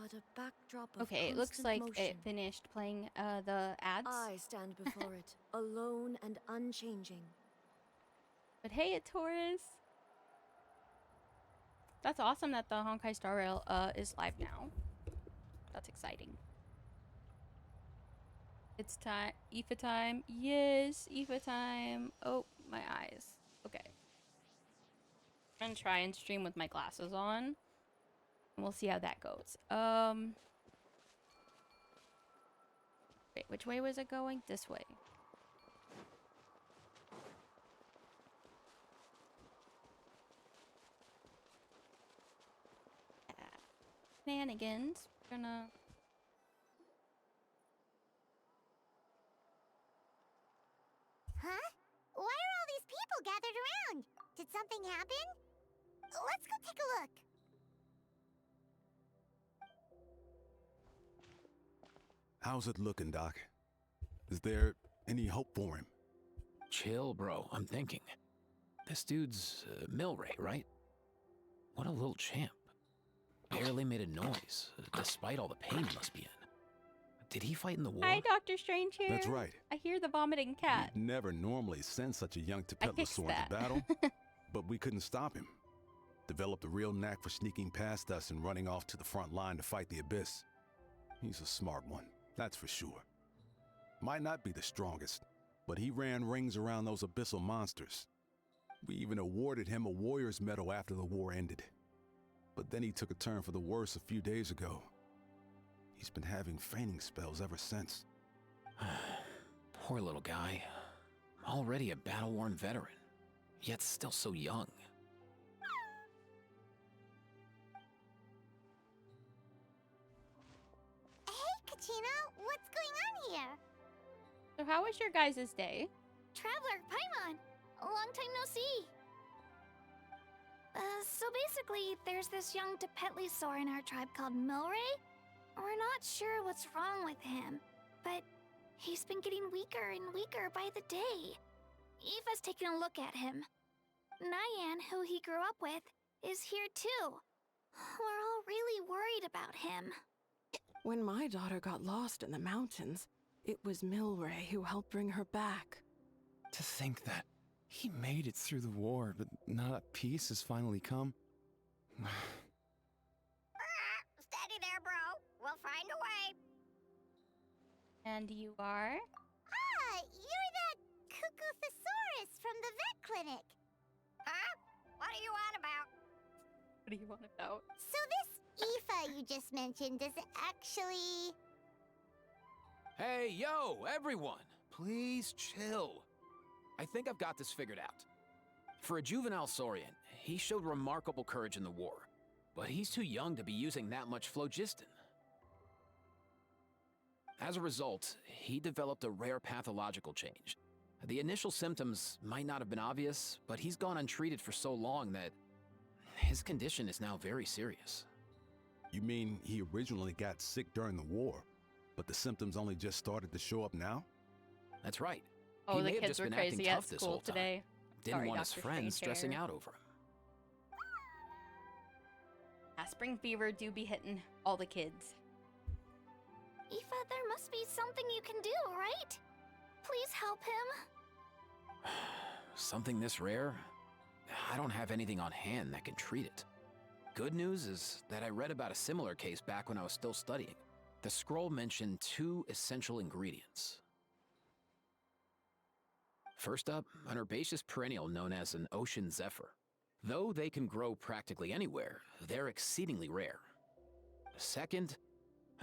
but a backdrop of Okay, it looks constant like motion. it finished playing the ads. I stand before it, alone and unchanging. But hey, it Taurus. That's awesome that the Honkai Star Rail is live now. That's exciting. It's time. IFA time. Yes, IFA time. Oh, my eyes. Okay. I'm gonna try and stream with my glasses on. And we'll see how that goes. Wait, which way was it going? This way. Shenanigans. We're gonna... Huh? Why are all these people gathered around? Did something happen? Let's go take a look. How's it looking, Doc? Is there any hope for him? Chill, bro. I'm thinking. This dude's Milray, right? What a little champ. Barely made a noise, despite all the pain he must be in. Did he fight in the war? Hi, Dr. Strange here. That's right. I hear the vomiting cat. We'd never normally send such a young I Tepetla fixed sword that. to battle, but we couldn't stop him. Developed a real knack for sneaking past us and running off to the front line to fight the Abyss. He's a smart one, that's for sure. Might not be the strongest, but he ran rings around those abyssal monsters. We even awarded him a warrior's medal after the war ended. But then he took a turn for the worse a few days ago. He's been having fainting spells ever since. Poor little guy. Already a battle-worn veteran, yet still so young. Hey, Kachina, what's going on here? So how was your guys' day? Traveler, Paimon, a long time no see. So basically, there's this young Tepetli in our tribe called Milray. We're not sure what's wrong with him, but he's been getting weaker and weaker by the day. Eva's taking a look at him. Nyan, who he grew up with, is here too. We're all really worried about him. When my daughter got lost in the mountains, it was Milray who helped bring her back. To think that he made it through the war, but now that peace has finally come. Steady there, bro. We'll find a way. And you are? Ah, you're that Cuckoo-thesaurus from the vet clinic. Huh? What are you on about? What do you want about? So this Aoife you just mentioned is actually... Hey, yo, everyone! Please chill. I think I've got this figured out. For a juvenile Saurian, he showed remarkable courage in the war, but he's too young to be using that much phlogiston. As a result, he developed a rare pathological change. The initial symptoms might not have been obvious, but he's gone untreated for so long that his condition is now very serious. You mean he originally got sick during the war, but the symptoms only just started to show up now? That's right. Oh, He the may have kids just were been acting crazy at tough this school whole time. today. Didn't Sorry, want his Dr. friends Strange stressing hair. out over him. Yeah, spring fever do be hitting all the kids. Aoife, there must be something you can do, right? Please help him. Something this rare? I don't have anything on hand that can treat it. Good news is that I read about a similar case back when I was still studying. The scroll mentioned 2 essential ingredients. First up, an herbaceous perennial known as an ocean zephyr. Though they can grow practically anywhere, they're exceedingly rare. Second,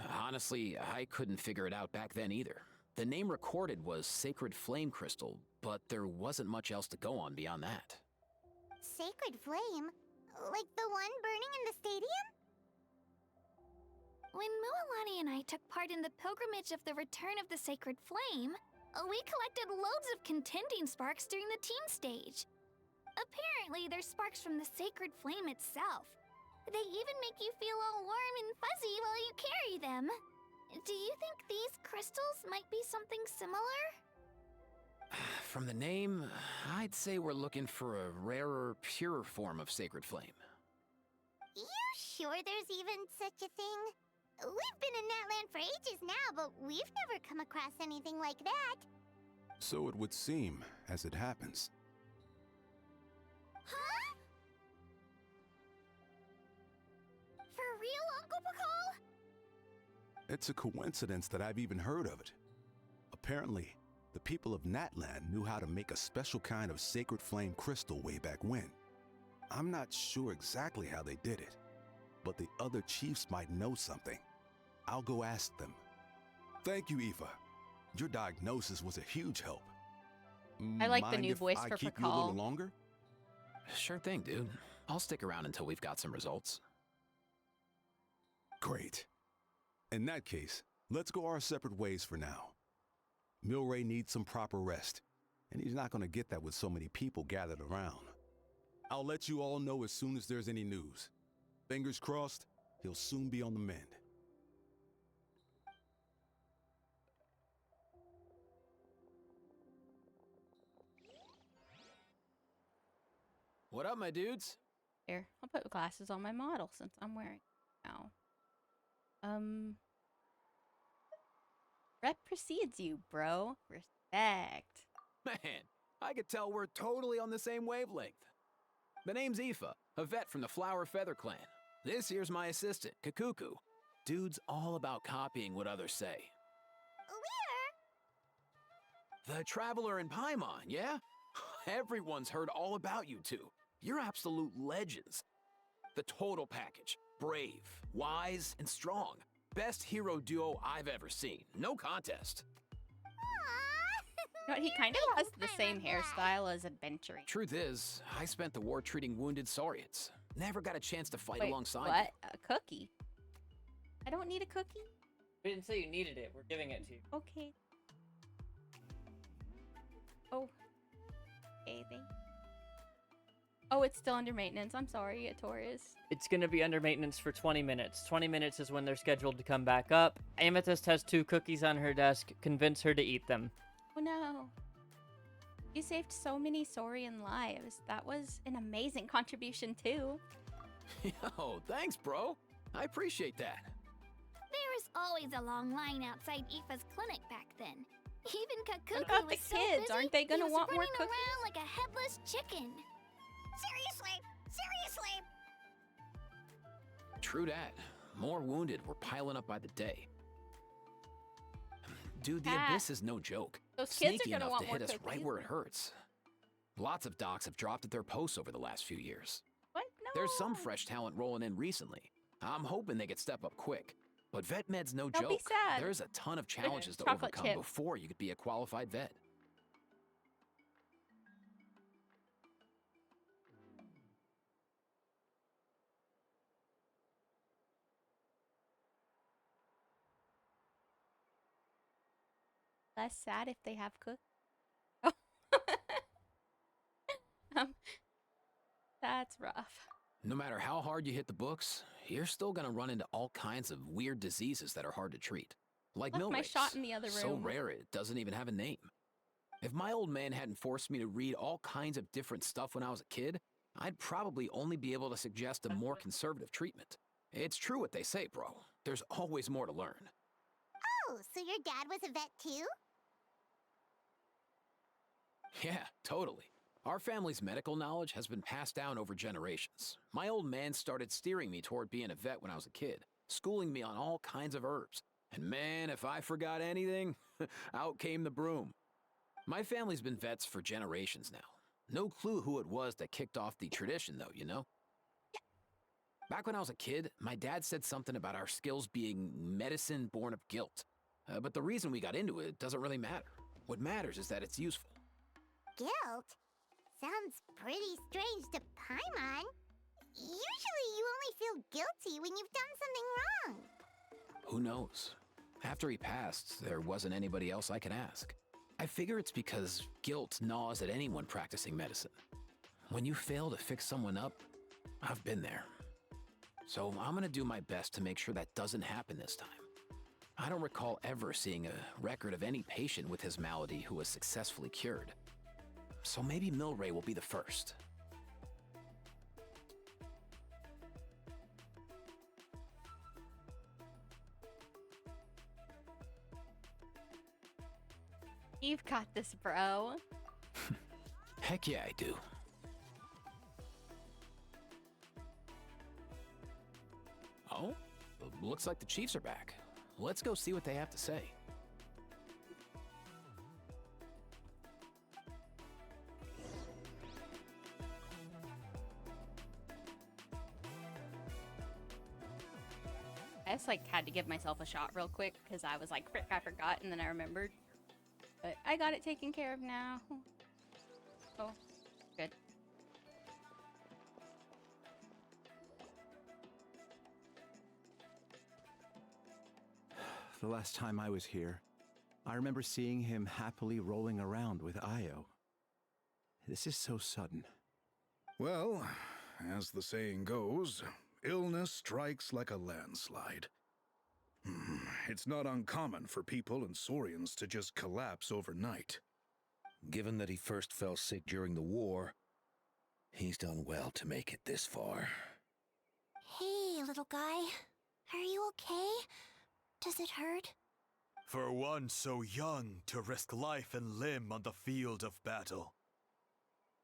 honestly, I couldn't figure it out back then either. The name recorded was Sacred Flame Crystal, but there wasn't much else to go on beyond that. Sacred flame? Like the one burning in the stadium? When Mualani and I took part in the pilgrimage of the Return of the Sacred Flame, we collected loads of contending sparks during the team stage. Apparently, they're sparks from the sacred flame itself. They even make you feel all warm and fuzzy while you carry them. Do you think these crystals might be something similar? From the name, I'd say we're looking for a rarer, purer form of Sacred Flame. You sure there's even such a thing? We've been in Natland for ages now, but we've never come across anything like that. So it would seem, as it happens. Huh? For real, Uncle Pakal? It's a coincidence that I've even heard of it. Apparently, the people of Natland knew how to make a special kind of sacred flame crystal way back when. I'm not sure exactly how they did it, but the other chiefs might know something. I'll go ask them. Thank you, Aoife. Your diagnosis was a huge help. I like the Mind new if voice I for keep you a little Pakal. longer? Sure thing, dude. I'll stick around until we've got some results. Great. In that case, let's go our separate ways for now. Milray needs some proper rest, and he's not going to get that with so many people gathered around. I'll let you all know as soon as there's any news. Fingers crossed, he'll soon be on the mend. What up, my dudes? Here, I'll put glasses on my model since I'm wearing it now. Rep precedes you, bro. Respect. Man, I could tell we're totally on the same wavelength. The name's Aoife, a vet from the Flower Feather clan. This here's my assistant, Kakuku. Dude's all about copying what others say. The Traveler in Paimon, yeah? Everyone's heard all about you two. You're absolute legends. The total package. Brave, wise, and strong. Best hero duo I've ever seen. No contest. You know what, he kind of has the same hairstyle as Adventuring. Truth is, I spent the war treating wounded Saurians. Never got a chance to fight Wait, alongside what? A cookie? I don't need a cookie? We didn't say you needed it. We're giving it to you. Okay. Oh. Okay, thank you. Oh, it's still under maintenance. I'm sorry, Taurus. It's going to be under maintenance for 20 minutes. 20 minutes is when they're scheduled to come back up. Amethyst has 2 cookies on her desk. Convince her to eat them. Oh no. You saved so many Saurian lives. That was an amazing contribution too. Yo, thanks, bro. I appreciate that. There was always a long line outside Aoife's clinic back then. Even Kakuku What about the was so kids? busy, Aren't they gonna he was want more running cookies? around like a headless chicken. Seriously! Seriously! True that. More wounded were piling up by the day. Dude, the Cat. Abyss is no joke. Those kids are Sneaky gonna enough want to more hit us right cookies. where it hurts. Lots of docs have dropped at their posts over the last few years. What? No. There's some fresh talent rolling in recently. I'm hoping they could step up quick. But vet med's no Don't be joke. sad. There's a ton of challenges to Chocolate overcome chip. before you could be a qualified vet. Less sad if they have cookies. Oh. um, that's rough. No matter how hard you hit the books, you're still gonna run into all kinds of weird diseases that are hard to treat. Like Left my Milray's. shot in the other So room. rare it doesn't even have a name. If my old man hadn't forced me to read all kinds of different stuff when I was a kid, I'd probably only be able to suggest a more conservative treatment. It's true what they say, bro. There's always more to learn. Oh, so your dad was a vet too? Yeah, totally. Our family's medical knowledge has been passed down over generations. My old man started steering me toward being a vet when I was a kid, schooling me on all kinds of herbs. And man, if I forgot anything, out came the broom. My family's been vets for generations now. No clue who it was that kicked off the tradition, though, you know? Back when I was a kid, my dad said something about our skills being medicine born of guilt. But the reason we got into it doesn't really matter. What matters is that it's useful. Guilt? Sounds pretty strange to Paimon. Usually you only feel guilty when you've done something wrong. Who knows? After he passed, there wasn't anybody else I could ask. I figure it's because guilt gnaws at anyone practicing medicine. When you fail to fix someone up, I've been there. So I'm gonna do my best to make sure that doesn't happen this time. I don't recall ever seeing a record of any patient with his malady who was successfully cured. So maybe Milray will be the first. You've got this, bro. Heck yeah, I do. Oh, looks like the Chiefs are back. Let's go see what they have to say. I just like had to give myself a shot real quick because I was like, frick, I forgot, and then I remembered. But I got it taken care of now. Oh, good. The last time I was here, I remember seeing him happily rolling around with Io. This is so sudden. Well, as the saying goes, illness strikes like a landslide. It's not uncommon for people and Saurians to just collapse overnight. Given that he first fell sick during the war, he's done well to make it this far. Hey, little guy. Are you okay? Does it hurt? For one so young to risk life and limb on the field of battle.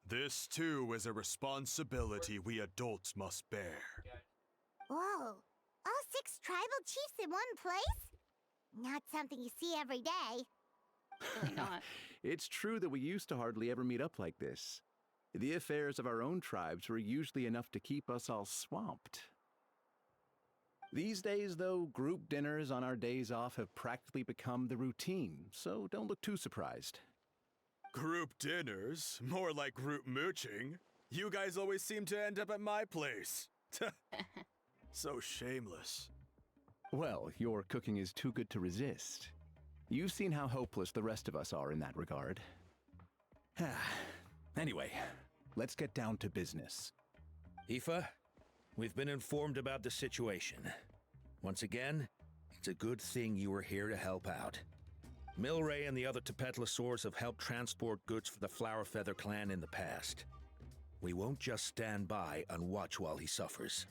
This too is a responsibility we adults must bear. Whoa. All 6 tribal chiefs in one place? Not something you see every day. Really not. It's true that we used to hardly ever meet up like this. The affairs of our own tribes were usually enough to keep us all swamped. These days, though, group dinners on our days off have practically become the routine, so don't look too surprised. Group dinners? More like group mooching. You guys always seem to end up at my place. So shameless. Well, your cooking is too good to resist. You've seen how hopeless the rest of us are in that regard. Anyway, let's get down to business. Aoife, we've been informed about the situation. Once again, it's a good thing you were here to help out. Milray and the other Tepetlosaurs have helped transport goods for the Flower Feather clan in the past. We won't just stand by and watch while he suffers.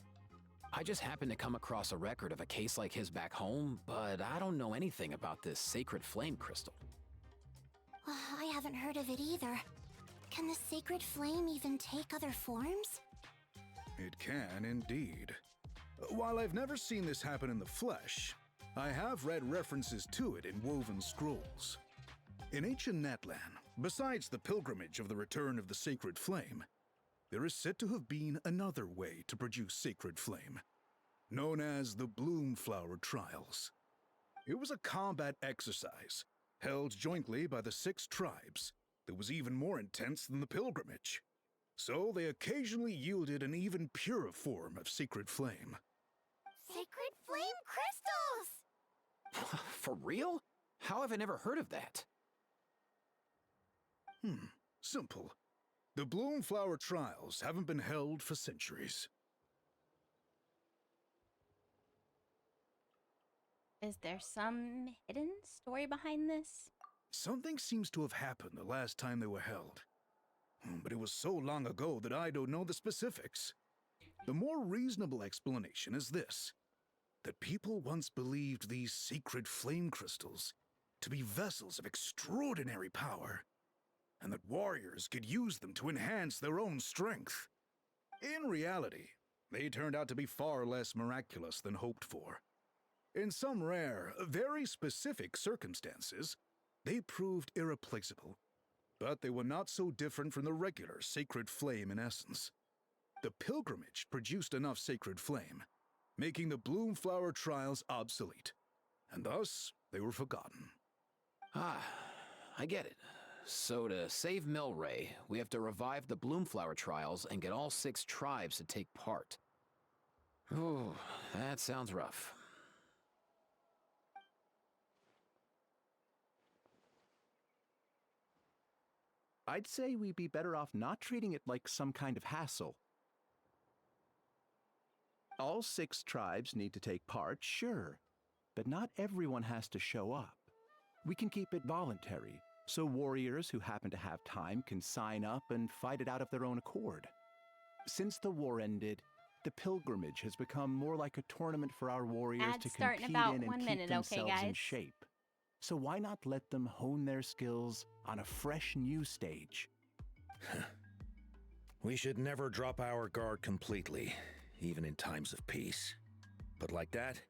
I just happened to come across a record of a case like his back home, but I don't know anything about this sacred flame crystal. I haven't heard of it either. Can the sacred flame even take other forms? It can indeed. While I've never seen this happen in the flesh, I have read references to it in woven scrolls. In ancient Natlan, besides the pilgrimage of the return of the sacred flame, there is said to have been another way to produce sacred flame, known as the Bloomflower Trials. It was a combat exercise, held jointly by the 6 tribes, that was even more intense than the pilgrimage. So they occasionally yielded an even purer form of sacred flame. Sacred flame crystals! For real? How have I never heard of that? Simple. The Bloomflower Trials haven't been held for centuries. Is there some hidden story behind this? Something seems to have happened the last time they were held. But it was so long ago that I don't know the specifics. The more reasonable explanation is this: that people once believed these sacred flame crystals to be vessels of extraordinary power, and that warriors could use them to enhance their own strength. In reality, they turned out to be far less miraculous than hoped for. In some rare, very specific circumstances, they proved irreplaceable, but they were not so different from the regular sacred flame in essence. The pilgrimage produced enough sacred flame, making the Bloomflower Trials obsolete, and thus they were forgotten. Ah, I get it. So to save Milray, we have to revive the Bloomflower Trials and get all 6 tribes to take part. Ooh, that sounds rough. I'd say we'd be better off not treating it like some kind of hassle. All 6 tribes need to take part, sure, but not everyone has to show up. We can keep it voluntary, so warriors who happen to have time can sign up and fight it out of their own accord. Since the war ended, the pilgrimage has become more like a tournament for our warriors Ad's to starting compete about in and 1 keep minute, okay, themselves in guys? shape. So why not let them hone their skills on a fresh new stage? We should never drop our guard completely, even in times of peace. But like that,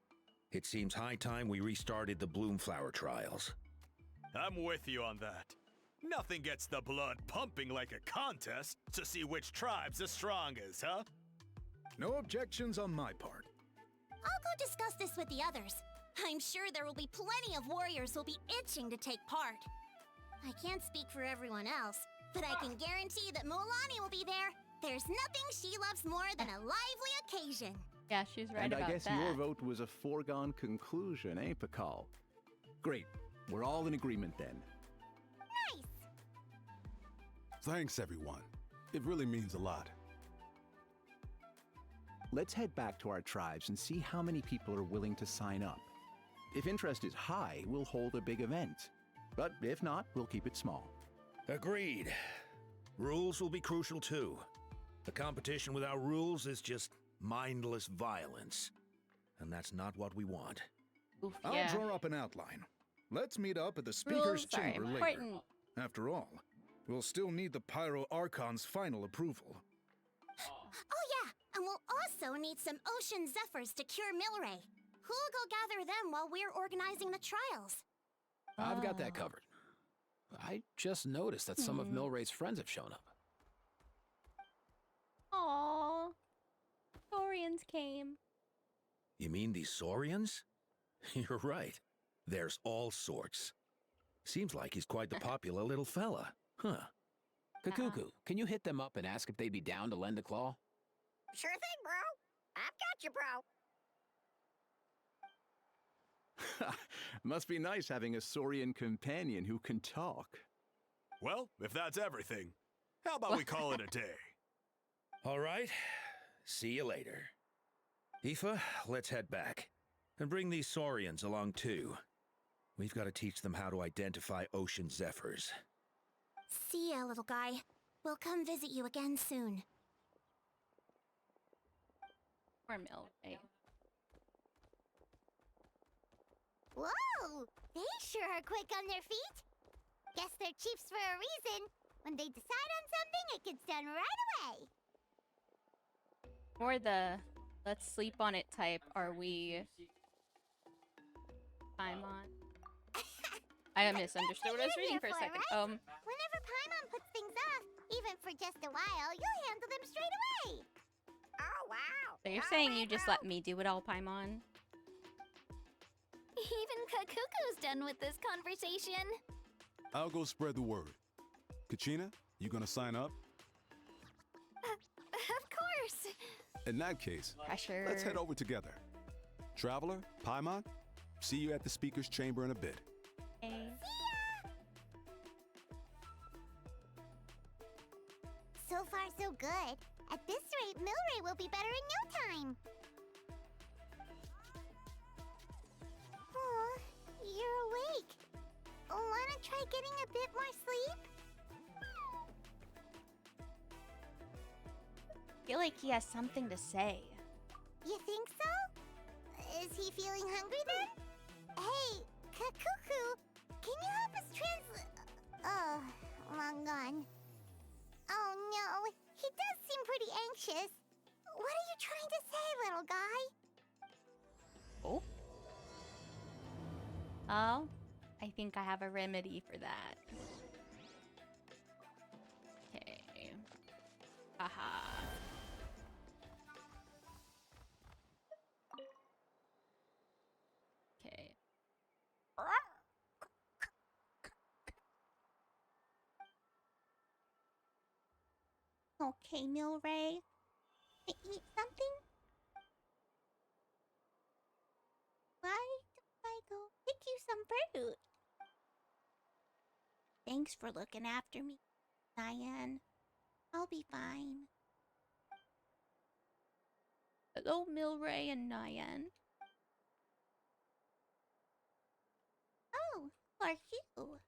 it seems high time we restarted the Bloomflower trials. I'm with you on that. Nothing gets the blood pumping like a contest to see which tribe's the strongest, huh? No objections on my part. I'll go discuss this with the others. I'm sure there will be plenty of warriors who'll be itching to take part. I can't speak for everyone else, but I can guarantee that Mualani will be there. There's nothing she loves more than a lively occasion. Yeah, she's right and about that. I guess your vote was a foregone conclusion, eh, Pakal? Great. We're all in agreement then. Nice! Thanks, everyone. It really means a lot. Let's head back to our tribes and see how many people are willing to sign up. If interest is high, we'll hold a big event. But if not, we'll keep it small. Agreed. Rules will be crucial too. A competition without rules is just mindless violence. And that's not what we want. Oof, I'll yeah. draw up an outline. Let's meet up at the speaker's Rules are chamber later. important. After all, we'll still need the Pyro Archon's final approval. Oh yeah, and we'll also need some Ocean Zephyrs to cure Milray. Who'll go gather them while we're organizing the trials? I've got that covered. I just noticed that some of Milray's friends have shown up. Aww. Saurians came. You mean these Saurians? You're right. There's all sorts. Seems like he's quite the popular little fella. Huh. Kakuku, can you hit them up and ask if they'd be down to lend a claw? Sure thing, bro. I've got you, bro. Must be nice having a Saurian companion who can talk. Well, if that's everything, how about we call it a day? All right. See you later. Aoife, let's head back. And bring these Saurians along too. We've got to teach them how to identify ocean zephyrs. See ya, little guy. We'll come visit you again soon. Poor Milray. Whoa! They sure are quick on their feet. Guess they're chiefs for a reason. When they decide on something, it gets done right away. Or the let's sleep on it type, are we Paimon? I misunderstood what I was reading for a second. Whenever Paimon puts things off, even for just a while, you'll handle them straight away. Oh, wow. So you're saying you just let me do it all, Paimon? Even Kakuku's done with this conversation. I'll go spread the word. Kachina, you gonna sign up? Of course. In that case, Pressure. let's head over together. Traveler, Paimon, see you at the speaker's chamber in a bit. Okay. So far, so good. At this rate, Milray will be better in no time. Oh, you're awake. Wanna try getting a bit more sleep? I feel like he has something to say. You think so? Is he feeling hungry then? Hey, Kakuku, can you help us Oh, long gone. Oh no, he does seem pretty anxious. What are you trying to say, little guy? Oh? Oh? I think I have a remedy for that. Okay. Haha. Okay. Okay, Milray. Eat something? Why don't I go pick you some fruit? Thanks for looking after me, Diane. I'll be fine. Hello, Milray and Nyan. Oh, who are you?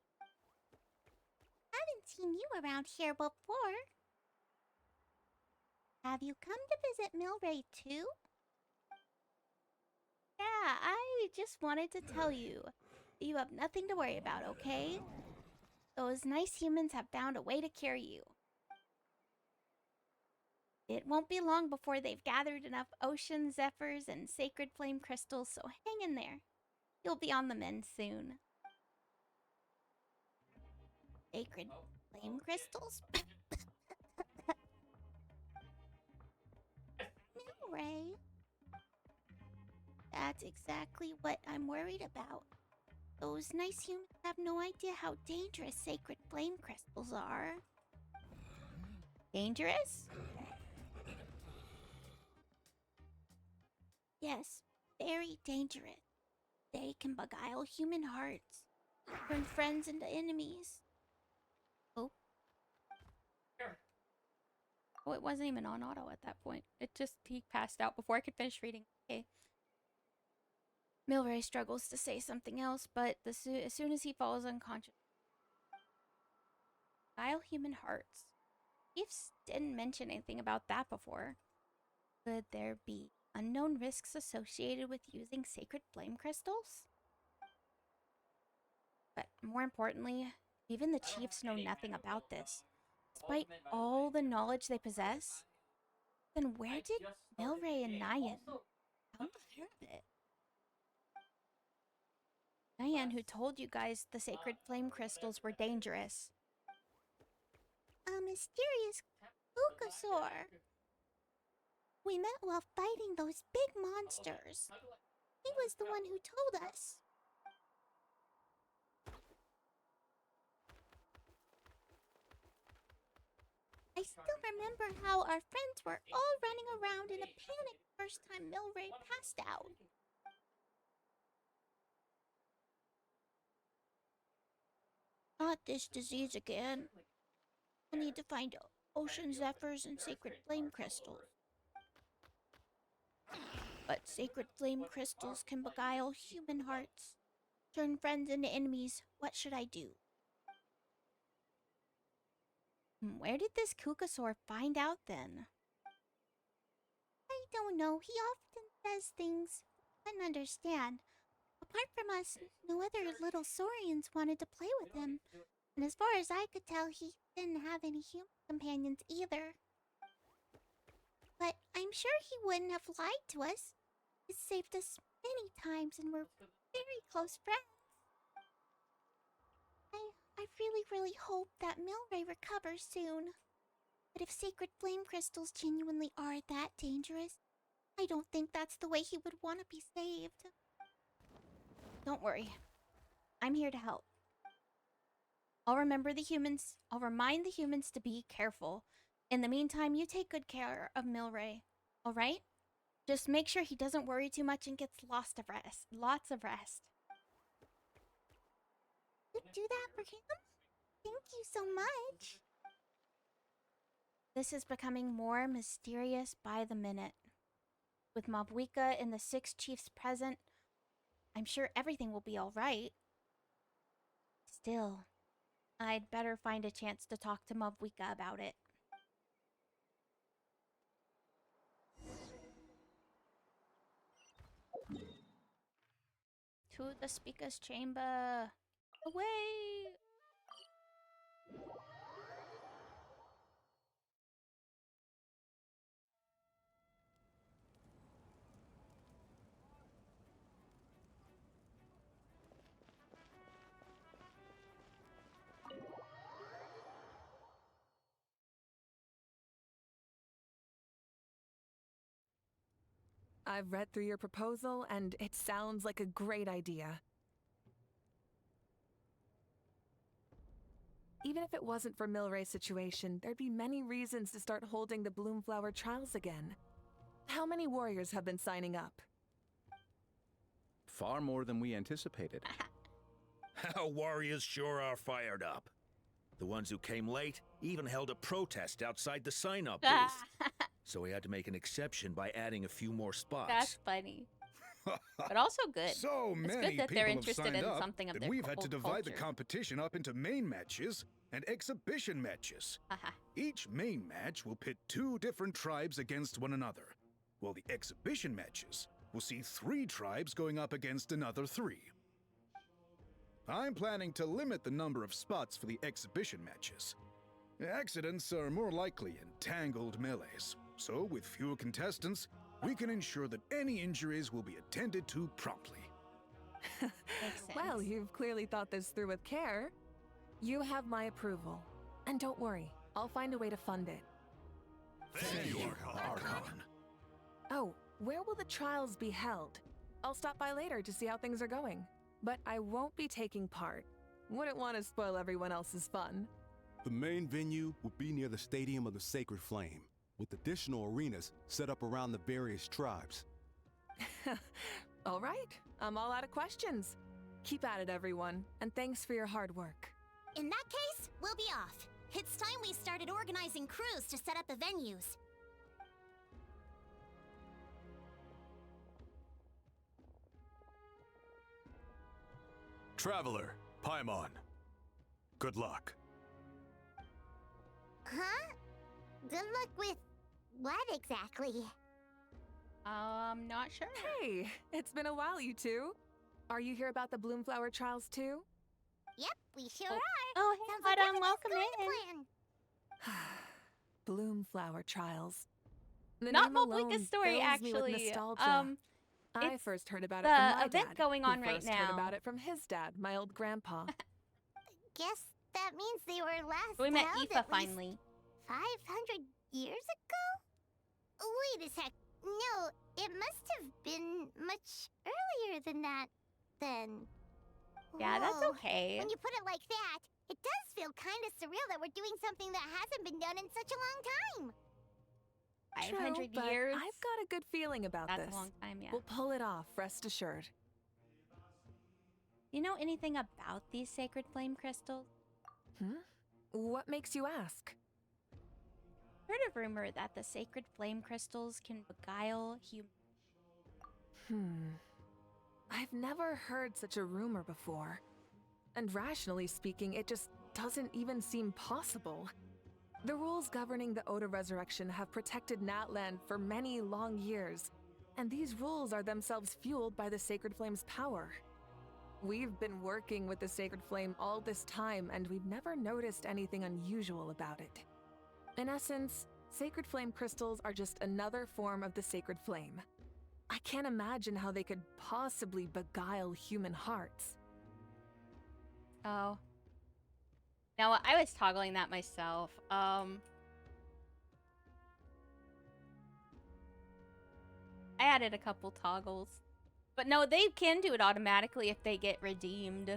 Haven't seen you around here before. Have you come to visit Milray too? Yeah, I just wanted to tell you. You have nothing to worry about, okay? Those nice humans have found a way to cure you. It won't be long before they've gathered enough ocean zephyrs and sacred flame crystals, so hang in there. You'll be on the mend soon. Sacred flame crystals? No, Ray. That's exactly what I'm worried about. Those nice humans have no idea how dangerous sacred flame crystals are. Dangerous? Yes, very dangerous. They can beguile human hearts, turn friends into enemies. Oh. Oh, it wasn't even on auto at that point. He passed out before I could finish reading. Okay. Milray struggles to say something else, but as soon as he falls unconscious. Beguile human hearts. Chiefs didn't mention anything about that before. Could there be unknown risks associated with using sacred flame crystals? But more importantly, even the chiefs know nothing about this. Despite all the knowledge they possess, then where did Milray and Nyan come to hear of it? Nyan, who told you guys the sacred flame crystals were dangerous. A mysterious Kukasaur. We met while fighting those big monsters. He was the one who told us. I still remember how our friends were all running around in a panic the first time Milray passed out. Not this disease again. I need to find ocean zephyrs and sacred flame crystals. But sacred flame crystals can beguile human hearts, turn friends into enemies. What should I do? Where did this Kukasaur find out then? I don't know. He often says things I couldn't understand. Apart from us, no other little saurians wanted to play with him. And as far as I could tell, he didn't have any human companions either. But I'm sure he wouldn't have lied to us. He's saved us many times and we're very close friends. I really hope that Milray recovers soon. But if sacred flame crystals genuinely are that dangerous, I don't think that's the way he would want to be saved. Don't worry. I'm here to help. I'll remind the humans to be careful. In the meantime, you take good care of Milray, alright? Just make sure he doesn't worry too much and gets lots of rest. You do that for him? Thank you so much. This is becoming more mysterious by the minute. With Mabwika and the 6 chiefs present, I'm sure everything will be alright. Still, I'd better find a chance to talk to Mabwika about it. To the speaker's chamber. Away! I've read through your proposal, and it sounds like a great idea. Even if it wasn't for Milray's situation, there'd be many reasons to start holding the Bloomflower trials again. How many warriors have been signing up? Far more than we anticipated. Our warriors sure are fired up. The ones who came late even held a protest outside the sign-up booth. So we had to make an exception by adding a few more spots. That's funny. But also good. So it's many good that they're people have interested signed in up something of that their we've had to divide the culture. competition up into main matches and exhibition matches. Each main match will pit 2 different tribes against one another, while the exhibition matches will see 3 tribes going up against another 3. I'm planning to limit the number of spots for the exhibition matches. Accidents are more likely in tangled melees, so with fewer contestants, we can ensure that any injuries will be attended to promptly. Well, you've clearly thought this through with care. You have my approval. And don't worry, I'll find a way to fund it. Thank you, Archon. Oh, where will the trials be held? I'll stop by later to see how things are going. But I won't be taking part. Wouldn't want to spoil everyone else's fun. The main venue will be near the Stadium of the Sacred Flame, with additional arenas set up around the various tribes. All right, I'm all out of questions. Keep at it, everyone, and thanks for your hard work. In that case, we'll be off. It's time we started organizing crews to set up the venues. Traveler, Paimon. Good luck. Huh? Good luck with what exactly? Not sure. Hey, it's been a while, you two. Are you here about the Bloomflower trials too? Yep, we sure are. Oh, hey, Sounds like madam, everything's welcome going to plan. Bloomflower trials. The Not name alone Moblika's story, fills me with actually. nostalgia. I It's first heard about the it from my event dad, going who on right first heard now. about it from his dad, my old grandpa. Guess that means they were last We met held Aoife at least finally. 500 years ago? Wait a sec. No, it must have been much earlier than that, then. Yeah, that's Whoa. okay. When you put it like that, it does feel kind of surreal that we're doing something that hasn't been done in such a long time. 500 True, but years. I've got a good feeling about That's this. a long time, yeah. We'll pull it off, rest assured. You know anything about these sacred flame crystals? What makes you ask? Heard a rumor that the sacred flame crystals can beguile humans. I've never heard such a rumor before. And rationally speaking, it just doesn't even seem possible. The rules governing the Oda resurrection have protected Natland for many long years, and these rules are themselves fueled by the Sacred Flame's power. We've been working with the Sacred Flame all this time, and we've never noticed anything unusual about it. In essence, Sacred Flame crystals are just another form of the Sacred Flame. I can't imagine how they could possibly beguile human hearts. Oh. Now, I was toggling that myself. I added a couple toggles. But no, they can do it automatically if they get redeemed.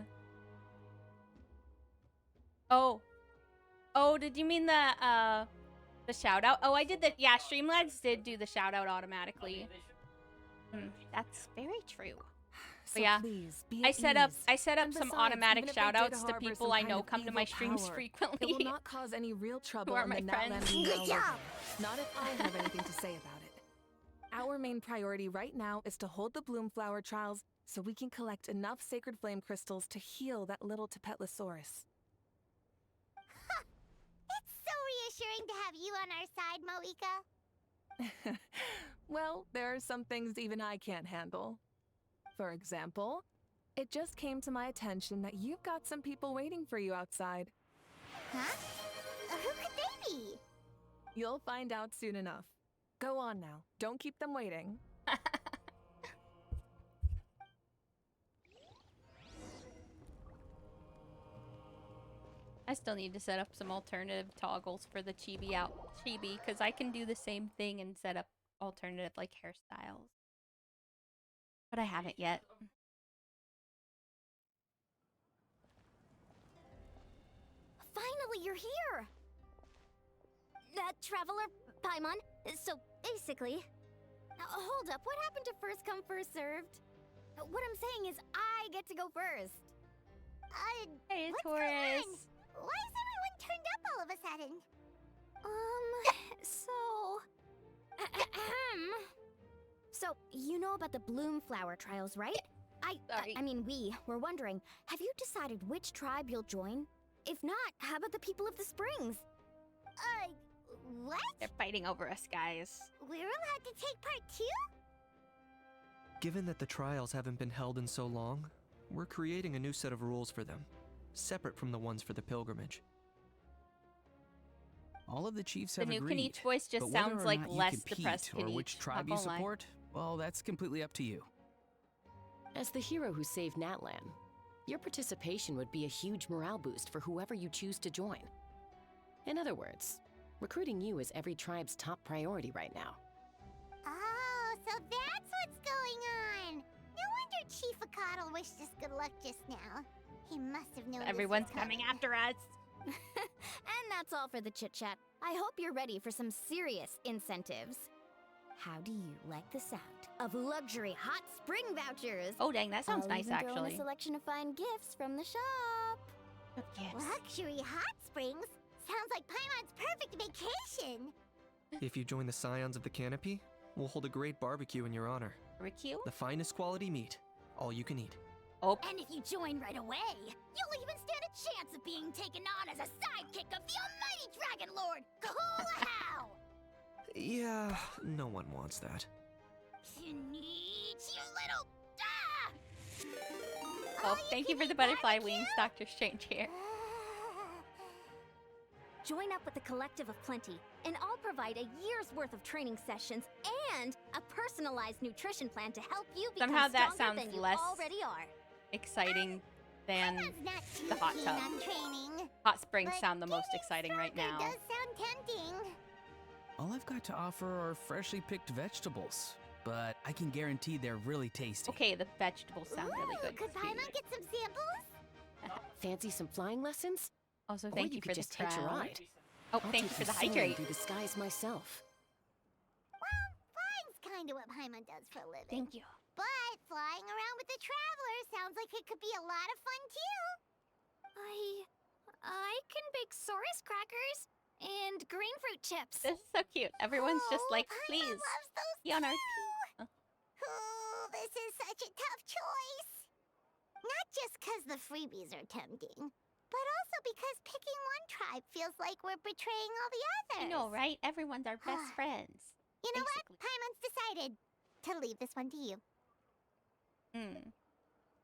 Oh. Oh, did you mean the shout out? Oh, I did the, yeah, Streamlabs did do the shout out automatically. That's very true. So But yeah, please, be I at set up ease. some And besides, automatic even if they shout did outs to harbor people some I kind know of come to evil my streams power, frequently. It will not cause any real trouble are on my the Natland friends. we Good now live job. in. Not if I have anything to say about it. Our main priority right now is to hold the Bloomflower trials so we can collect enough Sacred Flame crystals to heal that little Tapetlosaurus. It's so reassuring to have you on our side, Moika. Well, there are some things even I can't handle. For example, it just came to my attention that you've got some people waiting for you outside. Huh? Who could they be? You'll find out soon enough. Go on now. Don't keep them waiting. I still need to set up some alternative toggles for the chibi because I can do the same thing and set up alternative like hairstyles. But I haven't yet. Finally, you're here! That traveler, Paimon. So, basically... hold up, what happened to first come, first served? What I'm saying is, I get to go first. Hey, What's Taurus. going on? Why is everyone turned up all of a sudden? So, you know about the Bloomflower trials, right? I mean, we were wondering, have you decided which tribe you'll join? If not, how about the people of the Springs? What? They're fighting over us, guys. We're allowed to take part too? Given that the trials haven't been held in so long, we're creating a new set of rules for them, separate from the ones for the pilgrimage. All of the chiefs The have new agreed. Knight voice just but whether sounds or like not you less compete depressed or Knight, which not tribe you gonna lie. support, well, that's completely up to you. As the hero who saved Natlan, your participation would be a huge morale boost for whoever you choose to join. In other words, recruiting you is every tribe's top priority right now. Oh, so that's what's going on. No wonder Chief Akatl wished us good luck just now. He must have known Everyone's this was coming after us. And that's all for the chit-chat. I hope you're ready for some serious incentives. How do you like the sound of luxury hot spring vouchers? Oh dang, that sounds I'll nice even throw in actually. a selection of fine gifts from the shop. Luxury hot springs? Sounds like Paimon's perfect vacation. If you join the Scions of the Canopy, we'll hold a great barbecue in your honor. Barbecue? The finest quality meat, all you can eat. Oh. And if you join right away, you'll even stand a chance of being taken on as a sidekick of the almighty Dragon Lord, Kahula-How! Yeah, no one wants that. You little... Oh, thank you for the butterfly wings, Dr. Strange here. Join up with the Collective of Plenty, and I'll provide a year's worth of training sessions and a personalized nutrition plan to help you become Somehow that stronger sounds than you less already are. exciting than the hot keen tub. on training, Hot springs but sound the most exciting right now. It does sound tempting. All I've got to offer are freshly picked vegetables, but I can guarantee they're really tasty. Okay, the vegetables sound really good. Could Paimon get some samples? Fancy some flying lessons? Also, Or thank you you for could the just hitch a crowd. ride. Oh, I'll thank you take for the soaring hydrate. through the skies myself. Well, flying's kind of what Paimon does for a living. Thank you. But flying around with the Traveler sounds like it could be a lot of fun too. I can bake Saurus crackers and green fruit chips. This is so cute. Everyone's just like, please, loves those be on our too. team. Oh, this is such a tough choice. Not just because the freebies are tempting, but also because picking one tribe feels like we're betraying all the others. I know, right? Everyone's our best friends. You know what? Paimon's decided to leave this one to you.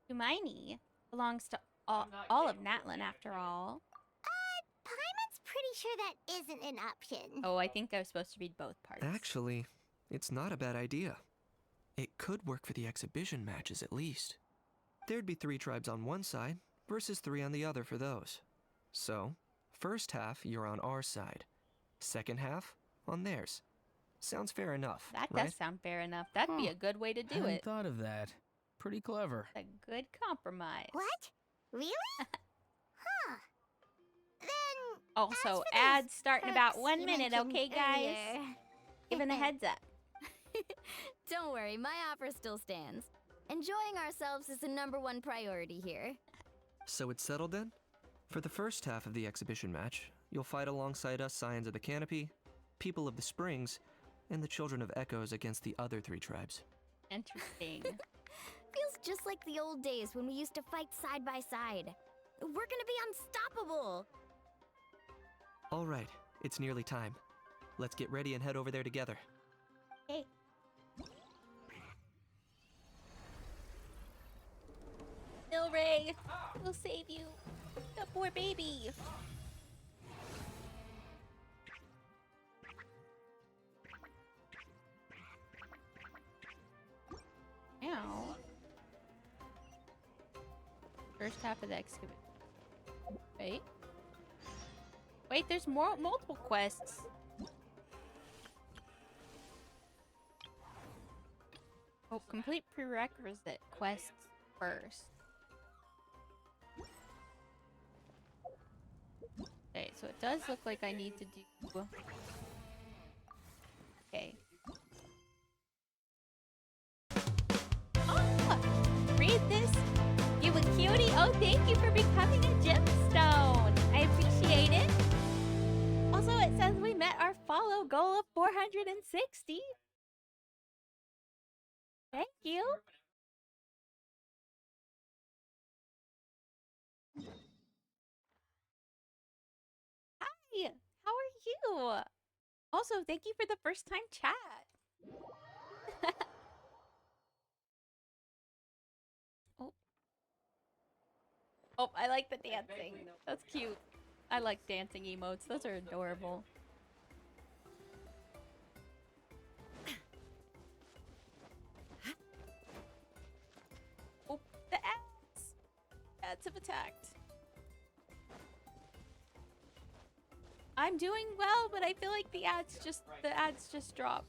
Hermione belongs to all of Natlan after all. Paimon's pretty sure that isn't an option. Oh, I think I was supposed to read both parts. Actually, it's not a bad idea. It could work for the exhibition matches at least. There'd be 3 tribes on one side versus 3 on the other for those. So, first half you're on our side, second half on theirs. Sounds fair enough, That right? does sound fair enough. That'd be a good way to do Hadn't it. thought of that. Pretty clever. A good compromise. What? Really? Huh. Then. Also, as for ads those start in about perks 1 you minute, mentioned okay, guys? earlier. Giving a heads up. Don't worry, my offer still stands. Enjoying ourselves is the #1 priority here. So it's settled then? For the first half of the exhibition match, you'll fight alongside us Scions of the Canopy, People of the Springs, and the Children of Echoes against the other 3 tribes. Interesting. Feels just like the old days when we used to fight side by side. We're gonna be unstoppable. All right, it's nearly time. Let's get ready and head over there together. Hey. Milray, we'll save you. The poor baby. Ow. First half of the excavation. Wait. Wait, there's multiple quests. Oh, complete prerequisite quests first. Okay, so it does look like I need to do... Okay. Oh! Read this! You a cutie! Oh, thank you for becoming a gemstone! I appreciate it! Also, it says we met our follow goal of 460. Thank you! Hi! How are you? Also, thank you for the first time chat. Oh. Oh, I like the dancing. That's cute. I like dancing emotes. Those are adorable. Oh, the ads! Ads have attacked. I'm doing well, but I feel like the ads just dropped.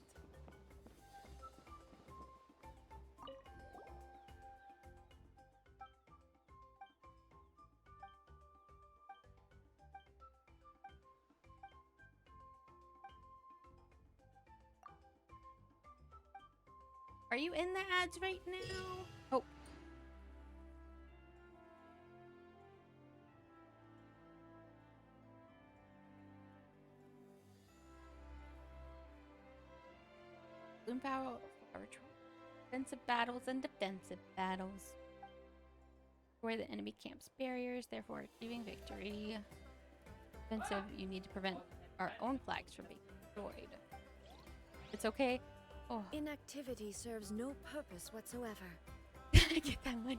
Are you in the ads right now? Oh. Bloom power, offensive battles and defensive battles. Where the enemy camps barriers, therefore achieving victory. Defensive, you need to prevent our own flags from being destroyed. It's okay. Oh. Inactivity serves no purpose whatsoever. Get that money.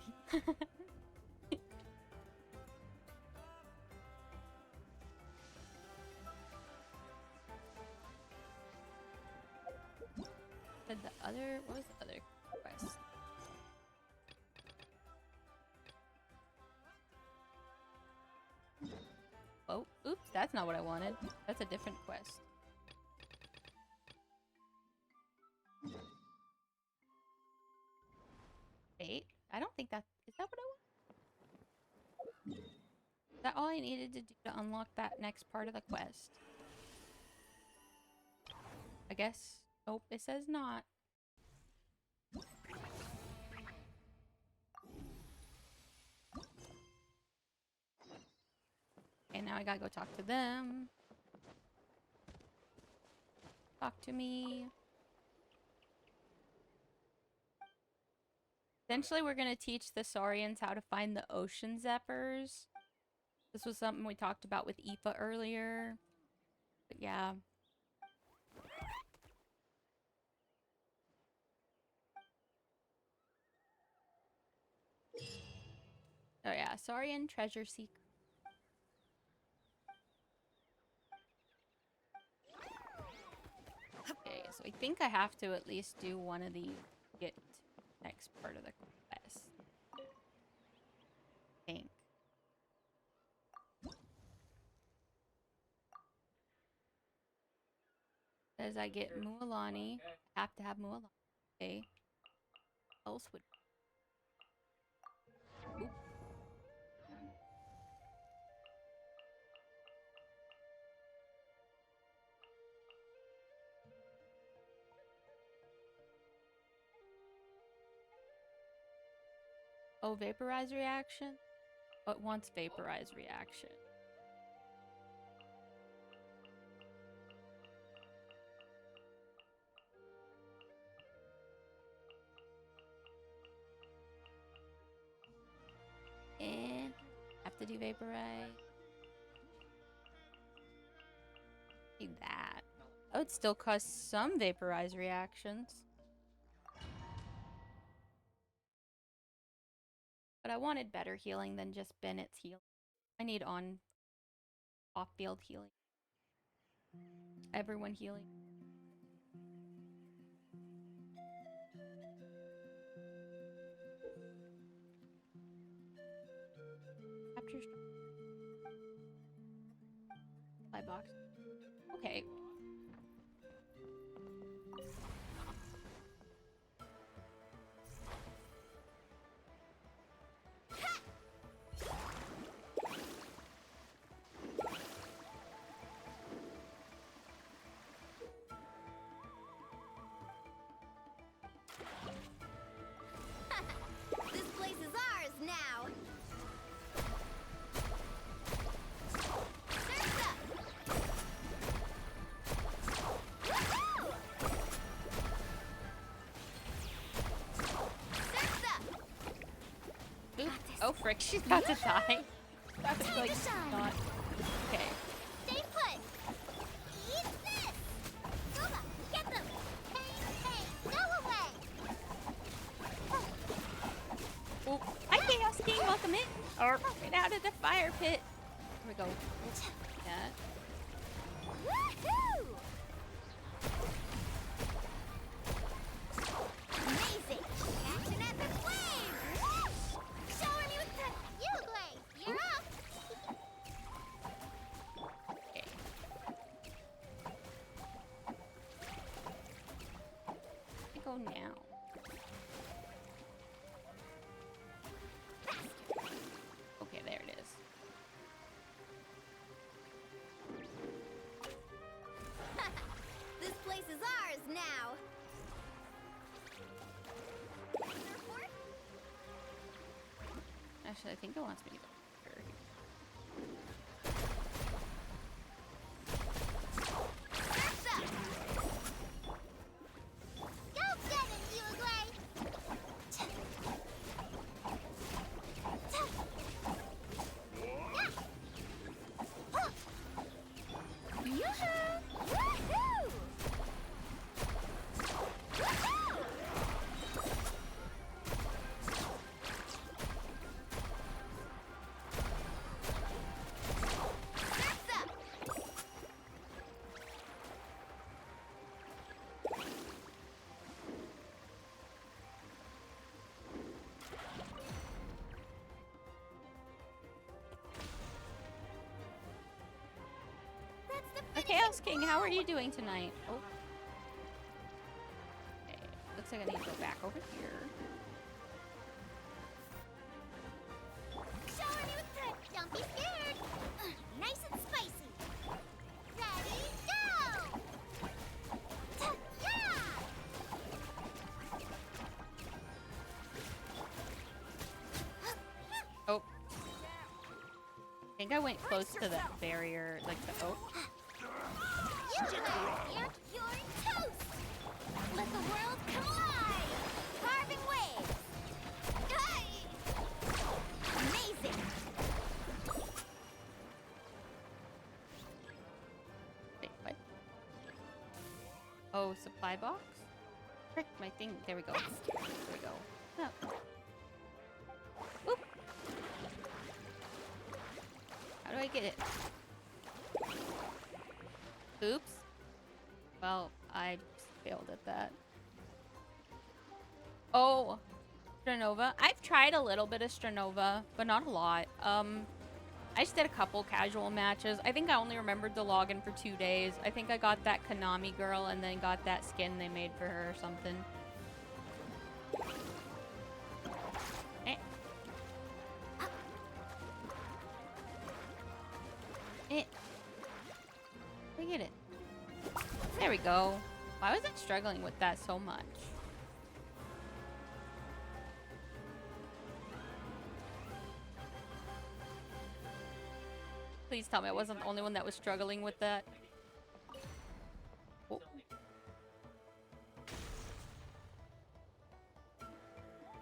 Said the other, what was the other quest? Oh, oops, that's not what I wanted. That's a different quest. Wait, I don't think that is that what I want? Is that all I needed to do to unlock that next part of the quest? I guess. Nope, it says not. Okay, now I gotta go talk to them. Talk to me. Essentially, we're gonna teach the Saurians how to find the ocean zephyrs. This was something we talked about with Aoife earlier. But yeah. Oh yeah, Saurian treasure seeker. Okay, so I think I have to at least do one of these to get next part of the quest. I think. As I get Mualani, I have to have Mualani. Okay. What else would? Oop. Oh, vaporize reaction? Oh, it wants vaporize reaction. And have to do vaporize. Do that. That would still cause some vaporize reactions. But I wanted better healing than just Bennett's healing. I need off-field healing. Everyone healing. Capture supply box. Okay. This place is ours now. Surf's up. Woohoo! Surf's up. Oops. Oh frick, she's about to die. That's like not. Okay. Stay put. Eat this. Guma, get them. Hey, go away. Oh, hi Chaos King, welcome in or get out of the fire pit. Here we go. Yeah. Woohoo! Amazing! Catching at the flames! Shower me with the... You, Glaze! You're up! Okay. I go now. Okay, there it is. This place is ours now. Actually, I think it wants me to go here. Go get him, you, Glaze! Yoo-hoo! Woohoo! Woohoo! That's up! The Chaos King, how are you doing tonight? Oh. Okay, looks like I need to go back over here. Shower me with the... Don't be scared! Nice and spicy! Ready, go! Yeah! Oh. I think I went close to that barrier, like the oak. You just you're toast! Let the world come alive! Carving waves! Hey! Amazing! Wait, what? Oh, supply box? Frick, my thing. There we go. There we go. Oh. Oop. How do I get it? Oops. Well, I failed at that. Oh, Stranova. I've tried a little bit of Stranova, but not a lot. I just did a couple casual matches. I think I only remembered the login for 2 days. I think I got that Konami girl and then got that skin they made for her or something. Eh. Eh. Look at it. There we go. Why was I struggling with that so much? Please tell me I wasn't the only one that was struggling with that. Oh.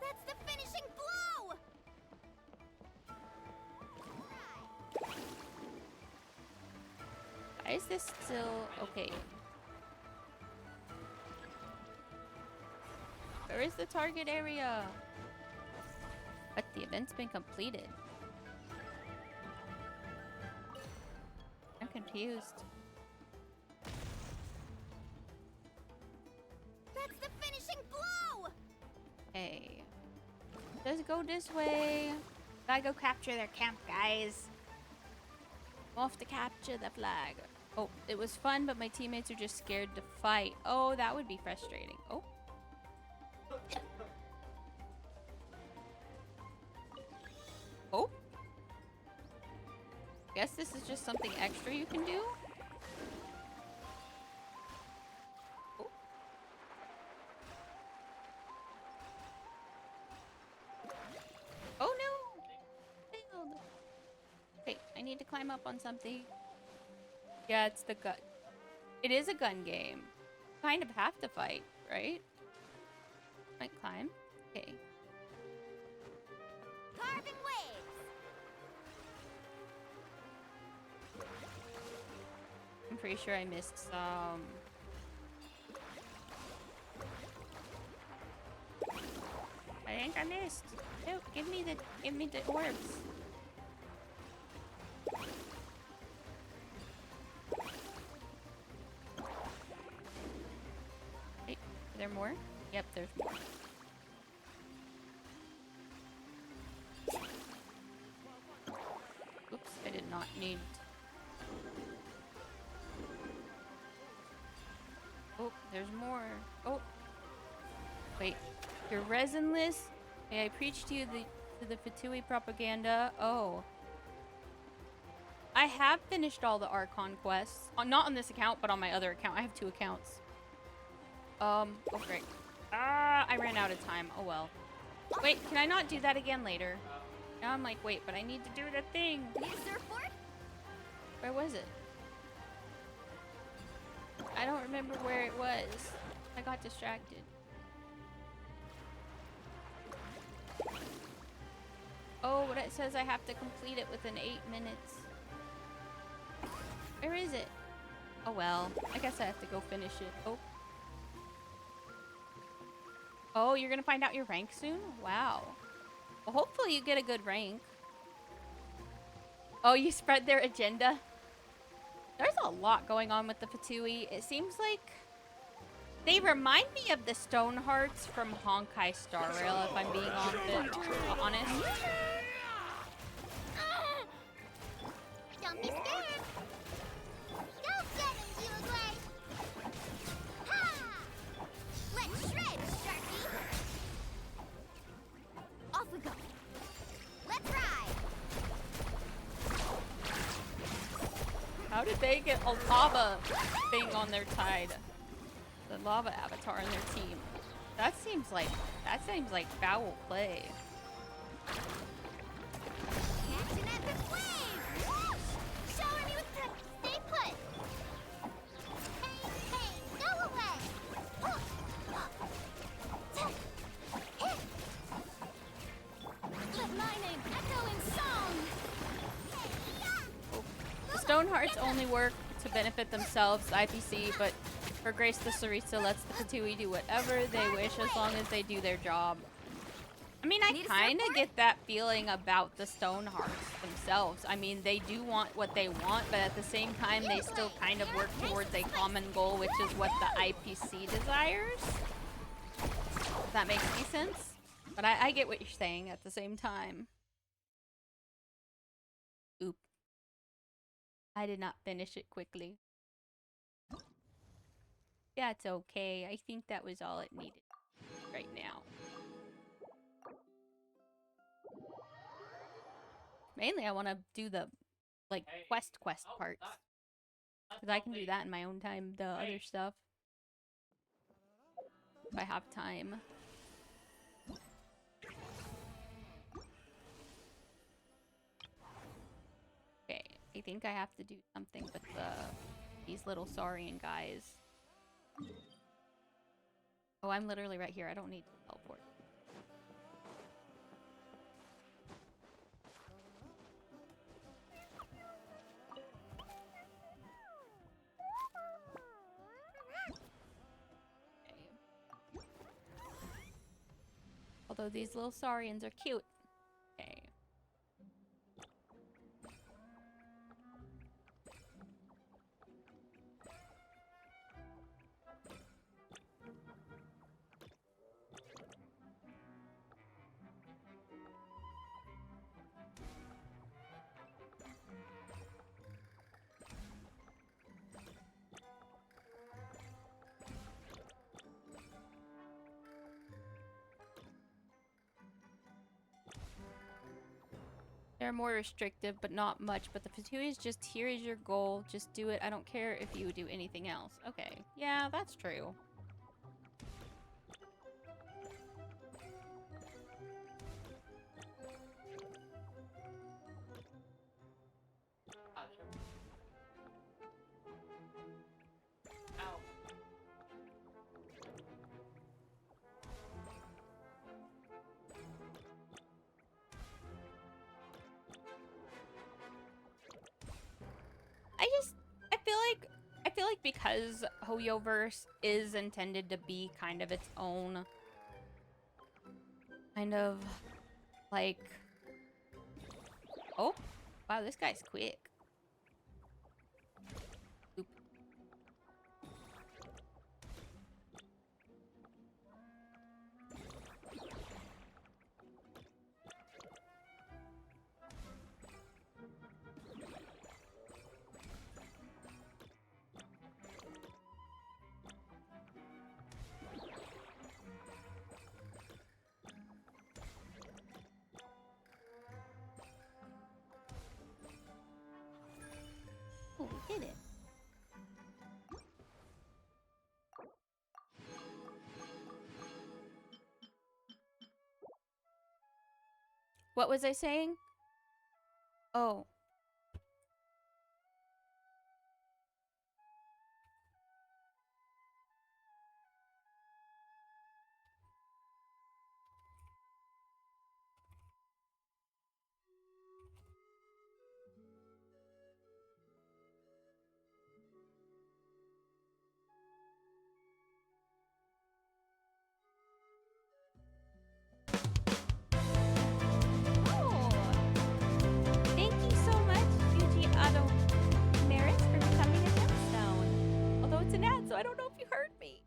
That's the finishing blow! Why is this still okay? Where is the target area? But the event's been completed. I'm confused. That's the finishing blow! Hey. Let's go this way. Gotta go capture their camp, guys. Off to capture the flag. Oh, it was fun, but my teammates are just scared to fight. Oh, that would be frustrating. Oh. Oh. Guess this is just something extra you can do. Oh. Oh no! Failed. Okay, I need to climb up on something. Yeah, it's the gun. It is a gun game. Kind of have to fight, right? Might climb. Okay. Carving waves! I'm pretty sure I missed some. I think I missed. No, give me the orbs. Wait, are there more? Yep, there's more. Oops, I did not need. Oh, there's more. Oh. Wait, you're resinless? May I preach to you the Fatui propaganda? Oh. I have finished all the Archon quests. Not on this account, but on my other account. I have 2 accounts. Oh great. Ah, I ran out of time. Oh well. Wait, can I not do that again later? Now I'm like, wait, but I need to do the thing. Need a surfboard? Where was it? I don't remember where it was. I got distracted. Oh, but it says I have to complete it within 8 minutes. Where is it? Oh well, I guess I have to go finish it. Oh. Oh, you're gonna find out your rank soon? Wow. Well, hopefully you get a good rank. Oh, you spread their agenda? There's a lot going on with the Fatui. It seems like they remind me of the Stone Hearts from Honkai Star Rail, if I'm being honest. Don't be scared. Go get him, Uruguay. Ha! Let's shred, Sharky. Off we go. Let's ride. How did they get a lava thing on their tide? The lava avatar in their team. That seems like foul play. Catching at the flame. Whoosh! Showing me with the stay put. Hey, go away. Let my name echo in song. The Stone Hearts only work to benefit themselves, the IPC, but for Grace the Sarisa lets the Fatui do whatever they wish as long as they do their job. I mean, I kind of get that feeling about the Stone Hearts themselves. I mean, they do want what they want, but at the same time, they still kind of work towards a common goal, which is what the IPC desires. If that makes any sense? But I get what you're saying at the same time. Oop. I did not finish it quickly. Yeah, it's okay. I think that was all it needed right now. Mainly, I want to do the, like, quest parts. Because I can do that in my own time, the other stuff. If I have time. Okay, I think I have to do something with these little Saurian guys. Oh, I'm literally right here. I don't need to teleport. Okay. Although these little Saurians are cute. Okay. They're more restrictive, but not much. But the Fatui is just, here is your goal. Just do it. I don't care if you do anything else. Okay. Yeah, that's true. I feel like because Hoyoverse is intended to be kind of its own kind of Like... Oh, wow, this guy's quick. Oop. Oh, we did it. What was I saying? Oh. Thank you so much, Yuji Otto Maris, for becoming a gemstone. Although it's an ad, so I don't know if you heard me.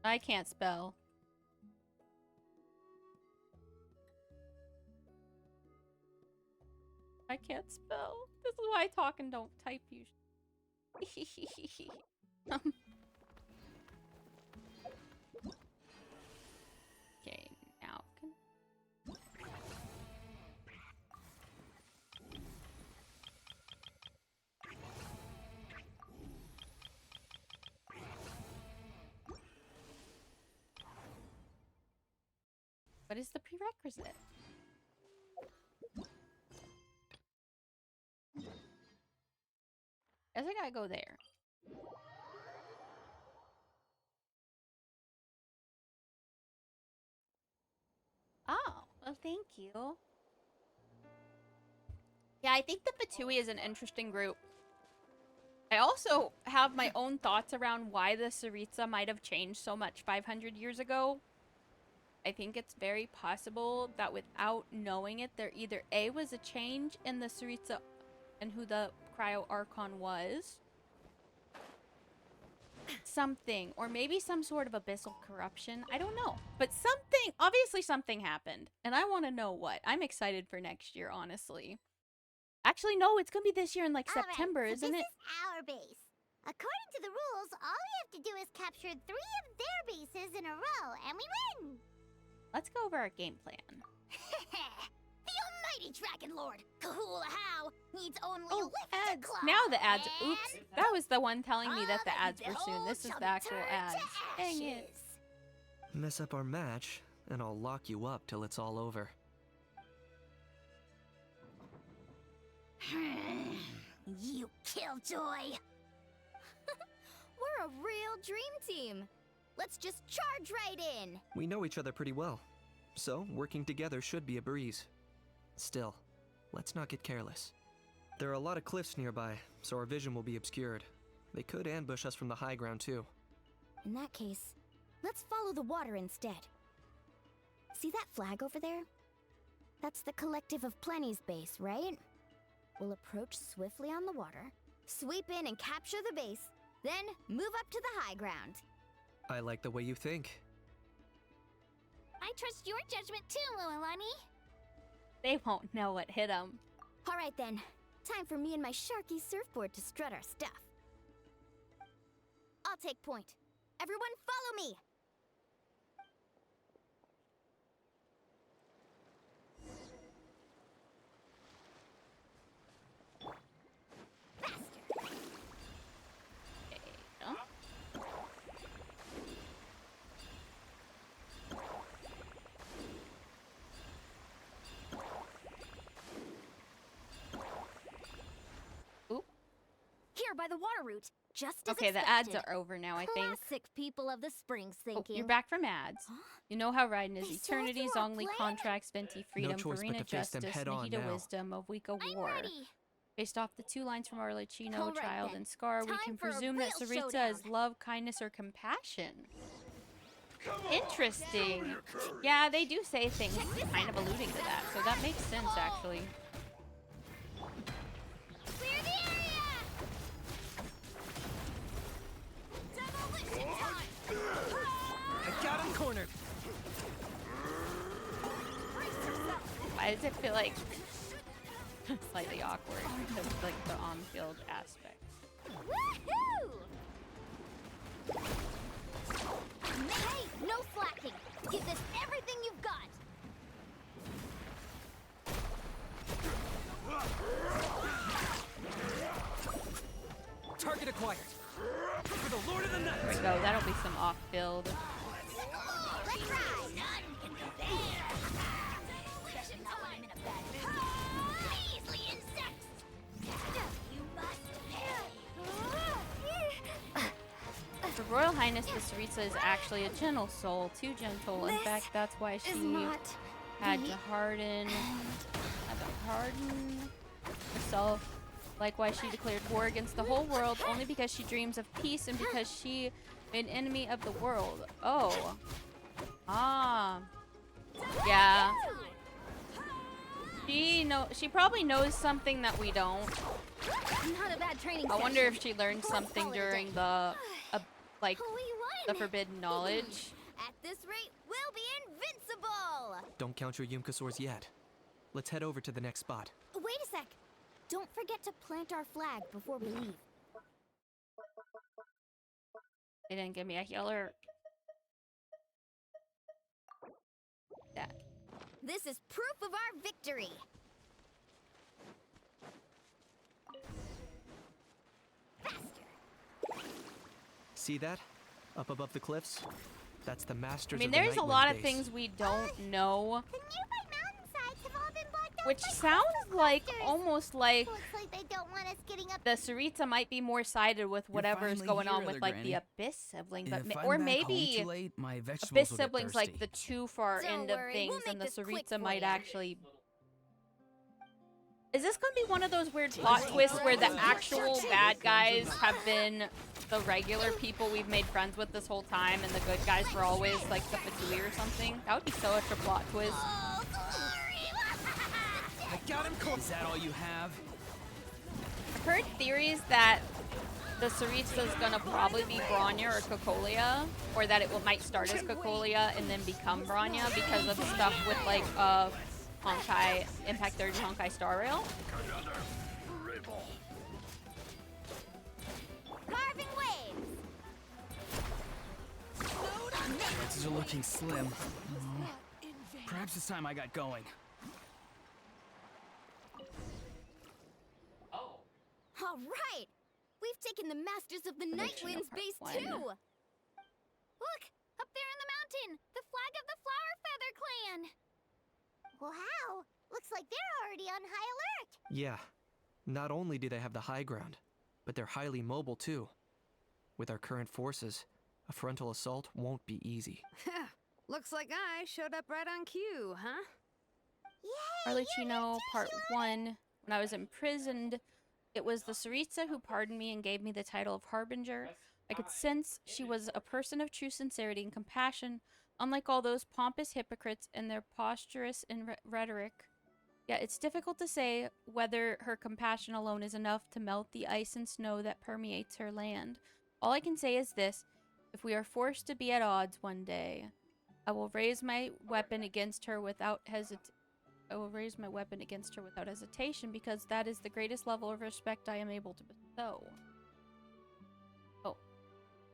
I can't spell. I can't spell. This is why I talk and don't type usually. Okay, now can... What is the prerequisite? I think I gotta go there. Oh, well, thank you. Yeah, I think the Fatui is an interesting group. I also have my own thoughts around why the Saritsa might have changed so much 500 years ago. I think it's very possible that without knowing it, there either A, was a change in the Saritsa and who the Cryo Archon was. Something, or maybe some sort of abyssal corruption. I don't know. But something, obviously something happened. And I want to know what. I'm excited for next year, honestly. Actually, no, it's going to be this year in like September, so isn't it? This is our base. According to the rules, all we have to do is capture 3 of their bases in a row, and we win! Let's go over our game plan. The almighty Dragon Lord, Kahula How, needs only a lift ads. to climb. Now the ads. Oops. That was the one telling me that the ads were soon. This is the actual ads. Dang it. Mess up our match, and I'll lock you up till it's all over. You killjoy! We're a real dream team. Let's just charge right in. We know each other pretty well, so working together should be a breeze. Still, let's not get careless. There are a lot of cliffs nearby, so our vision will be obscured. They could ambush us from the high ground too. In that case, let's follow the water instead. See that flag over there? That's the Collective of Plenty's base, right? We'll approach swiftly on the water, sweep in and capture the base, then move up to the high ground. I like the way you think. I trust your judgment too, Lualani. They won't know what hit them. All right then, time for me and my Sharky surfboard to strut our stuff. I'll take point. Everyone follow me! Here by the water route, just as Okay, the ads are over now, I think. Classic people of the springs Oh, thinking. you're back from ads. You know how Raiden is They saw Eternity, through our Zongli plan? Contracts, Venti Freedom, choice but Farina to face them Justice, head on Nahida now. Wisdom, of Wika I'm War. ready. Based off the 2 lines from Arlecchino, All right, Child, then. and Scar, we Time can for a presume that real Saritsa is showdown. love, kindness, or compassion. Interesting. Yeah, they do say things kind of alluding to that, so that makes sense, actually. Clear the area! Demolition time! I got him cornered. Why does it feel like slightly awkward? Because of, like, the on-field aspect. Woohoo! Hey, no slacking! Give this everything you've got! Target acquired. For the Lord of the Night. There we go. That'll be some off-field. Let's ride! None can compare! Demolition time! In a bad mood. Measly insects! You must Her Royal Highness, the Saritsa, is actually a gentle soul. Too gentle. In fact, that's why she had to harden herself. Likewise, she declared war against the whole world only because she dreams of peace and because she made an enemy of the world. Oh. Ah. Yeah. She probably knows something that we don't. Not a bad training I wonder session. if she learned Let's something call it a during day. the like We the won! forbidden knowledge. At this rate, we'll be invincible! Don't count your Yumkasaurs yet. Let's head over to the next spot. Wait a sec. Don't forget to plant our flag before we leave. They didn't give me a healer. That. This is proof of our victory. See that? Up above the cliffs? That's the I Masters mean, of the there's a Nightwind lot of base. things we don't know, The nearby mountainsides have all been blocked out which by sounds crystal like clusters. almost like Looks like they don't want us getting up. the Saritsa might be more sided with whatever's finally going here, on with other like the granny. Abyss sibling, but If I'm or back home maybe too late, my vegetables Abyss will get siblings like the thirsty. too far Don't end of worry, things, we'll and the make this quick Saritsa for might ya. actually. Is this gonna be one of those weird plot twists where the actual bad guys have been the regular people we've made friends with this whole time, and the good guys were always like the Fatui or something? That would be such a plot twist. Oh, glory! I got him cornered. Is that all you have? I've heard theories that the Saritsa is gonna probably be Bronya or Cocolia, or that it might start as Cocolia and then become Bronya because of stuff with like Honkai Impact 30 Honkai Star Rail. Carving waves. Chances are looking slim. Oh, perhaps it's time I got going. All right. We've taken the Masters of the Nightwind's base Part too. one. Look! Up there in the mountain! The flag of the Flower Feather Clan! Wow! Looks like they're already on high alert. Yeah. Not only do they have the high ground, but they're highly mobile too. With our current forces, a frontal assault won't be easy. Looks like I showed up right on cue, huh? Arlecchino Part 1. When I was imprisoned, it was the Saritsa who pardoned me and gave me the title of Harbinger. I could sense she was a person of true sincerity and compassion, unlike all those pompous hypocrites and their posturous rhetoric. Yet it's difficult to say whether her compassion alone is enough to melt the ice and snow that permeates her land. All I can say is this: if we are forced to be at odds one day, I will raise my weapon against her without hesitation, because that is the greatest level of respect I am able to bestow. Oh.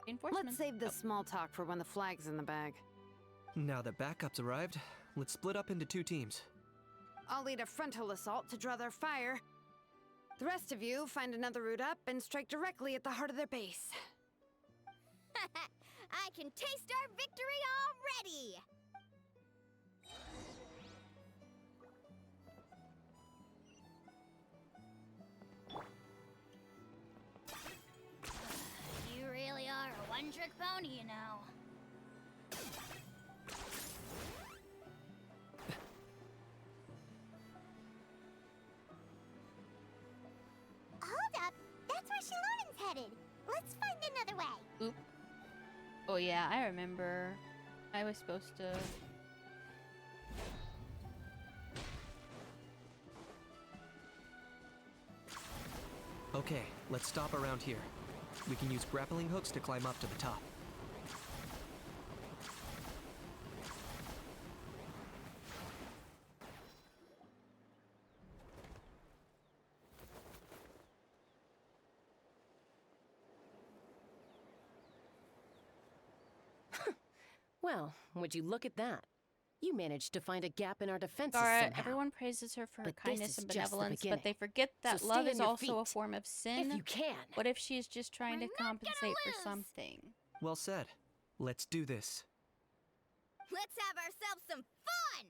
Reinforcements. Let's save this small talk for when the flag's in the bag. Now that backup's arrived, let's split up into 2 teams. I'll lead a frontal assault to draw their fire. The rest of you find another route up and strike directly at the heart of their base. I can taste our victory already. You really are a one-trick pony, you know. Oh yeah, I remember. I was supposed to... Okay, let's stop around here. We can use grappling hooks to climb up to the top. Well, would you look at that? You managed to find a gap in our defenses Gara, somehow. everyone praises her for her But this kindness is and just the benevolence, but beginning. they forget that So love stay is on your also a feet. form of sin. If you can. What if she's just trying to compensate for something? Well said. Let's do this. Let's have ourselves some fun!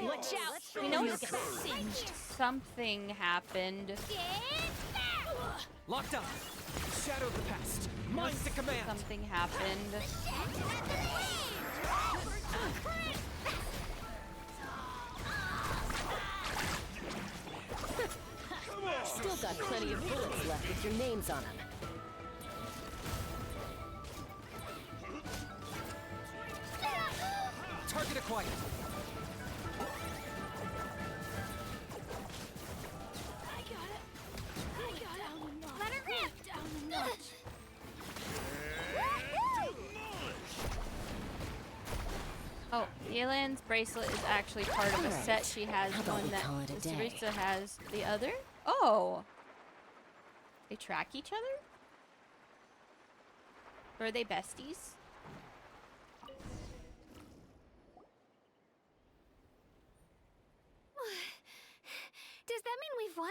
Watch out! You know, You'll get singed. something happened. Locked up. Shadow of the past. Mind the command. Something happened. Still got plenty of bullets left with your names on them. Target acquired. Let her rip! Down a notch. Oh, Yelan's bracelet is actually part of a Alright. set. She has How about one we that call it a day? Sarisa has the other. Oh! They track each other? Or are they besties? Does that mean we've won?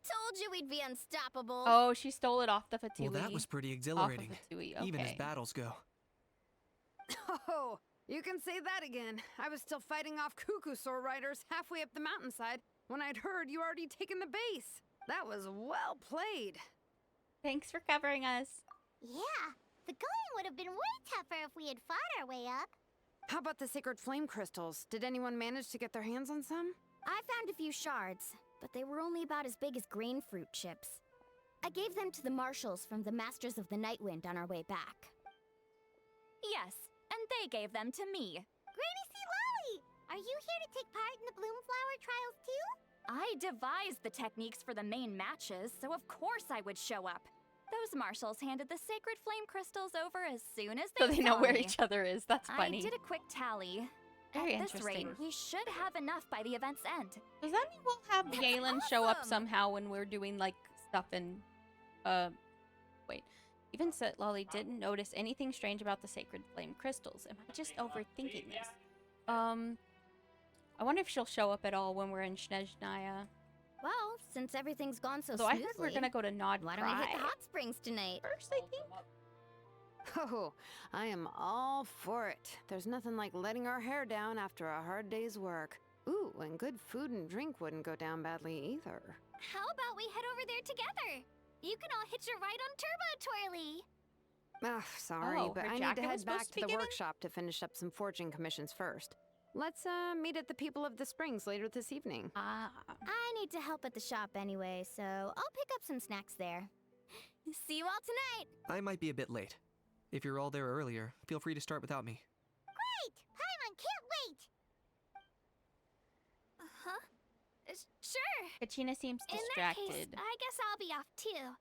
Told you we'd be unstoppable. Oh, she stole it off the Fatui. Well, that was pretty Off exhilarating. of Fatui, okay. Even as battles go. Oh, you can say that again. I was still fighting off cuckoo sword riders halfway up the mountainside when I'd heard you already taken the base. That was well played. Thanks for covering us. Yeah, the going would have been way tougher if we had fought our way up. How about the sacred flame crystals? Did anyone manage to get their hands on some? I found a few shards, but they were only about as big as grain fruit chips. I gave them to the marshals from the Masters of the Nightwind on our way back. Yes, and they gave them to me. Granny C. Lolly, are you here to take part in the Bloomflower trials too? I devised the techniques for the main matches, so of course I would show up. Those marshals handed the sacred flame crystals over as soon as So they know saw where me. each other is. That's funny. I did a quick tally. Very At this rate, interesting. we should have enough by the event's end. Does that mean we'll have Galen show up somehow when we're doing like stuff in wait. Even Set Lolly didn't notice anything strange about the sacred flame crystals. Am I just overthinking this? I wonder if she'll show up at all when we're in Snezhnaya. Well, since everything's gone so So I smoothly, heard we're gonna go to Nod why don't we hit Cry the hot springs tonight? first, I think. Oh, I am all for it. There's nothing like letting our hair down after a hard day's work. Ooh, and good food and drink wouldn't go down badly either. How about we head over there together? You can all hitch a ride on Turbo Twirly. Ugh, sorry, Oh, but her I need jacket to was head back supposed to to be the given? workshop to finish up some forging commissions first. Let's meet at the People of the Springs later this evening. Ah. I need to help at the shop anyway, so I'll pick up some snacks there. See you all tonight! I might be a bit late. If you're all there earlier, feel free to start without me. Great! Paimon can't wait! Huh? Sure. Kachina seems In that case, distracted. I guess I'll be off too.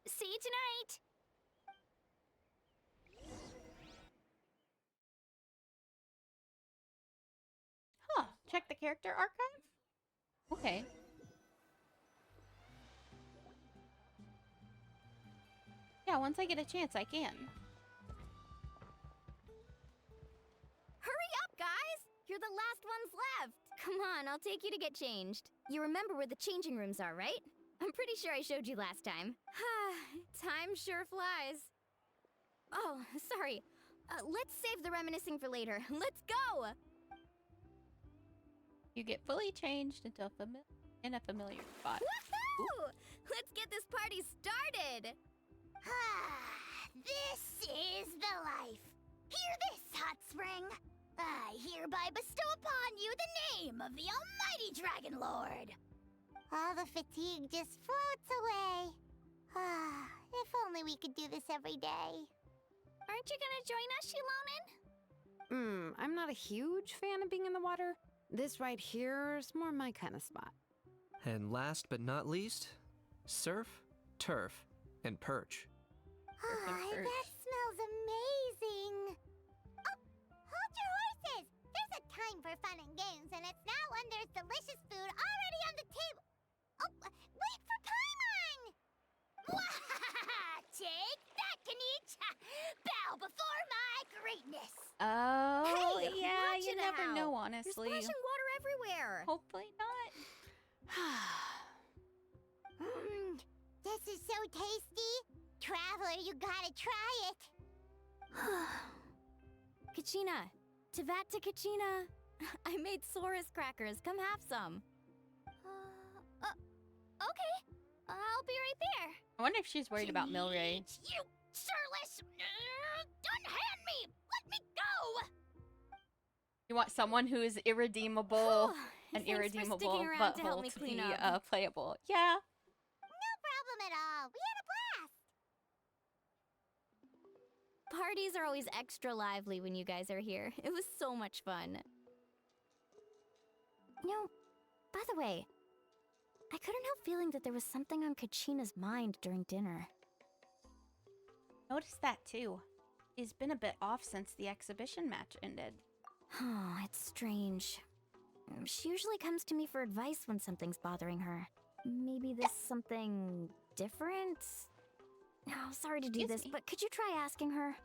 See you tonight. Huh. Check the character archive? Okay. Yeah, once I get a chance, I can. Hurry up, guys! You're the last ones left! Come on, I'll take you to get changed. You remember where the changing rooms are, right? I'm pretty sure I showed you last time. Time sure flies. Oh, sorry. Let's save the reminiscing for later. Let's go! You get fully changed into in a familiar spot. Woohoo! Let's get this party started! This is the life. Hear this, hot spring. I hereby bestow upon you the name of the Almighty Dragon Lord. All the fatigue just floats away. If only we could do this every day. Aren't you gonna join us, Shilonen? I'm not a huge fan of being in the water. This right here is more my kind of spot. And last but not least, surf, turf, and perch. That smells amazing. Oh, hold your horses! There's a time for fun and games, and it's now when there's delicious food already on the table. Oh, wait for Paimon! Take that, Kanich! Bow before my greatness! Oh, Hey, yeah, watch you it never now. know, You're honestly. splashing water everywhere. Hopefully not. This is so tasty. Traveler, you gotta try it. Kachina, Tavat to Kachina. I made Saurus crackers. Come have some. Okay. I'll be right there. I wonder if she's worried about Milray. You surless! Unhand me! Let me go! You want someone who is irredeemable and Thanks for irredeemable sticking around to help butthole me to clean be up. playable. Yeah. No problem at all. We had a blast. Parties are always extra lively when you guys are here. It was so much fun. You know, by the way, I couldn't help feeling that there was something on Kachina's mind during dinner. Noticed that too. She's been a bit off since the exhibition match ended. Oh, it's strange. She usually comes to me for advice when something's bothering her. Maybe this something different? Oh, sorry to do this, but could you try asking her?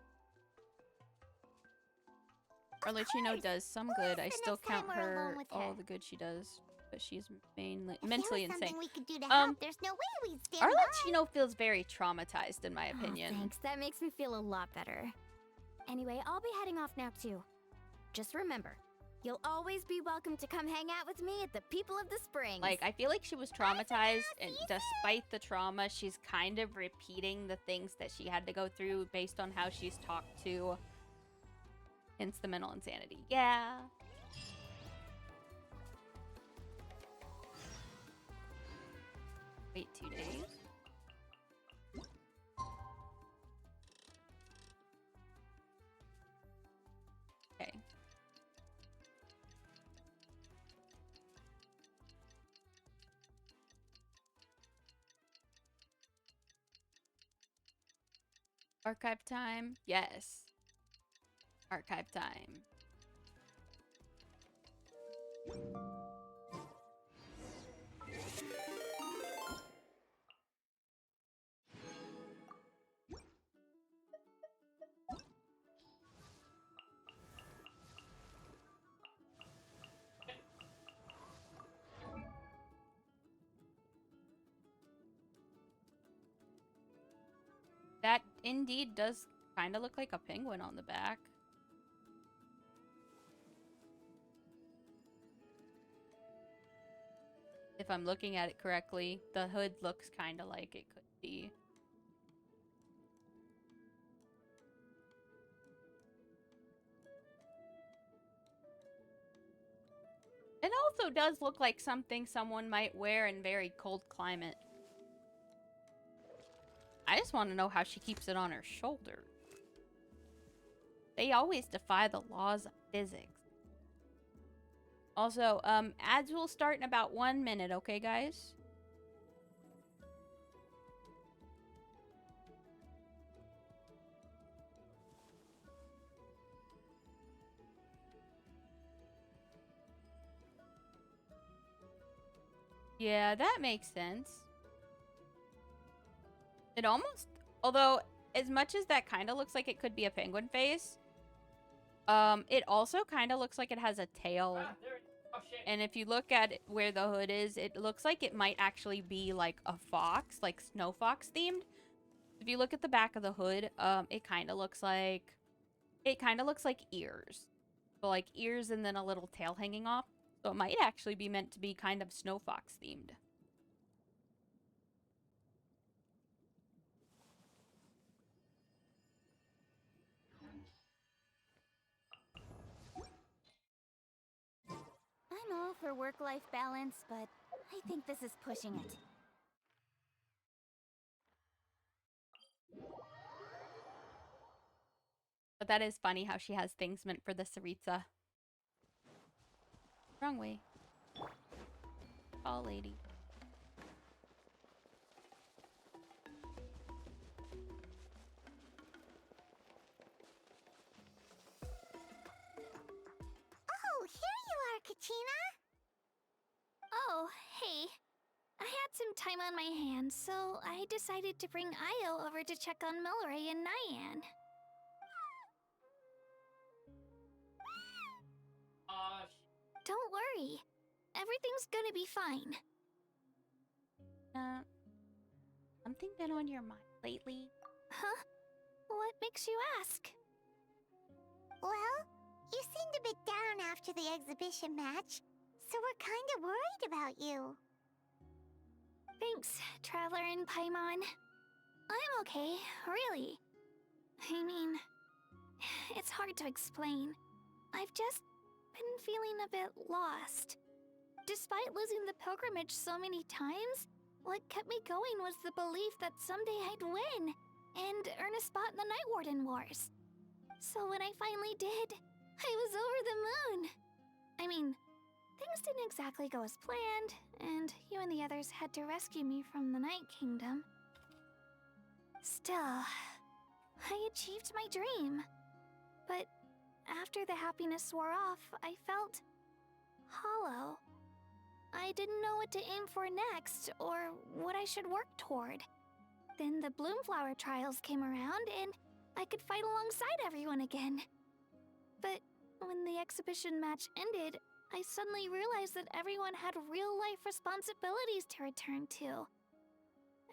Arlecchino does some good. I still next time count we're her alone with all her. the good she does, but she's mainly If mentally there was insane. something we could do to help, there's no way we'd stand by. Arlecchino feels very traumatized, in my opinion. Oh, thanks. That makes me feel a lot better. Anyway, I'll be heading off now too. Just remember, you'll always be welcome to come hang out with me at the People of the Springs. Like, I feel like she was traumatized, and despite the trauma, she's kind of repeating the things that she had to go through based on how she's talked to. Hence the mental insanity. Yeah. Wait 2 days. Okay. Archive time? Yes. Archive time. That indeed does kind of look like a penguin on the back. If I'm looking at it correctly, the hood looks kind of like it could be. It also does look like something someone might wear in very cold climate. I just want to know how she keeps it on her shoulder. They always defy the laws of physics. Also, ads will start in about 1 minute, okay, guys? Yeah, that makes sense. It almost, although as much as that kind of looks like it could be a penguin face, it also kind of looks like it has a tail. And if you look at it where the hood is, it looks like it might actually be like a fox, like snow fox themed. If you look at the back of the hood, it kind of looks like ears. So like ears and then a little tail hanging off. So it might actually be meant to be kind of snow fox themed. I'm all for work-life balance, but I I think this is pushing it. But that is funny how she has things meant for the Saritsa. Wrong way. Tall lady. Oh, here you are, Kachina. Oh, hey. I had some time on my hands, so I decided to bring Io over to check on Milray and Nyan. Don't worry. Everything's gonna be fine. Something been on your mind lately? Huh? What makes you ask? Well, you seemed a bit down after the exhibition match, so we're kind of worried about you. Thanks, Traveler and Paimon. I'm okay, really. I mean, it's hard to explain. I've just been feeling a bit lost. Despite losing the pilgrimage so many times, what kept me going was the belief that someday I'd win and earn a spot in the Night Warden Wars. So when I finally did, I was over the moon. I mean, things didn't exactly go as planned, and you and the others had to rescue me from the Night Kingdom. Still, I achieved my dream. But after the happiness wore off, I felt hollow. I didn't know what to aim for next, or what I should work toward. Then the Bloomflower trials came around, and I could fight alongside everyone again. But when the exhibition match ended, I suddenly realized that everyone had real-life responsibilities to return to.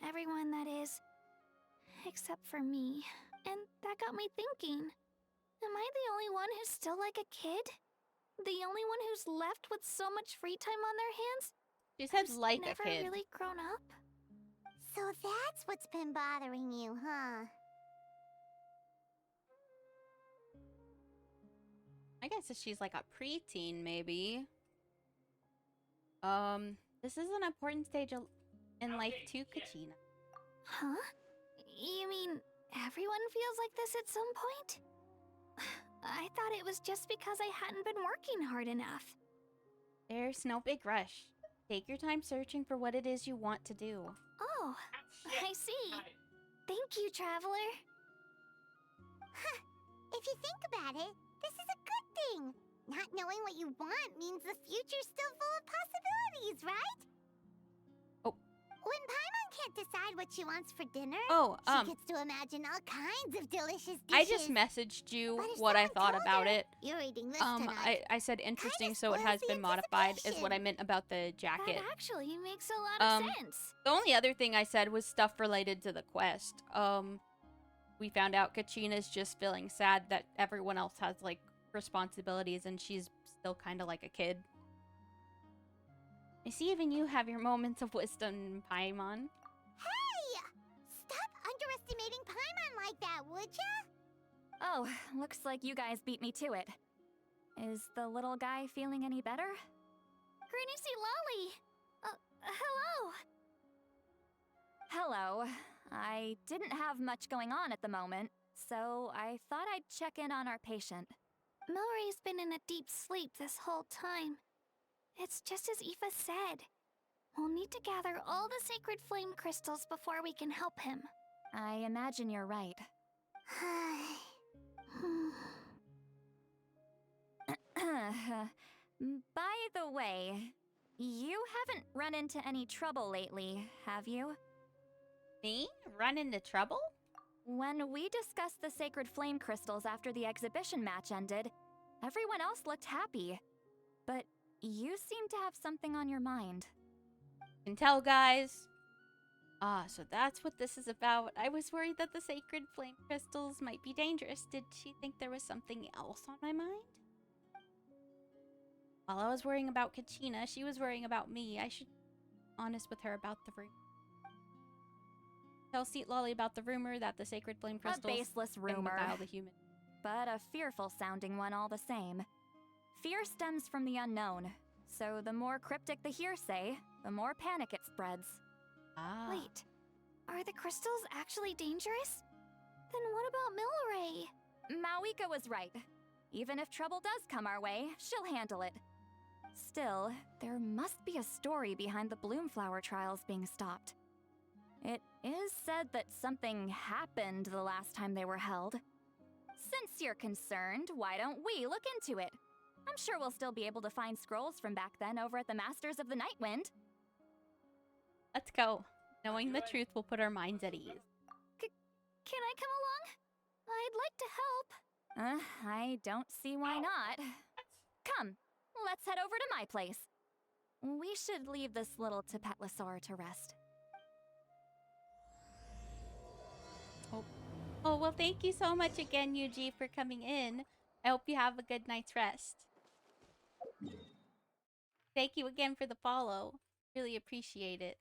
Everyone, that is. Except for me. And that got me thinking. Am I the only one who's still like a kid? The only one who's left with so much free time on their hands? She said like a never kid. really grown up? So that's what's been bothering you, huh? I guess if she's like a preteen, maybe. This is an important stage in life too, Kachina. Huh? You mean everyone feels like this at some point? I thought it was just because I hadn't been working hard enough. There's no big rush. Take your time searching for what it is you want to do. Oh, I see. Thank you, Traveler. Huh. If you think about it, this is a good thing. Not knowing what you want means the future's still full of possibilities, right? Oh. When Paimon can't decide what she wants for dinner, Oh, she gets to imagine all kinds of delicious dishes. I just messaged you what I thought about it. You're reading this tonight. I said interesting, so it has been modified, is what I meant about the jacket. That actually makes a lot of sense. The only other thing I said was stuff related to the quest. We found out Kachina's just feeling sad that everyone else has, like, responsibilities and she's still kind of like a kid. I see even you have your moments of wisdom, Paimon. Hey! Stop underestimating Paimon like that, would ya? Oh, looks like you guys beat me to it. Is the little guy feeling any better? Granny C. Lolly! Hello! Hello. I didn't have much going on at the moment, so I thought I'd check in on our patient. Milray's been in a deep sleep this whole time. It's just as Aoife said. We'll need to gather all the sacred flame crystals before we can help him. I imagine you're right. By the way, you haven't run into any trouble lately, have you? Me? Run into trouble? When we discussed the sacred flame crystals after the exhibition match ended, everyone else looked happy. But you seem to have something on your mind. Can tell, guys. Ah, so that's what this is about. I was worried that the sacred flame crystals might be dangerous. Did she think there was something else on my mind? While I was worrying about Kachina, she was worrying about me. I should be honest with her about the rumor. Tell Seat Lolly about the rumor that the sacred flame crystals A baseless rumor, defile the human. but a fearful-sounding one all the same. Fear stems from the unknown, So the more cryptic the hearsay, the more panic it spreads. Ah. Wait, are the crystals actually dangerous? Then what about Milray? Mawika was right. Even if trouble does come our way, she'll handle it. Still, there must be a story behind the Bloomflower trials being stopped. It is said that something happened the last time they were held. Since you're concerned, why don't we look into it? I'm sure we'll still be able to find scrolls from back then over at the Masters of the Nightwind. Let's go. Knowing the truth will put our minds at ease. Can I come along? I'd like to help. I don't see why not. Come, let's head over to my place. We should leave this little Tapetlosaur to rest. Oh, well, thank you so much again, Yuji, for coming in. I hope you have a good night's rest. Thank you again for the follow. Really appreciate it.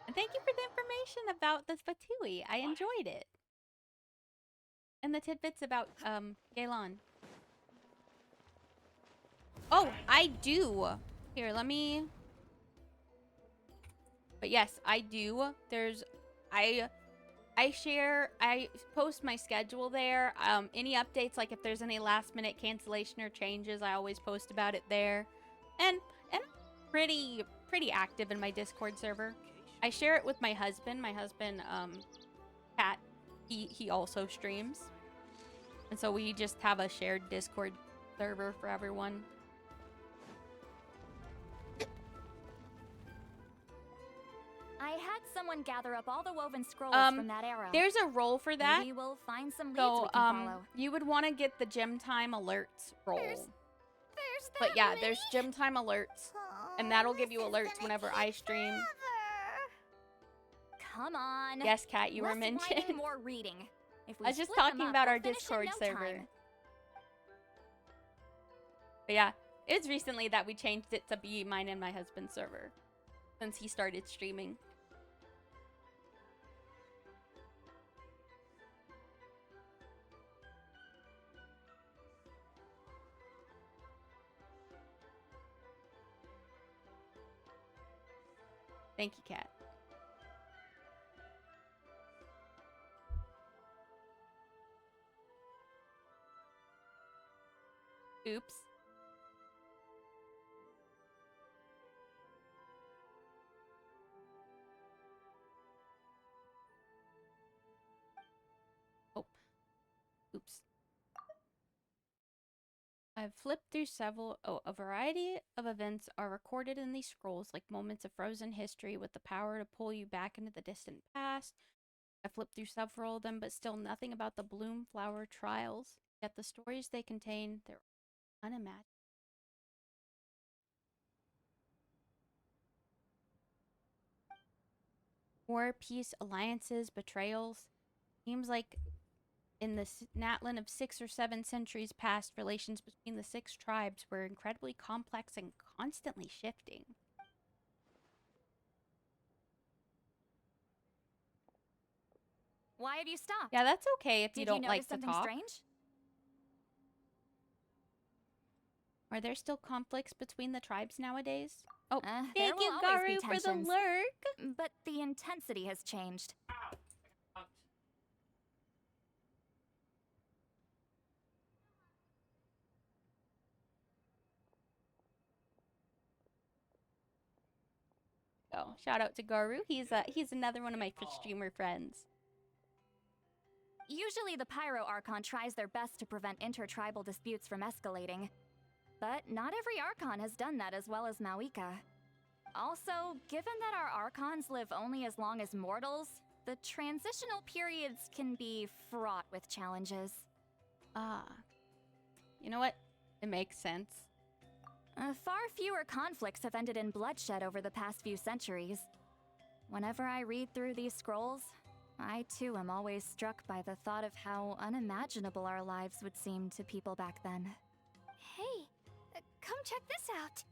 And thank you for the information about the Fatui. I enjoyed it. And the tidbits about, Gaelon. Oh, I do. Here, let me... But yes, I do. I post my schedule there. Any updates, like if there's any last minute cancellation or changes, I always post about it there. And I'm pretty active in my Discord server. I share it with my husband. My husband, Kat, he also streams. And so we just have a shared Discord server for everyone. I had someone gather up all the woven scrolls from that era. There's a role for that. Maybe we'll find some leads we can follow. You would want to get the gym time alerts role. But yeah, there's gym time alerts, and that'll give you alerts whenever I stream. Come on. Yes, Kat, you were mentioned. More reading. If we I was just split them talking up, about we'll our finish in Discord no server. time. But yeah, it was recently that we changed it to be mine and my husband's server, since he started streaming. Thank you, Kat. Oops. Oh. Oops. I've flipped through several. Oh, a variety of events are recorded in these scrolls, like moments of frozen history with the power to pull you back into the distant past. I flipped through several of them, but still nothing about the Bloomflower trials. Yet the stories they contain, they're unimaginable. War, peace, alliances, betrayals. Seems like in the Natlan of 6 or 7 centuries past, relations between the 6 tribes were incredibly complex and constantly shifting. Why have you stopped? Yeah, that's okay if you don't Did like notice to something talk. strange? Are there still conflicts between the tribes nowadays? Oh, There thank you, will always Garu, be for the tensions. lurk. But the intensity has changed. Oh, shout out to Garu. He's another one of my streamer friends. Usually the Pyro Archon tries their best to prevent intertribal disputes from escalating. But not every Archon has done that as well as Mawika. Also, given that our Archons live only as long as mortals, the transitional periods can be fraught with challenges. Ah. You know what? It makes sense. Far fewer conflicts have ended in bloodshed over the past few centuries. Whenever I read through these scrolls, I too am always struck by the thought of how unimaginable our lives would seem to people back then. Hey, come check this out.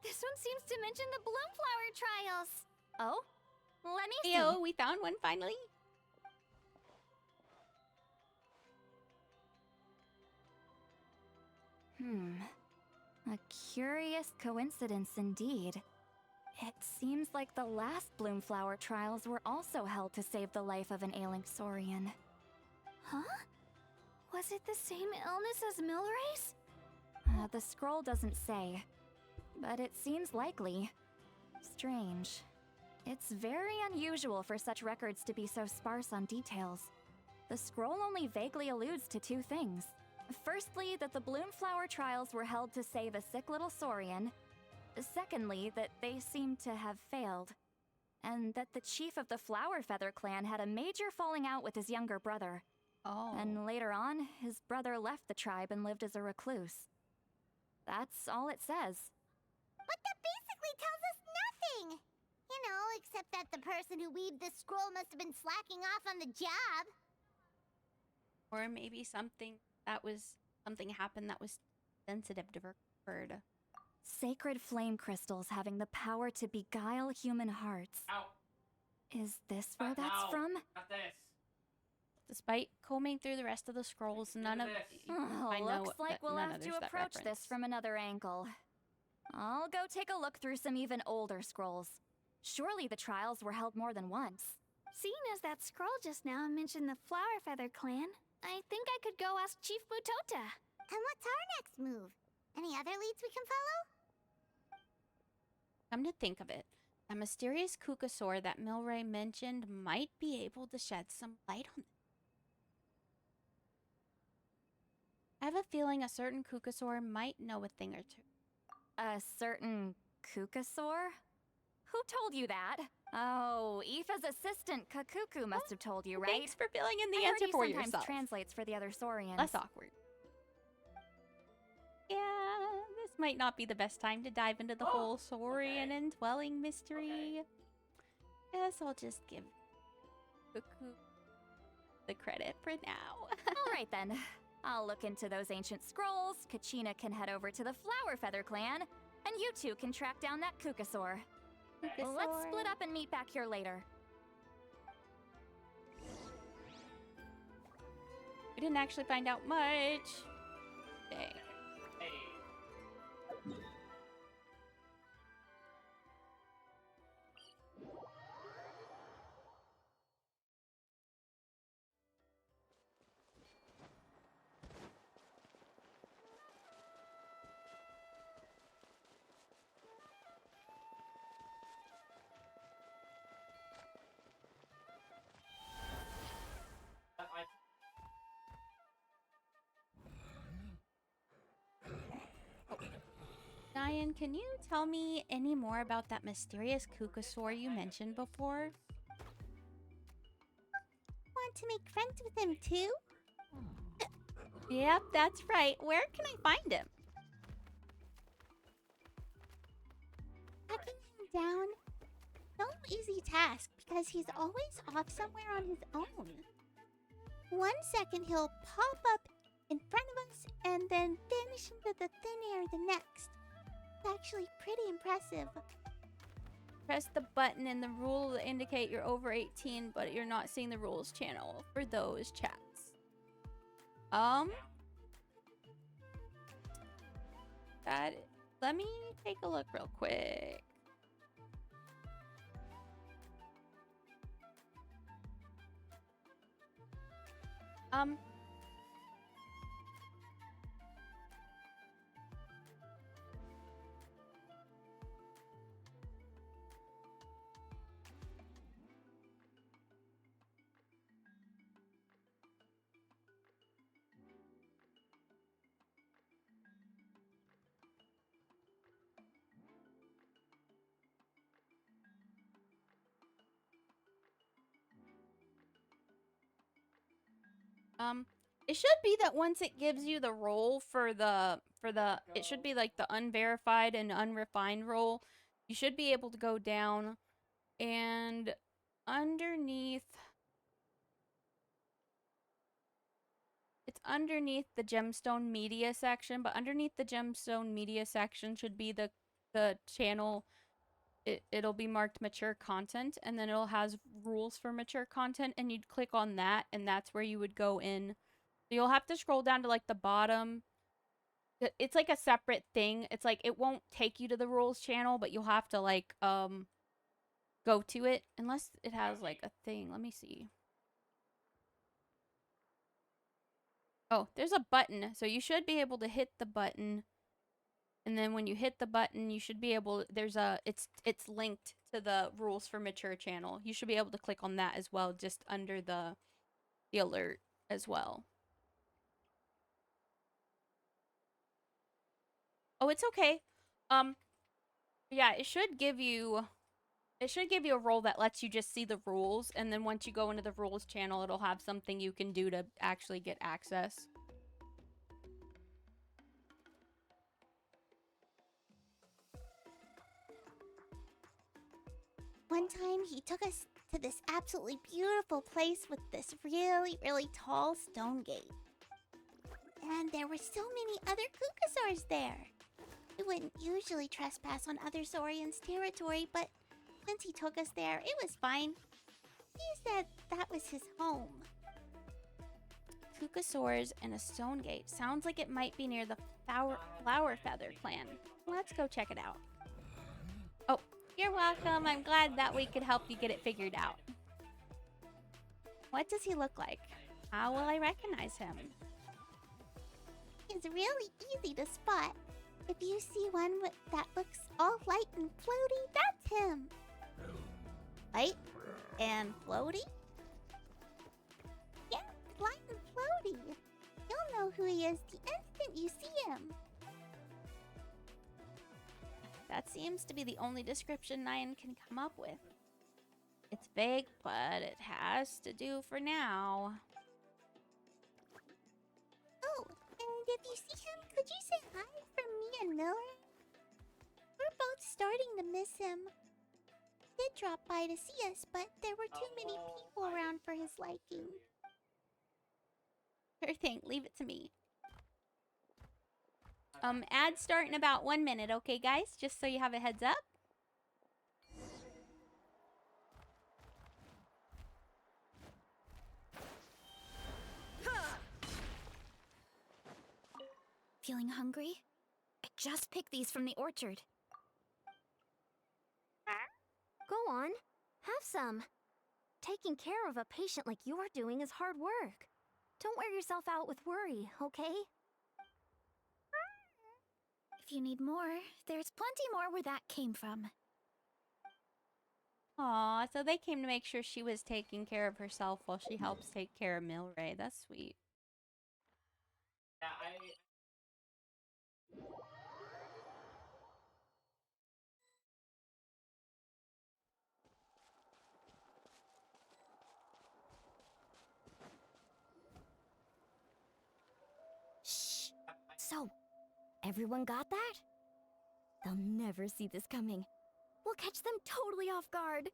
This one seems to mention the Bloomflower trials. Oh? Let me see. Yo, we found one finally. A curious coincidence indeed. It seems like the last Bloomflower trials were also held to save the life of an ailing Saurian. Huh? Was it the same illness as Milray's? The scroll doesn't say, but it seems likely. Strange. It's very unusual for such records to be so sparse on details. The scroll only vaguely alludes to two things. Firstly, that the Bloomflower trials were held to save a sick little Saurian. Secondly, that they seem to have failed. And that the chief of the Flower Feather clan had a major falling out with his younger brother. Oh. And later on, his brother left the tribe and lived as a recluse. That's all it says. But that basically tells us nothing! You know, except that the person who weaved this scroll must have been slacking off on the job. Or maybe something happened that was sensitive to her bird. Sacred flame crystals having the power to beguile human hearts. Ow. Is this where that's from? Not this. Despite combing through the rest of the scrolls, none of Oh, I know looks like that we'll none have of to there's that approach this reference. from another angle. I'll go take a look through some even older scrolls. Surely the trials were held more than once. Seeing as that scroll just now mentioned the Flower Feather clan, I think I could go ask Chief Mutota. And what's our next move? Any other leads we can follow? Come to think of it, a mysterious Kukasaur that Milray mentioned might be able to shed some light on it. I have a feeling a certain Kukasaur might know a thing or two. A certain Kukasaur? Who told you that? Oh, Aoife's assistant, Kakuku, must have told you, right? Thanks for filling in the I heard answer he for sometimes yourself. translates for the other Saurians. Less awkward. Yeah, this might not be the best time to dive into the whole Saurian and dwelling mystery. Guess I'll just give Kuku the credit for now. All right then. I'll look into those ancient scrolls, Kachina can head over to the Flower Feather clan, and you two can track down that Kukasaur. Let's split up and meet back here later. We didn't actually find out much. Dang. Diane, can you tell me any more about that mysterious Kukasaur you mentioned before? Want to make friends with him too? Yep, that's right. Where can I find him? Tracking him down? No easy task because he's always off somewhere on his own. 1 second he'll pop up in front of us and then vanish into the thin air the next. It's actually pretty impressive. Press the button and the rule will indicate you're over 18, but you're not seeing the rules channel for those chats. Let me take a look real quick. It should be that once it gives you the role for the it should be like the unverified and unrefined role. You should be able to go down and underneath it's underneath the gemstone media section, but underneath the gemstone media section should be the channel. It'll be marked mature content, and then it'll has rules for mature content, and you'd click on that, and that's where you would go in. So you'll have to scroll down to like the bottom It's like a separate thing. It's like it won't take you to the rules channel, but you'll have to like go to it unless it has like a thing. Let me see. Oh, there's a button. So you should be able to hit the button. And then when you hit the button, you should be able it's linked to the rules for mature channel. You should be able to click on that as well, just under the alert as well. Oh, it's okay. Yeah, it should give you a role that lets you just see the rules, and then once you go into the rules channel, it'll have something you can do to actually get access. One time he took us to this absolutely beautiful place with this really, really tall stone gate. And there were so many other Kukasaurs there. We wouldn't usually trespass on other Saurians' territory, but once he took us there, it was fine. He said that was his home. Kukasaurs and a stone gate. Sounds like it might be near the Flower Feather clan. Let's go check it out. Oh, you're welcome. I'm glad that we could help you get it figured out. What does he look like? How will I recognize him? He's really easy to spot. If you see one that looks all light and floaty, that's him. Light and floaty? Yeah, light and floaty. You'll know who he is the instant you see him. That seems to be the only description Nyan can come up with. It's vague, but it has to do for now. Oh, and if you see him, could you say hi from me and Miller? We're both starting to miss him. He did drop by to see us, but there were too many people around for his liking. Sure thing, leave it to me. Ads start in about 1 minute, okay guys? Just so you have a heads up. Feeling hungry? I just picked these from the orchard. Go on, have some. Taking care of a patient like you're doing is hard work. Don't wear yourself out with worry, okay? If you need more, there's plenty more where that came from. Aw, so they came to make sure she was taking care of herself while she helps take care of Milray. That's sweet. Yeah, Shh. So, everyone got that? They'll never see this coming. We'll catch them totally off guard.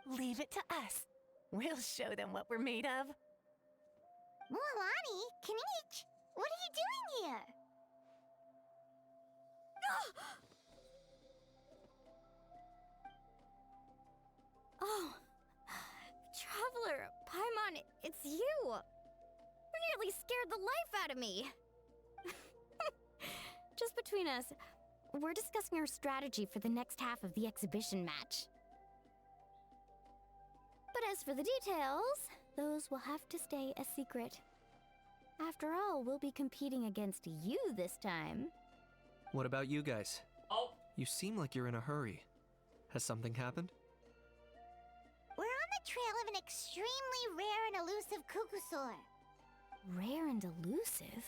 Leave it to us. We'll show them what we're made of. Mualani, Kanich, what are you doing here? Oh, Traveler, Paimon, it's you! You nearly scared the life out of me! Just between us, we're discussing our strategy for the next half of the exhibition match. But as for the details, those will have to stay a secret. After all, we'll be competing against you this time. What about you guys? Oh. You seem like you're in a hurry. Has something happened? We're on the trail of an extremely rare and elusive Kukusaur. Rare and elusive?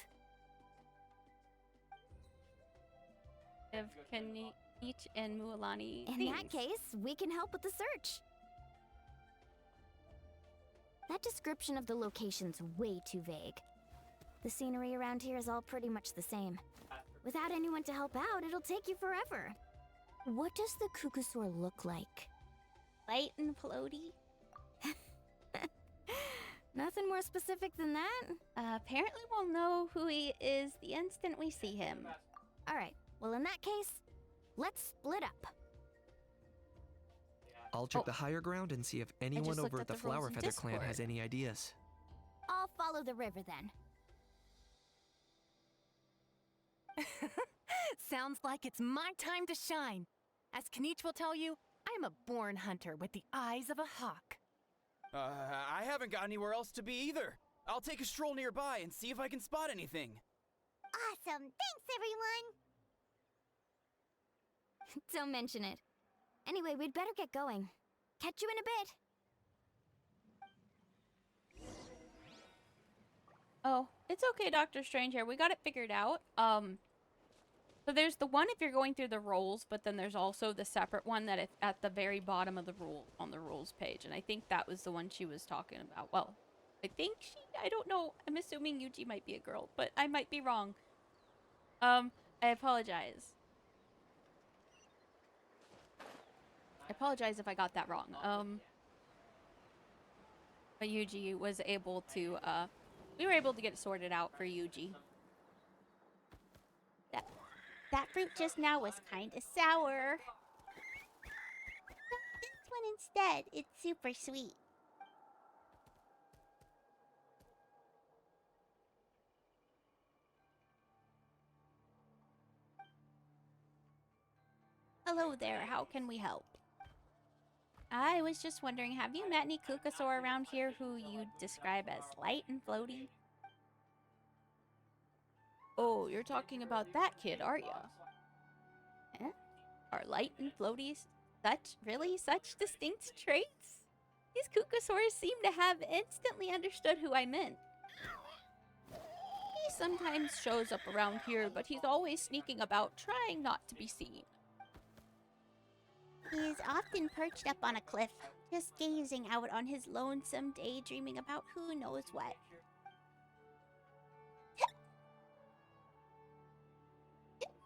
If Kanich and Mualani In that case, we can help with the search. That description of the location's way too vague. The scenery around here is all pretty much the same. Without anyone to help out, it'll take you forever. What does the Kukusaur look like? Light and floaty? Nothing more specific than that? Apparently we'll know who he is the instant we see him. Alright, well in that case, let's split up. I'll check the higher ground and see if anyone over at the Flower Feather clan has any ideas. I'll follow the river then. Sounds like it's my time to shine. As Kanich will tell you, I'm a born hunter with the eyes of a hawk. I haven't got anywhere else to be either. I'll take a stroll nearby and see if I can spot anything. Awesome. Thanks, everyone. Don't mention it. Anyway, we'd better get going. Catch you in a bit. Oh, it's okay, Dr. Strange here. We got it figured out. So there's the one if you're going through the rules, but then there's also the separate one that is at the very bottom of the rule on the rules page, and I think that was the one she was talking about. Well, I don't know. I'm assuming Yuji might be a girl, but I might be wrong. I apologize. I apologize if I got that wrong. But Yuji was able to, we were able to get it sorted out for Yuji. That fruit just now was kinda sour. This one instead, it's super sweet. Hello there, how can we help? I was just wondering, have you met any Kukasaur around here who you'd describe as light and floaty? Oh, you're talking about that kid, aren't ya? Eh? Are light and floaties such distinct traits? These Kukasaurs seem to have instantly understood who I meant. He sometimes shows up around here, but he's always sneaking about, trying not to be seen. He is often perched up on a cliff, just gazing out on his lonesome day, dreaming about who knows what.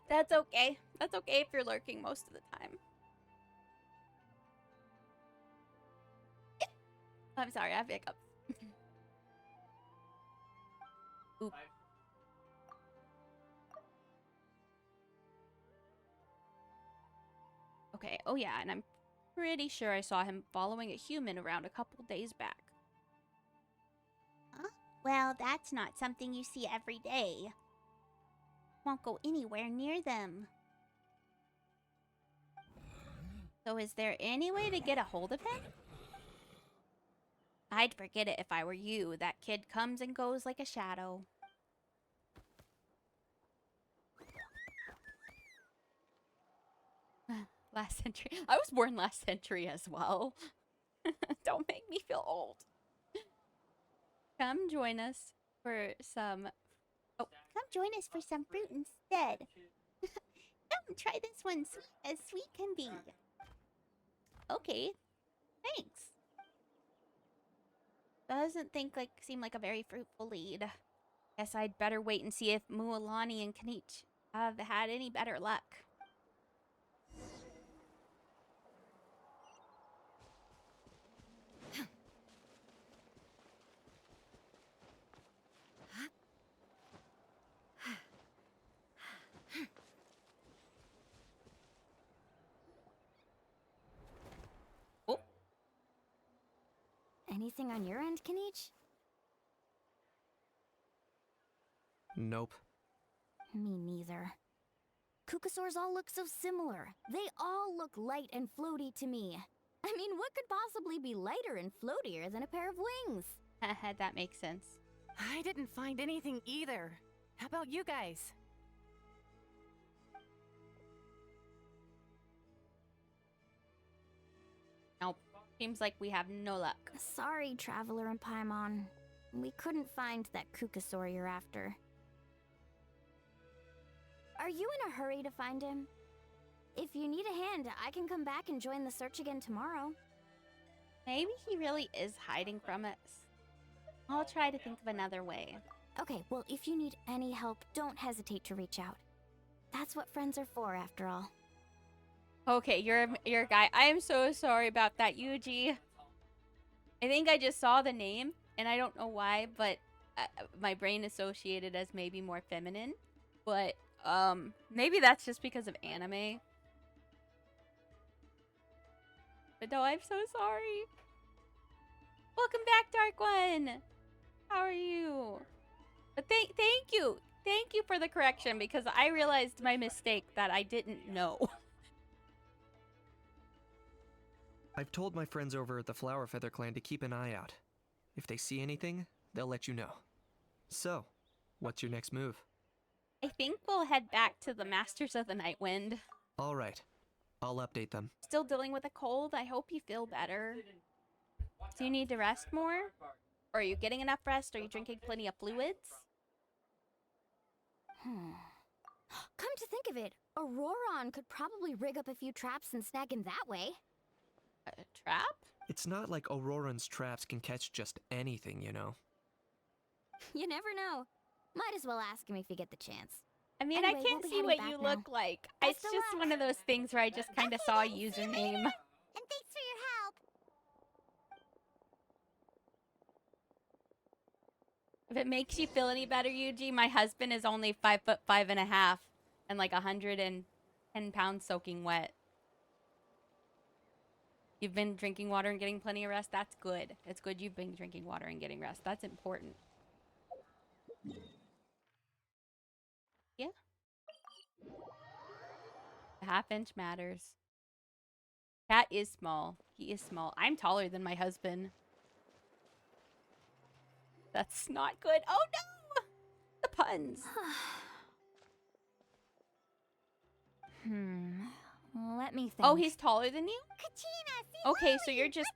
That's okay. That's okay if you're lurking most of the time. I'm sorry, I have hiccups. Oop. Okay, oh yeah, and I'm pretty sure I saw him following a human around a couple days back. Huh? Well, that's not something you see every day. Won't go anywhere near them. So is there any way to get a hold of him? I'd forget it if I were you. That kid comes and goes like a shadow. Last century. I was born last century as well. Don't make me feel old. Come join us for some... Oh, come join us for some fruit instead. Come, try this one, sweet as sweet can be. Okay, thanks. Doesn't seem like a very fruitful lead. Guess I'd better wait and see if Mualani and Kanich have had any better luck. Anything on your end, Kanich? Nope. Me neither. Kukasaurs all look so similar. They all look light and floaty to me. I mean, what could possibly be lighter and floatier than a pair of wings? That makes sense. I didn't find anything either. How about you guys? Nope. Seems like we have no luck. Sorry, Traveler and Paimon. We couldn't find that Kukasaur you're after. Are you in a hurry to find him? If you need a hand, I can come back and join the search again tomorrow. Maybe he really is hiding from us. I'll try to think of another way. Okay, well, if you need any help, don't hesitate to reach out. That's what friends are for, after all. Okay, you're a guy. I am so sorry about that, Yuji. I think I just saw the name, and I don't know why, but my brain associated as maybe more feminine. But maybe that's just because of anime. But no, I'm so sorry. Welcome back, Dark One. How are you? But thank you. Thank you for the correction, because I realized my mistake that I didn't know. I've told my friends over at the Flower Feather Clan to keep an eye out. If they see anything, they'll let you know. So, what's your next move? I think we'll head back to the Masters of the Night Wind. All right. I'll update them. Still dealing with a cold? I hope you feel better. Do you need to rest more? Or are you getting enough rest? Are you drinking plenty of fluids? Come to think of it, Auroron could probably rig up a few traps and snag him that way. A trap? It's not like Auroran's traps can catch just anything, you know. You never know. Might as well ask him if you get the chance. I mean, Anyway, I can't we'll be see heading what you back now. look like. Best It's of just luck. one of those things where I just kind of saw a username. And thanks for your help. If it makes you feel any better, Yuji, my husband is only 5'5.5" and like 110 pounds soaking wet. You've been drinking water and getting plenty of rest? That's good. It's good you've been drinking water and getting rest. That's important. Yeah. A half-inch matters. Cat is small. He is small. I'm taller than my husband. That's not good. Oh no! The puns. Let me think. Oh, he's taller than you? Kachina, Okay, so you're just,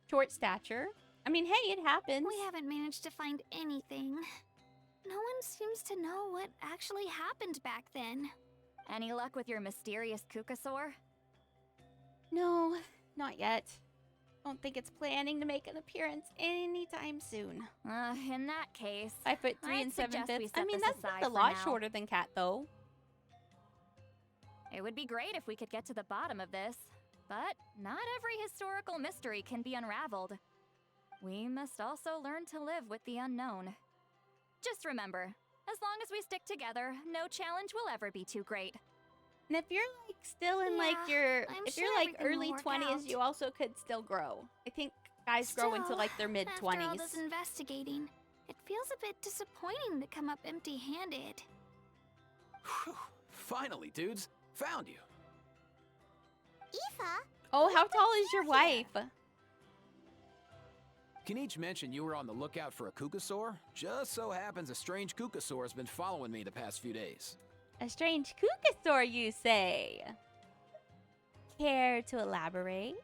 short stature. I mean, hey, it happens. We haven't managed to find anything. No one seems to know what actually happened back then. Any luck with your mysterious Kukasaur? No, not yet. Don't think it's planning to make an appearance anytime soon. In that case, 5'3" I'd and suggest 7/5. we I set mean, this that's aside a for lot now. shorter than Cat, though. It would be great if we could get to the bottom of this, but not every historical mystery can be unraveled. We must also learn to live with the unknown. Just remember, as long as we stick together, no challenge will ever be too great. And if you're like still in like your, I'm if sure you're like everything will early work 20s, out. you also could still grow. I think guys grow into Still, like their mid After all 20s. this investigating, it feels a bit disappointing to come up empty-handed. Whew. Finally, dudes. Found you. Aoife? Oh, how tall is your wife? Kenichi mentioned you were on the lookout for a Kukasaur. Just so happens a strange Kukasaur has been following me the past few days. A strange Kukasaur, you say? Care to elaborate?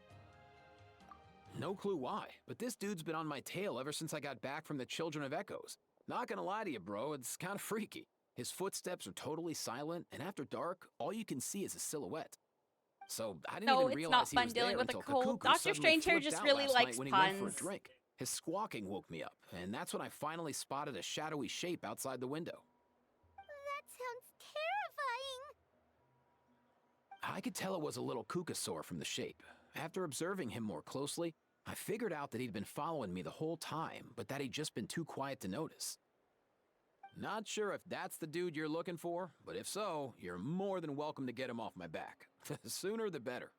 No clue why, but this dude's been on my tail ever since I got back from the Children of Echoes. Not gonna lie to you, bro, it's kind of freaky. His footsteps are totally silent, and after dark, all you can see is a silhouette. So I didn't No, even it's realize not he fun was dealing there with a until cold. Kakuku Dr. suddenly Strangehair flipped just out really last likes night when he went for a puns. drink. His squawking woke me up, and that's when I finally spotted a shadowy shape outside the window. That sounds terrifying. I could tell it was a little Kukasaur from the shape. After observing him more closely, I figured out that he'd been following me the whole time, but that he'd just been too quiet to notice. Not sure if that's the dude you're looking for, but if so, you're more than welcome to get him off my back. The sooner the better.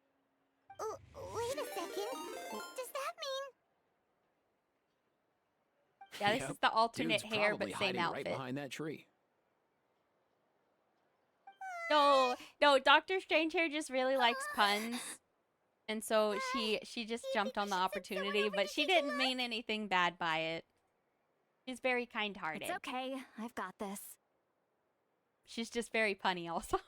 Oh, wait a second. Does that mean... Yeah, this Yep, is the alternate dude's hair, but probably same hiding outfit. right behind that tree. No, Dr. Strangehair just really likes puns. And so she just jumped on the opportunity, but she didn't mean anything bad by it. She's very kind-hearted. It's okay, I've got this. She's just very punny also.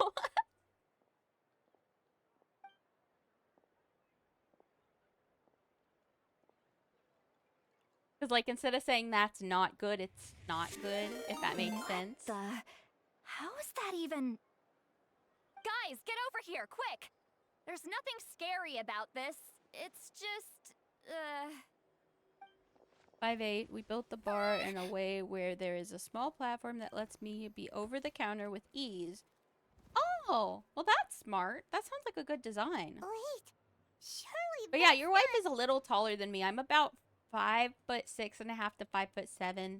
Because, like, instead of saying that's not good, it's not good, if that makes sense. How is that even... Guys, get over here, quick! There's nothing scary about this. It's just... 5'8", we built the bar in a way where there is a small platform that lets me be over the counter with ease. Oh, well that's smart. That sounds like a good design. Wait, surely... But yeah, your wife is a little taller than me. I'm about 5'6.5" to 5'7".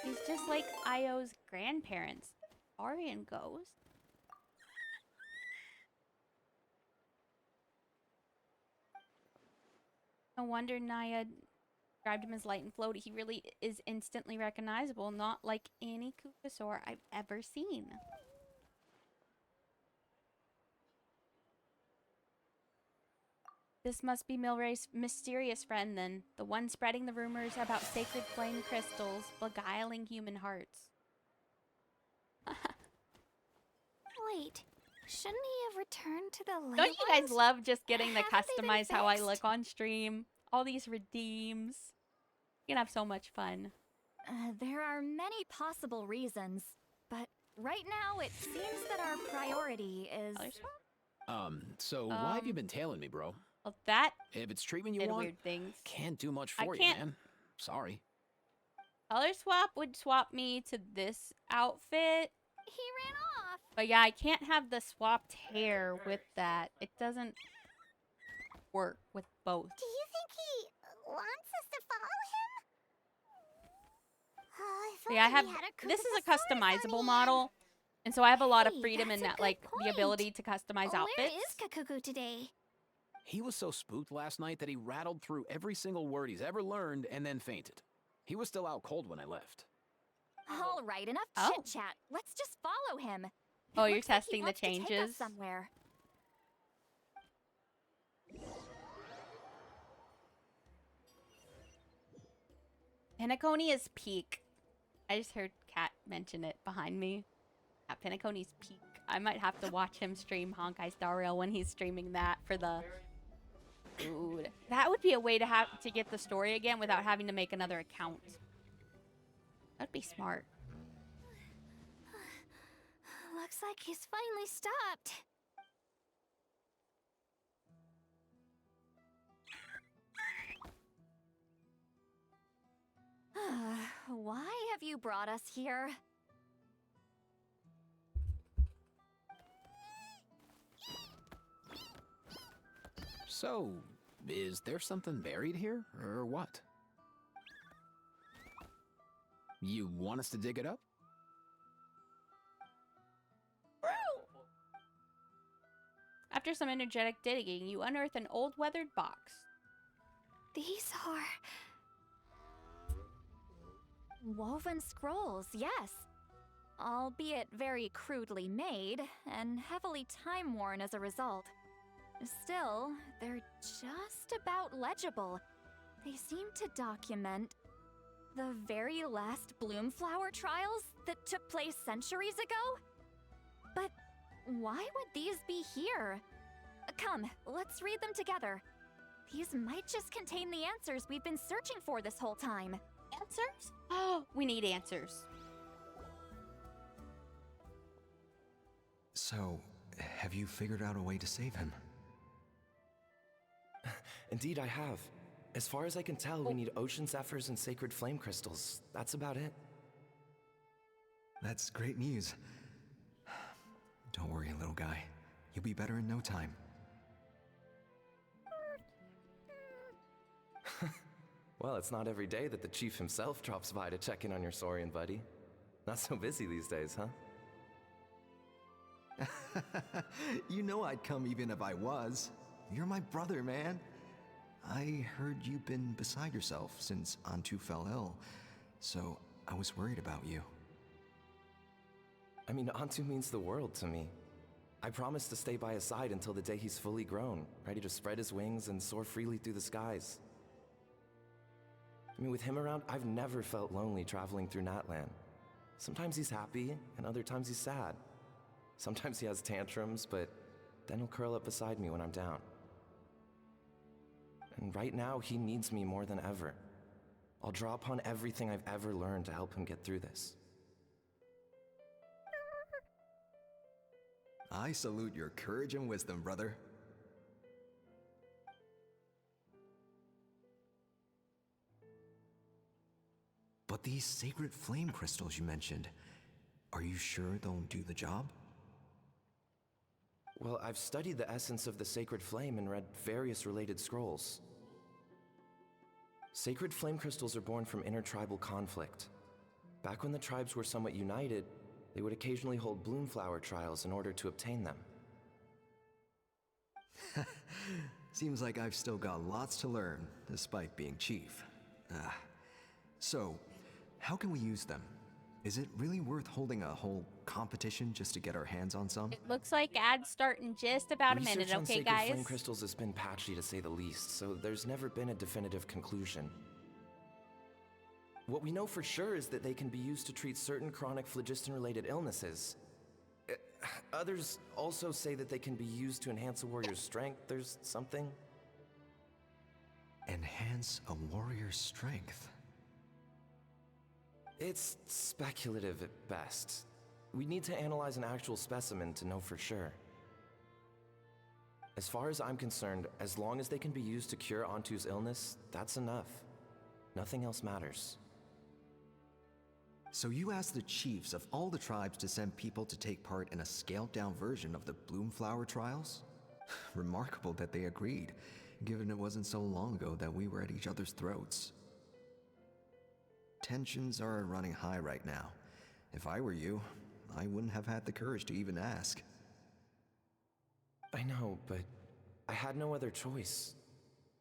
He's just like Io's grandparents. Arian goes. No wonder Naya described him as light and floaty. He really is instantly recognizable, not like any Kukasaur I've ever seen. This must be Milray's mysterious friend, then. The one spreading the rumors about sacred flame crystals beguiling human hearts. Wait, shouldn't he have returned to the ley Don't you guys ones? love just getting to Haven't they been customize how I fixed? look on stream? All these redeems. You can have so much fun. There are many possible reasons, but right now it seems that our priority is... So why have you been tailing me, bro? Well, that If it's treatment you did want, weird things. can't do much I for you, can't- man. Sorry. Color swap would swap me to this outfit. He ran off. But yeah, I can't have the swapped hair with that. It doesn't work with both. Do you think he wants us to follow him? Oh, if Yeah, I only have. we had a This is a Kukasaurus on customizable hand. model, and so I have a lot of Hey, freedom in that's a that, like good the point. ability to customize Where outfits. is Kakuku today? He was so spooked last night that he rattled through every single word he's ever learned and then fainted. He was still out cold when I left. All right, enough Oh. chit-chat. Let's just follow him. Oh, It you're looks like he testing the wants to take us changes? somewhere. Penaconia's peak. I just heard Kat mention it behind me. At Penaconia's peak. I might have to watch him stream Honkai Star Rail when he's streaming that for the... Dude, that would be a way to have to get the story again without having to make another account. That'd be smart. Looks like he's finally stopped. Why have you brought us here? So, is there something buried here, or what? You want us to dig it up? After some energetic digging, you unearth an old weathered box. These are... Woven scrolls, yes. Albeit very crudely made, and heavily time-worn as a result. Still, they're just about legible. They seem to document the very last Bloomflower trials that took place centuries ago? But why would these be here? Come, let's read them together. These might just contain the answers we've been searching for this whole time. Answers? Oh, we need answers. So, have you figured out a way to save him? Indeed, I have. As far as I can tell, we need ocean zephyrs and sacred flame crystals. That's about it. That's great news. Don't worry, little guy. You'll be better in no time. Well, it's not every day that the chief himself drops by to check in on your Saurian buddy. Not so busy these days, huh? You know I'd come even if I was. You're my brother, man. I heard you've been beside yourself since Antu fell ill, so I was worried about you. I mean, Antu means the world to me. I promised to stay by his side until the day he's fully grown, ready to spread his wings and soar freely through the skies. I mean, with him around, I've never felt lonely traveling through Natlan. Sometimes he's happy, and other times he's sad. Sometimes he has tantrums, but then he'll curl up beside me when I'm down. And right now, he needs me more than ever. I'll draw upon everything I've ever learned to help him get through this. I salute your courage and wisdom, brother. But these sacred flame crystals you mentioned, are you sure they'll do the job? Well, I've studied the essence of the sacred flame and read various related scrolls. Sacred flame crystals are born from intertribal conflict. Back when the tribes were somewhat united, they would occasionally hold Bloomflower trials in order to obtain them. Seems like I've still got lots to learn, despite being chief. So, how can we use them? Is it really worth holding a whole competition just to get our hands on some? It looks like ads start in just about a Research minute, on okay, sacred guys? flame crystals has been patchy to say the least, so there's never been a definitive conclusion. What we know for sure is that they can be used to treat certain chronic phlogiston-related illnesses. Others also say that they can be used to enhance a warrior's strength. There's something. Enhance a warrior's strength? It's speculative at best. We need to analyze an actual specimen to know for sure. As far as I'm concerned, as long as they can be used to cure Antu's illness, that's enough. Nothing else matters. So you asked the chiefs of all the tribes to send people to take part in a scaled-down version of the Bloomflower trials? Remarkable that they agreed, given it wasn't so long ago that we were at each other's throats. Tensions are running high right now. If I were you, I wouldn't have had the courage to even ask. I know, but I had no other choice.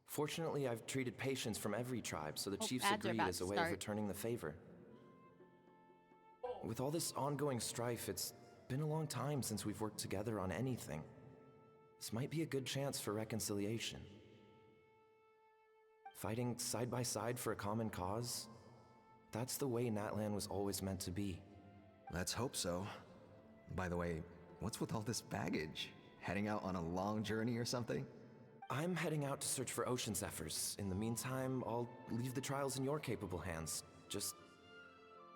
Fortunately, I've treated patients from every tribe, so the chiefs ads are agreed about as to a way of start. returning the favor. With all this ongoing strife, it's been a long time since we've worked together on anything. This might be a good chance for reconciliation. Fighting side by side for a common cause? That's the way Natlan was always meant to be. Let's hope so. By the way, what's with all this baggage? Heading out on a long journey or something? I'm heading out to search for Ocean Zephyrs. In the meantime, I'll leave the trials in your capable hands. Just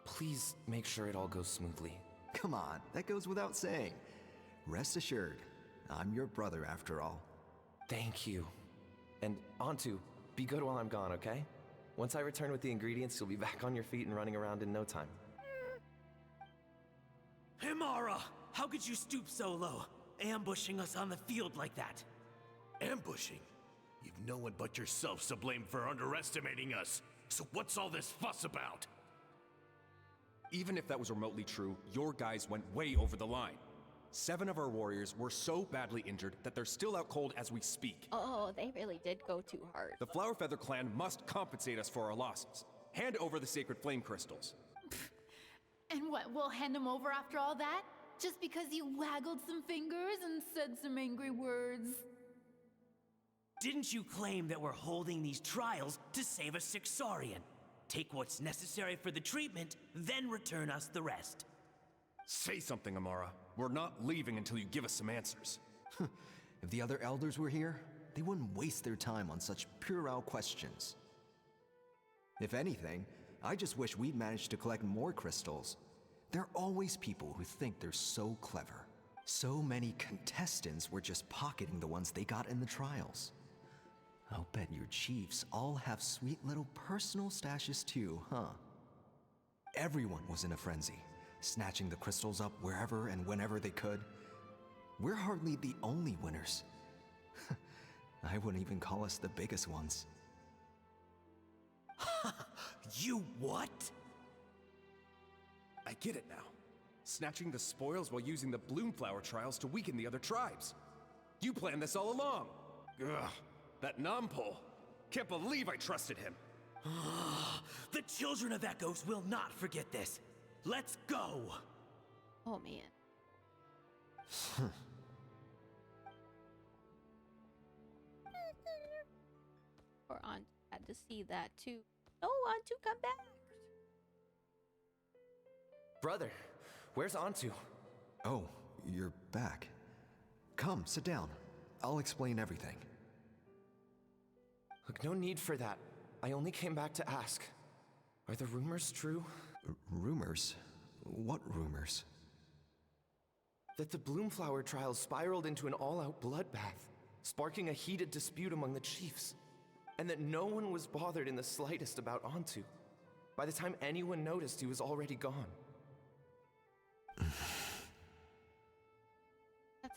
please make sure it all goes smoothly. Come on, that goes without saying. Rest assured, I'm your brother after all. Thank you. And Antu, be good while I'm gone, okay? Once I return with the ingredients, you'll be back on your feet and running around in no time. Himara! How could you stoop so low, ambushing us on the field like that? Ambushing? You've no one but yourself to blame for underestimating us. So what's all this fuss about? Even if that was remotely true, your guys went way over the line. 7 of our warriors were so badly injured that they're still out cold as we speak. Oh, they really did go too hard. The Flower Feather clan must compensate us for our losses. Hand over the sacred flame crystals. And what, we'll hand them over after all that? Just because you waggled some fingers and said some angry words? Didn't you claim that we're holding these trials to save a Sixarian? Take what's necessary for the treatment, then return us the rest. Say something, Amara. We're not leaving until you give us some answers. If the other elders were here, they wouldn't waste their time on such puerile questions. If anything, I just wish we'd managed to collect more crystals. There are always people who think they're so clever. So many contestants were just pocketing the ones they got in the trials. I'll bet your chiefs all have sweet little personal stashes too, huh? Everyone was in a frenzy, snatching the crystals up wherever and whenever they could. We're hardly the only winners. I wouldn't even call us the biggest ones. You what? I get it now. Snatching the spoils while using the Bloomflower trials to weaken the other tribes. You planned this all along. Ugh, that Nampol. Can't believe I trusted him. The children of Echoes will not forget this. Let's go. Oh, man. Or Aunt had to see that too. No, Antu, come back. Brother, where's Antu? Oh, you're back. Come, sit down. I'll explain everything. Look, no need for that. I only came back to ask. Are the rumors true? Rumors? What rumors? That the Bloomflower trials spiraled into an all-out bloodbath, sparking a heated dispute among the chiefs. And that no one was bothered in the slightest about Antu. By the time anyone noticed, he was already gone.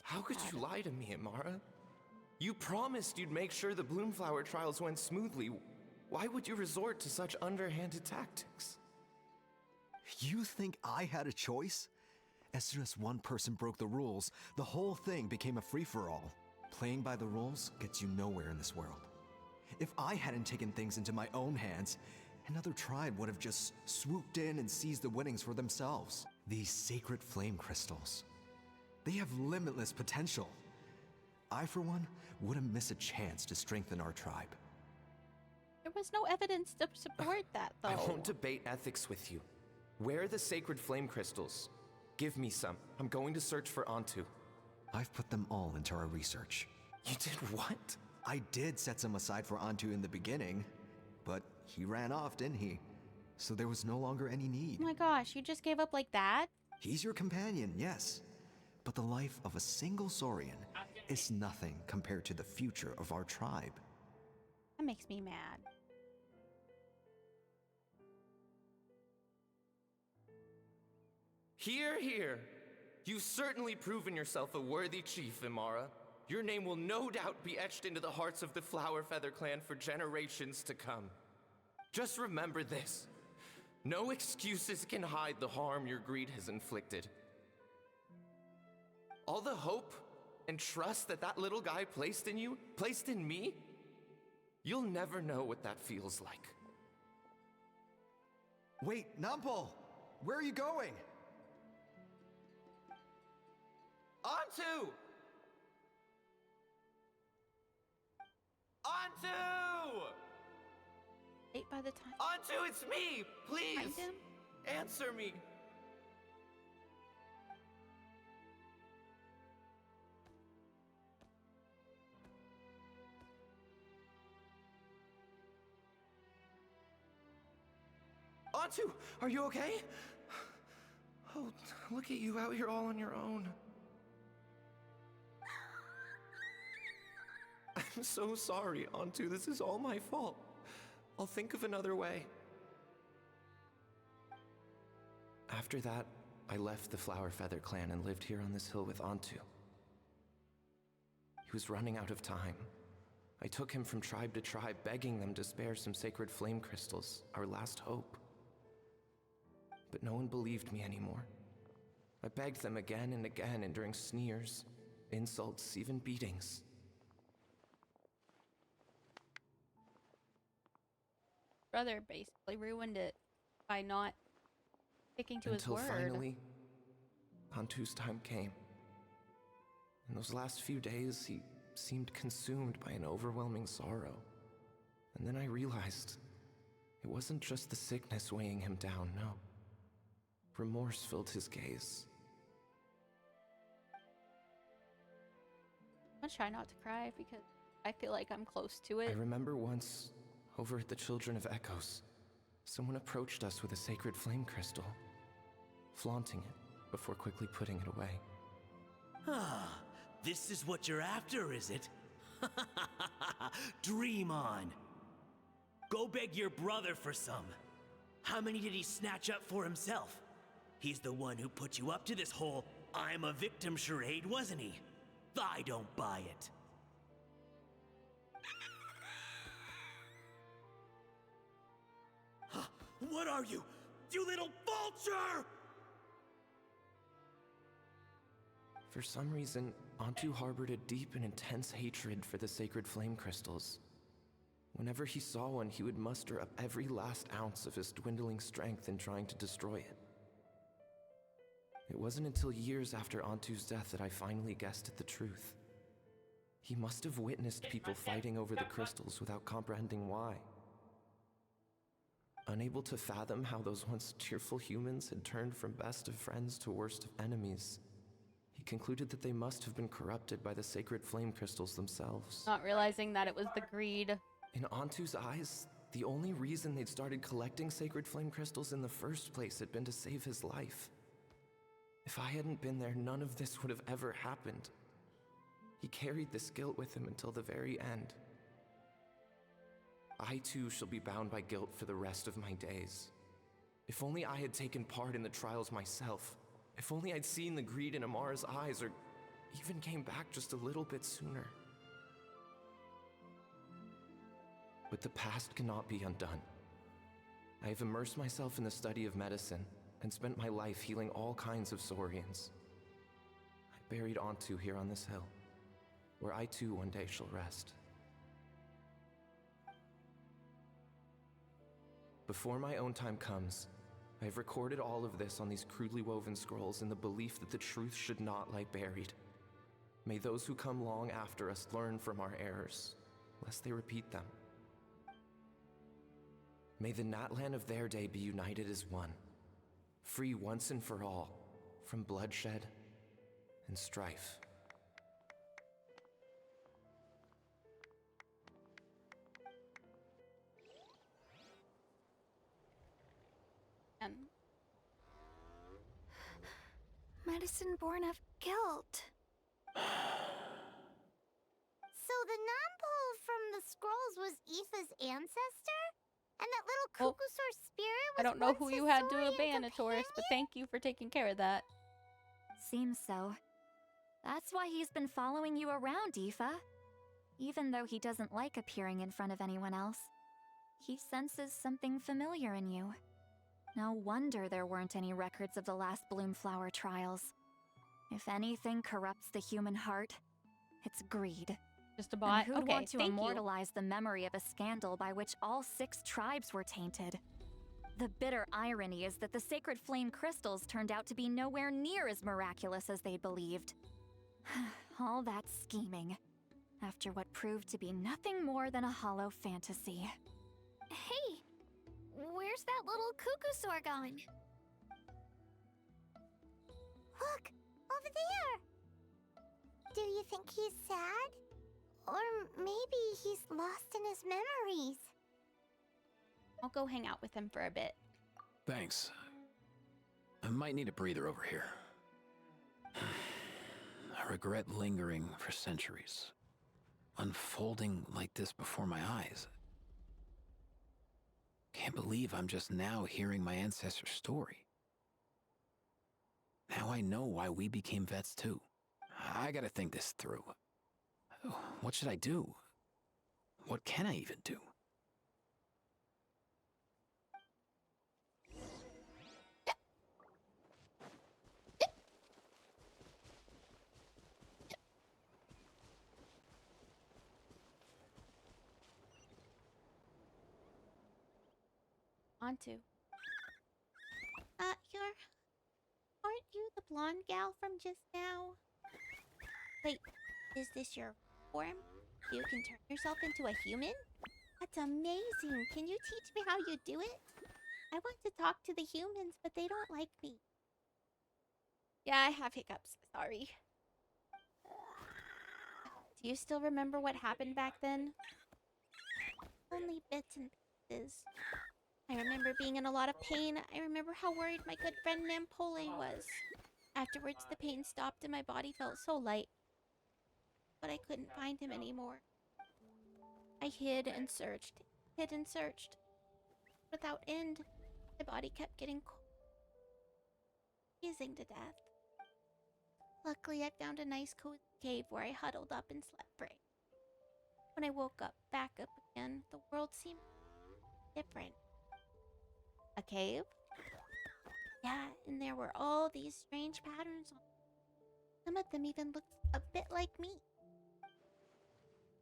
How could you lie to me, Amara? You promised you'd make sure the Bloomflower trials went smoothly. Why would you resort to such underhanded tactics? You think I had a choice? As soon as one person broke the rules, the whole thing became a free-for-all. Playing by the rules gets you nowhere in this world. If I hadn't taken things into my own hands, another tribe would have just swooped in and seized the winnings for themselves. These sacred flame crystals, they have limitless potential. I, for one, wouldn't miss a chance to strengthen our tribe. There was no evidence to support that, though. I won't debate ethics with you. Where are the sacred flame crystals? Give me some. I'm going to search for Antu. I've put them all into our research. You did what? I did set some aside for Antu in the beginning, but he ran off, didn't he? So there was no longer any need. Oh my gosh, you just gave up like that? He's your companion, yes. But the life of a single Saurian is nothing compared to the future of our tribe. That makes me mad. Hear, hear. You've certainly proven yourself a worthy chief, Imara. Your name will no doubt be etched into the hearts of the Flower Feather clan for generations to come. Just remember this. No excuses can hide the harm your greed has inflicted. All the hope and trust that that little guy placed in you, placed in me, you'll never know what that feels like. Wait, Nampal! Where are you going? Antu! Antu! Late by the time. Antu, it's me! Please! Find him? Answer me! Antu, are you okay? Oh, look at you out here all on your own. I'm so sorry, Antu. This is all my fault. I'll think of another way. After that, I left the Flower Feather clan and lived here on this hill with Antu. He was running out of time. I took him from tribe to tribe, begging them to spare some sacred flame crystals, our last hope. But no one believed me anymore. I begged them again and again, enduring sneers, insults, even beatings. Brother basically ruined it by not sticking to his word. Until finally, Antu's time came. In those last few days, he seemed consumed by an overwhelming sorrow. And then I realized it wasn't just the sickness weighing him down, no. Remorse filled his gaze. I'm gonna try not to cry because I feel like I'm close to it. I remember once, over at the Children of Echoes, someone approached us with a sacred flame crystal, flaunting it before quickly putting it away. Ah, this is what you're after, is it? Dream on. Go beg your brother for some. How many did he snatch up for himself? He's the one who put you up to this whole I'm a victim charade, wasn't he? I don't buy it. What are you? You little vulture! For some reason, Antu harbored a deep and intense hatred for the sacred flame crystals. Whenever he saw one, he would muster up every last ounce of his dwindling strength in trying to destroy it. It wasn't until years after Antu's death that I finally guessed at the truth. He must have witnessed people fighting over the crystals without comprehending why. Unable to fathom how those once cheerful humans had turned from best of friends to worst of enemies, he concluded that they must have been corrupted by the sacred flame crystals themselves. Not realizing that it was the greed. In Antu's eyes, the only reason they'd started collecting sacred flame crystals in the first place had been to save his life. If I hadn't been there, none of this would have ever happened. He carried this guilt with him until the very end. I too shall be bound by guilt for the rest of my days. If only I had taken part in the trials myself. If only I'd seen the greed in Amara's eyes, or even came back just a little bit sooner. But the past cannot be undone. I have immersed myself in the study of medicine and spent my life healing all kinds of Saurians. I buried Antu here on this hill, where I too one day shall rest. Before my own time comes, I've recorded all of this on these crudely woven scrolls in the belief that the truth should not lie buried. May those who come long after us learn from our errors, lest they repeat them. May the Natlan of their day be united as one, free once and for all from bloodshed and strife. Medicine born of guilt. So the non-pole from the scrolls was Aoife's ancestor? And that little Kukusaur spirit was I don't know once who his you had to saurian abandon, Taurus, but thank you for taking care of that. Seems so. That's why he's been following you around, Aoife. Even though he doesn't like appearing in front of anyone else, he senses something familiar in you. No wonder there weren't any records of the last Bloomflower trials. If anything corrupts the human heart, it's greed. Just a bot? And who'd Okay, want to thank you. immortalize the memory of a scandal by which all 6 tribes were tainted? The bitter irony is that the sacred flame crystals turned out to be nowhere near as miraculous as they believed. All that scheming, after what proved to be nothing more than a hollow fantasy. Hey, where's that little Kukusaur gone? Look, over there! Do you think he's sad? Or maybe he's lost in his memories? I'll go hang out with him for a bit. Thanks. I might need a breather over here. I regret lingering for centuries, unfolding like this before my eyes. Can't believe I'm just now hearing my ancestor's story. Now I know why we became vets too. I gotta think this through. What should I do? What can I even do? On to. Aren't you the blonde gal from just now? Wait, is this your form? You can turn yourself into a human? That's amazing. Can you teach me how you do it? I want to talk to the humans, but they don't like me. Yeah, I have hiccups. Sorry. Do you still remember what happened back then? Only bits and pieces. I remember being in a lot of pain. I remember how worried my good friend Nampole was. Afterwards, the pain stopped and my body felt so light. But I couldn't find him anymore. I hid and searched. Without end, my body kept getting cold, freezing to death. Luckily, I found a nice cozy cave where I huddled up and slept for 8. When I woke up, back up again, the world seemed different. A cave? Yeah, and there were all these strange patterns on them. Some of them even looked a bit like me.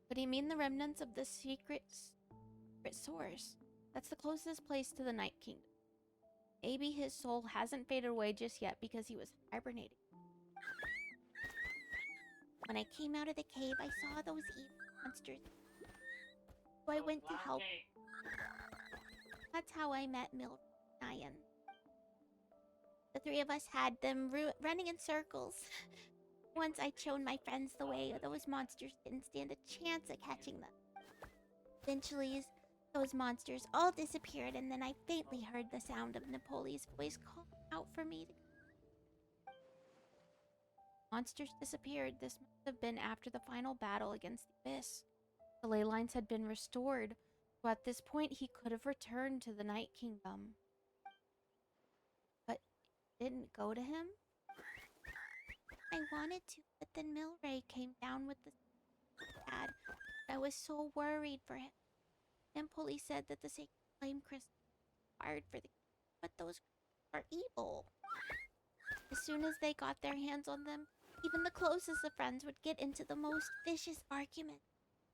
What do you mean the remnants of the secret source? That's the closest place to the Night Kingdom. Maybe his soul hasn't faded away just yet because he was hibernating. When I came out of the cave, I saw those evil monsters. So I went to help. That's how I met Nyan. The 3 of us had them running in circles. Once I'd shown my friends the way, those monsters didn't stand a chance at catching them. Eventually, those monsters all disappeared, and then I faintly heard the sound of Napoleon's voice calling out for me to... Monsters disappeared. This must have been after the final battle against the Abyss. The ley lines had been restored, so at this point he could have returned to the Night Kingdom. But it didn't go to him? I wanted to, but then Milray came down with the dad. I was so worried for him. Empoli said that the sacred flame crystal required for the... But those are evil. As soon as they got their hands on them, even the closest of friends would get into the most vicious arguments.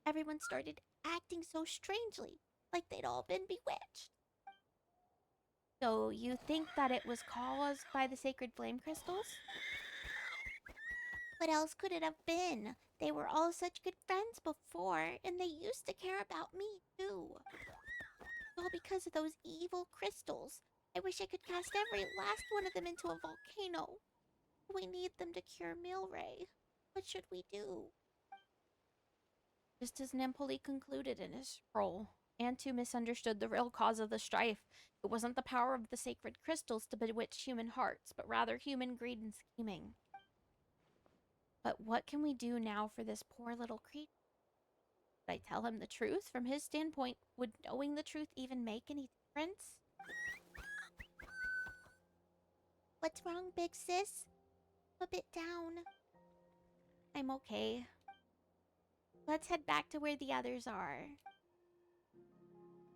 Everyone started acting so strangely, like they'd all been bewitched. So you think that it was caused by the sacred flame crystals? What else could it have been? They were all such good friends before, and they used to care about me, too. All because of those evil crystals. I wish I could cast every last one of them into a volcano. We need them to cure Milray. What should we do? Just as Nampoli concluded in his scroll, Antu misunderstood the real cause of the strife. It wasn't the power of the sacred crystals to bewitch human hearts, but rather human greed and scheming. But what can we do now for this poor little creature? Should I tell him the truth? From his standpoint, would knowing the truth even make any difference? What's wrong, big sis? A bit down. I'm okay. Let's head back to where the others are.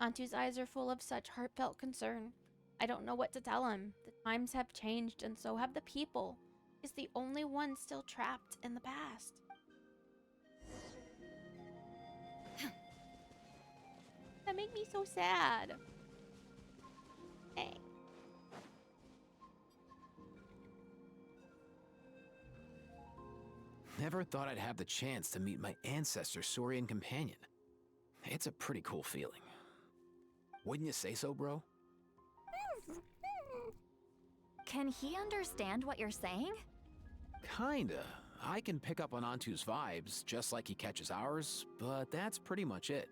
Antu's eyes are full of such heartfelt concern. I don't know what to tell him. The times have changed, and so have the people. He's the only one still trapped in the past. That made me so sad. Hey. Never thought I'd have the chance to meet my ancestor Saurian companion. It's a pretty cool feeling. Wouldn't you say so, bro? Can he understand what you're saying? Kinda. I can pick up on Antu's vibes, just like he catches ours, but that's pretty much it.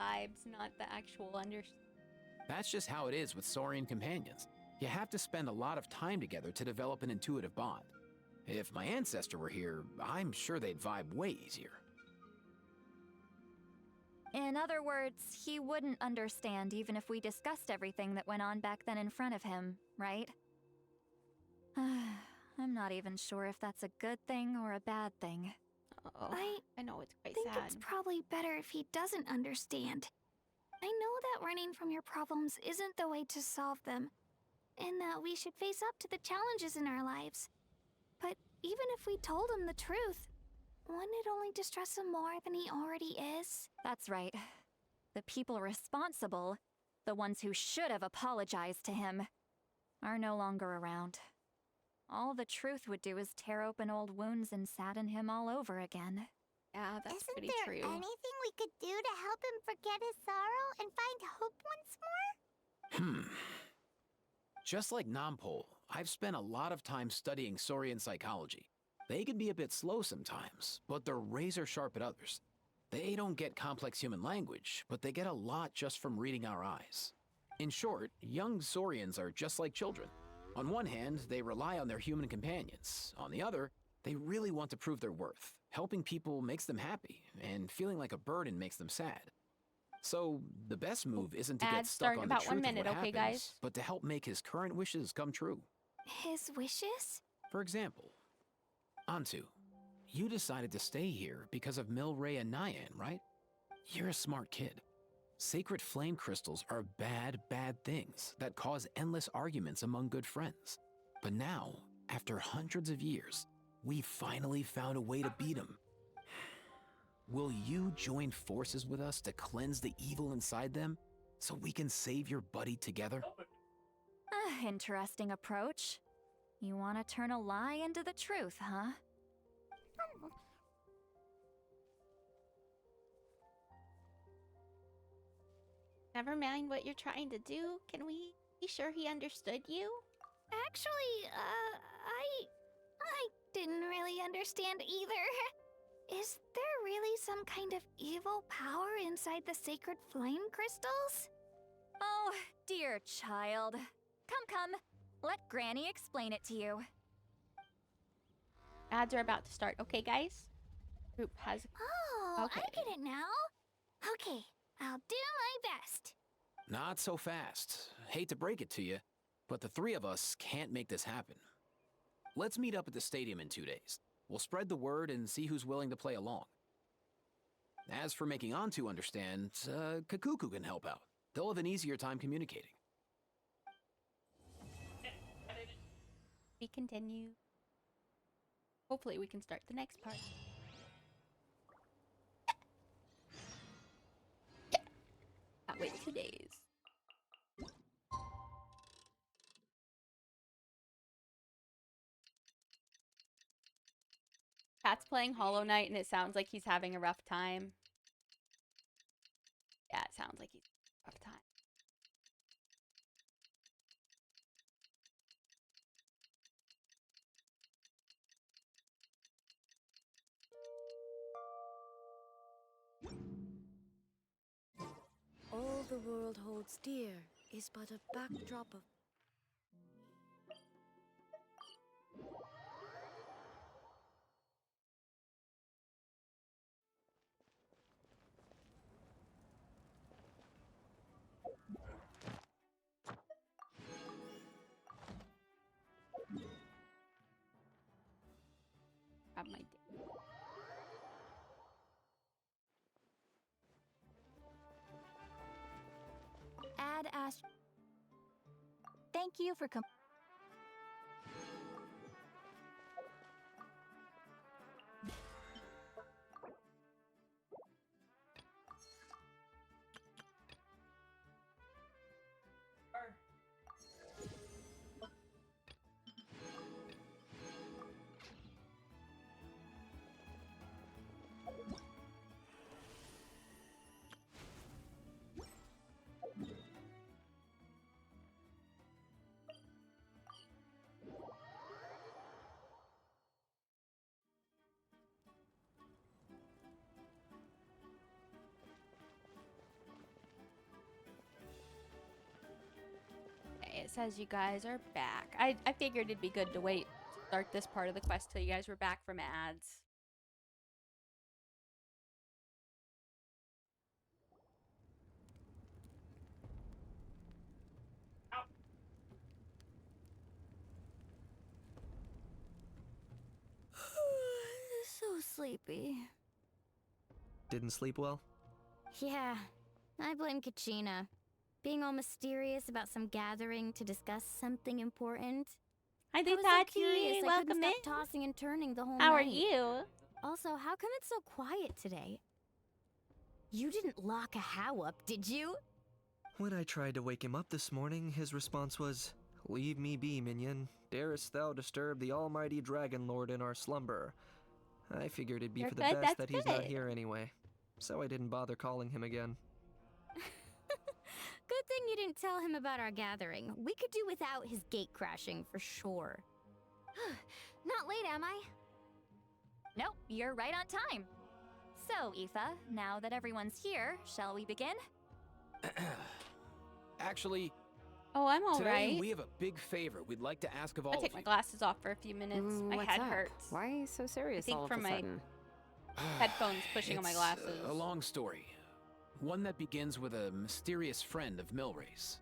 Vibes, not the actual understanding. That's just how it is with Saurian companions. You have to spend a lot of time together to develop an intuitive bond. If my ancestor were here, I'm sure they'd vibe way easier. In other words, he wouldn't understand even if we discussed everything that went on back then in front of him, right? I'm not even sure if that's a good thing or a bad thing. Oh, I know it's quite think sad. it's probably better if he doesn't understand. I know that running from your problems isn't the way to solve them, and that we should face up to the challenges in our lives. But even if we told him the truth, wouldn't it only distress him more than he already is? That's right. The people responsible, the ones who should have apologized to him, are no longer around. All the truth would do is tear open old wounds and sadden him all over again. Yeah, that's Isn't pretty there true. anything we could do to help him forget his sorrow and find hope once more? Just like Nampol, I've spent a lot of time studying Saurian psychology. They can be a bit slow sometimes, but they're razor sharp at others. They don't get complex human language, but they get a lot just from reading our eyes. In short, young Saurians are just like children. On one hand, they rely on their human companions. On the other, they really want to prove their worth. Helping people makes them happy, and feeling like a burden makes them sad. So, the best move isn't to get Ads stuck start in on the about truth 1 minute, of what okay, happens, guys? but to help make his current wishes come true. His wishes? For example, Antu, you decided to stay here because of Milray and Nyan, right? You're a smart kid. Sacred flame crystals are bad, bad things that cause endless arguments among good friends. But now, after hundreds of years, we finally found a way to beat them. Will you join forces with us to cleanse the evil inside them so we can save your buddy together? Interesting approach. You want to turn a lie into the truth, huh? Never mind what you're trying to do. Can we be sure he understood you? Actually, I didn't really understand either. Is there really some kind of evil power inside the sacred flame crystals? Oh, dear child. Come. Let Granny explain it to you. Ads are about to start. Okay, guys? Group has... Oh, Okay. I get it now. Okay, I'll do my best. Not so fast. Hate to break it to you, but the three of us can't make this happen. Let's meet up at the stadium in 2 days. We'll spread the word and see who's willing to play along. As for making Antu understand, Kakuku can help out. They'll have an easier time communicating. We continue. Hopefully we can start the next part. Wait 2 days. Cat's playing Hollow Knight, and it sounds like he's having a rough time. Yeah, it sounds like he's having a rough time. All the world holds dear is but a backdrop of... Grab my Add Ash. Thank you for It says you guys are back. I figured it'd be good to wait to start this part of the quest till you guys were back from ads. So sleepy. Didn't sleep well? Yeah, I blame Kachina. Being all mysterious about some gathering to discuss something important. Hi, I was so Tati. curious I Welcome couldn't in. stop tossing and turning the whole How are night. you? Also, how come it's so quiet today? You didn't lock a How up, did you? When I tried to wake him up this morning, his response was, "Leave me be, minion. Darest thou disturb the almighty Dragon Lord in our slumber?" I figured it'd be You're for the good, best that's that he's not good. here anyway, so I didn't bother calling him again. Good thing you didn't tell him about our gathering. We could do without his gate crashing for sure. Not late, am I? Nope, you're right on time. So, Aoife, now that everyone's here, shall we begin? Actually, I'm all today right. we have a big favor we'd like to ask of all I'll of take you. my glasses off for a few minutes. My What's head up? hurts. Why are you so serious I think all of from a my sudden? headphones pushing on my It's glasses. a long story. One that begins with a mysterious friend of Milray's.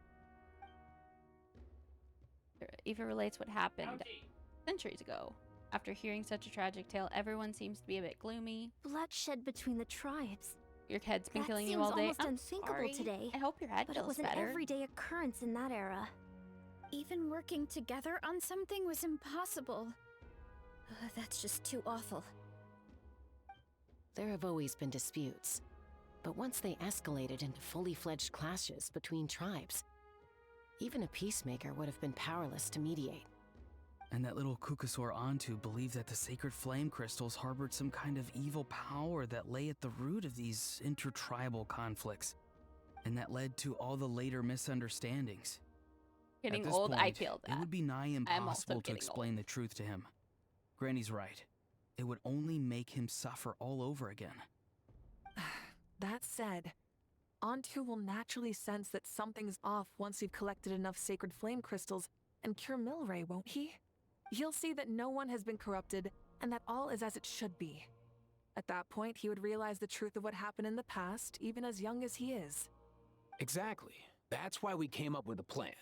Aoife relates what happened centuries ago. After hearing such a tragic tale, everyone seems to be a bit gloomy. Bloodshed between the tribes. Your head's been That killing you seems all day. almost I'm unthinkable sorry. today. I hope your head But it feels was an better. everyday occurrence in that era. Even working together on something was impossible. That's just too awful. There have always been disputes, but once they escalated into fully fledged clashes between tribes, even a peacemaker would have been powerless to mediate. And that little Kukusor Antu believed that the sacred flame crystals harbored some kind of evil power that lay at the root of these intertribal conflicts, and that led to all the later misunderstandings. Getting At this old, I point, feel that. It would be nigh I'm also impossible to getting explain the truth to him. Granny's right. It would only make him suffer all over again. That said, Antu will naturally sense that something's off once you've collected enough sacred flame crystals and cure Milray, won't he? He'll see that no one has been corrupted and that all is as it should be. At that point, he would realize the truth of what happened in the past, even as young as he is. Exactly. That's why we came up with a plan.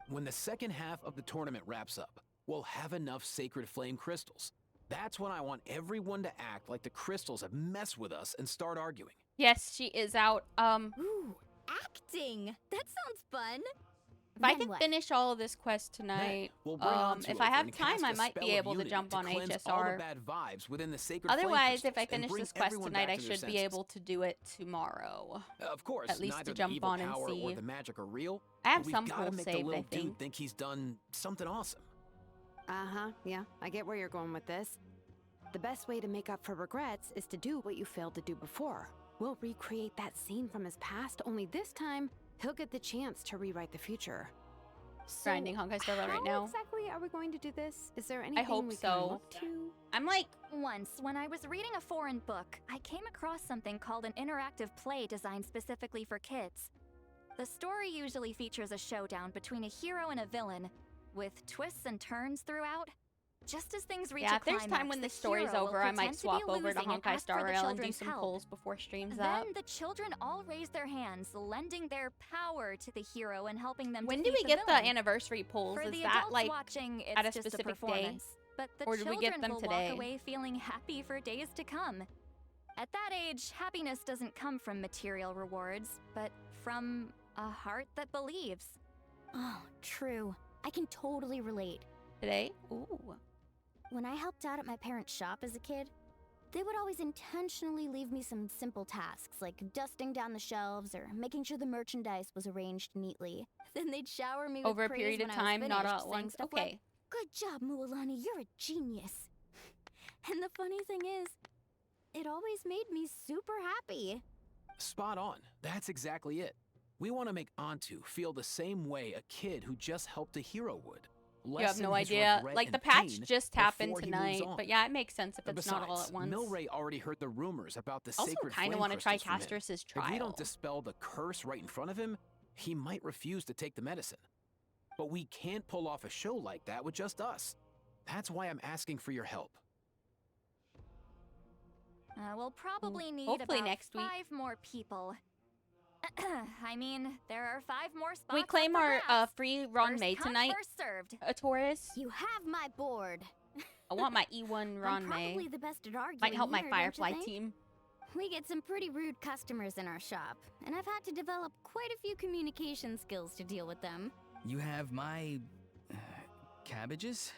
When the second half of the tournament wraps up, we'll have enough sacred flame crystals. That's when I want everyone to act like the crystals have messed with us and start arguing. Yes, she is out. Ooh, acting! That sounds fun! If I Then can what? finish all of this quest tonight, We'll bring Antu if I over have and time, cast I a might spell be of able to unity jump on cleanse all the HSR. bad vibes within the sacred flame Otherwise, if crystals I and finish bring this quest everyone tonight, back I to their should be senses. able to do it tomorrow. Of course, At least neither to jump the evil on and power or see. the magic are real. I have but we've some gotta full make saved, the little I think. dude think he's done something awesome. Uh-huh, yeah, I get where you're going with this. the best way to make up for regrets is to do what you failed to do before. We'll recreate that scene from his past, only this time, he'll get the chance to rewrite the future. So Grinding Honkai Star Rail right now. How exactly are we going to do this? Is there anything hope we so. can look to? I'm like... Once, when I was reading a foreign book, I came across something called an interactive play designed specifically for kids. The story usually features a showdown between a hero and a villain, with twists and turns throughout. Just as things reach Yeah, a if there's climax, time when the the story's hero will over, I might pretend to be swap over to losing and Honkai ask Star for the Rail and do children's some help. polls before streams Then up. the children all raise their hands, lending their power to the hero and helping them When do defeat we get the villain. anniversary polls? For Is the that adults like watching, it's at a just specific day? performance. But the Or do we children get them will today? walk away feeling happy for days to come. At that age, happiness doesn't come from material rewards, but from a heart that believes. Oh, true. I can totally relate. Today? Ooh. When I helped out at my parents' shop as a kid, they would always intentionally leave me some simple tasks like dusting down the shelves or making sure the merchandise was arranged neatly. Then they'd shower me with Over a praise period of when I was time, not finished, all at saying once. stuff Okay. like, "Good job, Mualani, you're a genius." And the funny thing is, it always made me super happy. Spot on. That's exactly it. We want to make Antu feel the same way a kid who just helped a hero would. You have Lessen no his idea. regret Like, the and patch pain just happened before he tonight. moves on. But yeah, it makes sense if it's not all at once. Milray already heard the rumors about the Also sacred kinda flame wanna try crystals from him. Castrus's If we trial. don't dispel the curse right in front of him, he might refuse to take the medicine. But we can't pull off a show like that with just us. That's why I'm asking for your help. We'll probably need hopefully about next week. 5 more people. I mean, there are 5 more spots. We claim up for our grabs. free Ron First May come, tonight. first served. A Taurus. You have my board. I want my E1 Ron I'm May. probably the best at arguing Might help my here, don't you Firefly think? team. We get some pretty rude customers in our shop, and I've had to develop quite a few communication skills to deal with them. You have my... cabbages?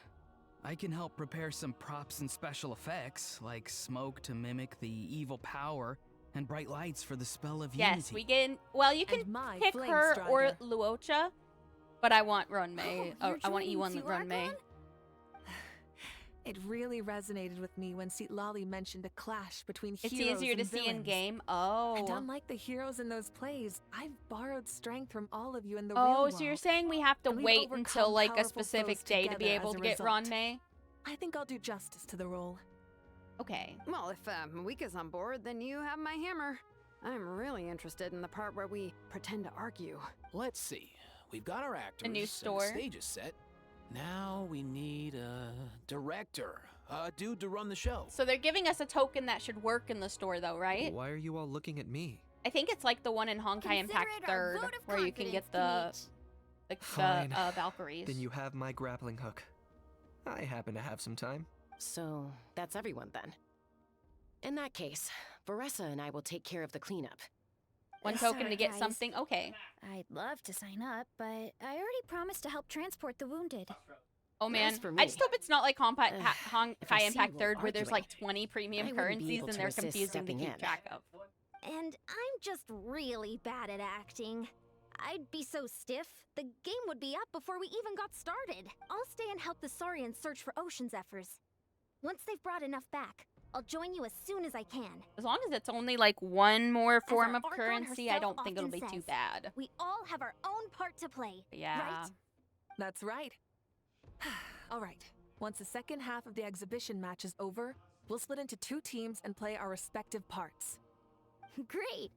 I can help prepare some props and special effects, like smoke to mimic the evil power, and bright lights for the spell of unity. Yes, we can. Well, you can my pick Flame her or Strider. Luocha, but I want Ron May. you're I want joining E1 too, Ron May. Archon? It really resonated with me when Lali mentioned a clash between It's heroes easier to and see in villains. game. And Oh. unlike the heroes in those plays, I've borrowed strength from all of you in the real Oh, world. so you're saying we have to And we've wait until overcome like a powerful specific foes day to be together able as to a get Ron result. May? I think I'll do justice to the role. Okay. Well, if Mika's on board, then you have my hammer. I'm really interested in the part where we pretend to argue. Let's see. We've got our actors. new and store. the stage is set. Now we need a director. A dude to run the show. So they're giving us a token that should work in the store, though, right? Why are you all looking at me? I think it's like the one in Honkai Consider Impact it our 3rd, vote of where you can get confidence, the Fine. Valkyries. Then you have my grappling hook. I happen to have some time. So, that's everyone then. In that case, Varessa and I will take care of the cleanup. One token Sorry, to get guys. something. Okay. I'd love to sign up, but I already promised to help transport the wounded. Oh man, As for I just me, hope it's not like if I Honkai see Impact you 3rd where there's arguing, like 20 premium I wouldn't be currencies able and to they're resist confusing to stepping keep in. track of. And I'm just really bad at acting. I'd be so stiff, the game would be up before we even got started. I'll stay and help the Saurians search for Ocean Zephyrs. Once they've brought enough back, I'll join you as soon as I can. As long as it's only like one more form our of Archon currency, I herself don't think it'll be often too says, bad. We all have our own part to play, Yeah. right? That's right. All right. Once the second half of the exhibition match is over, we'll split into 2 teams and play our respective parts. Great.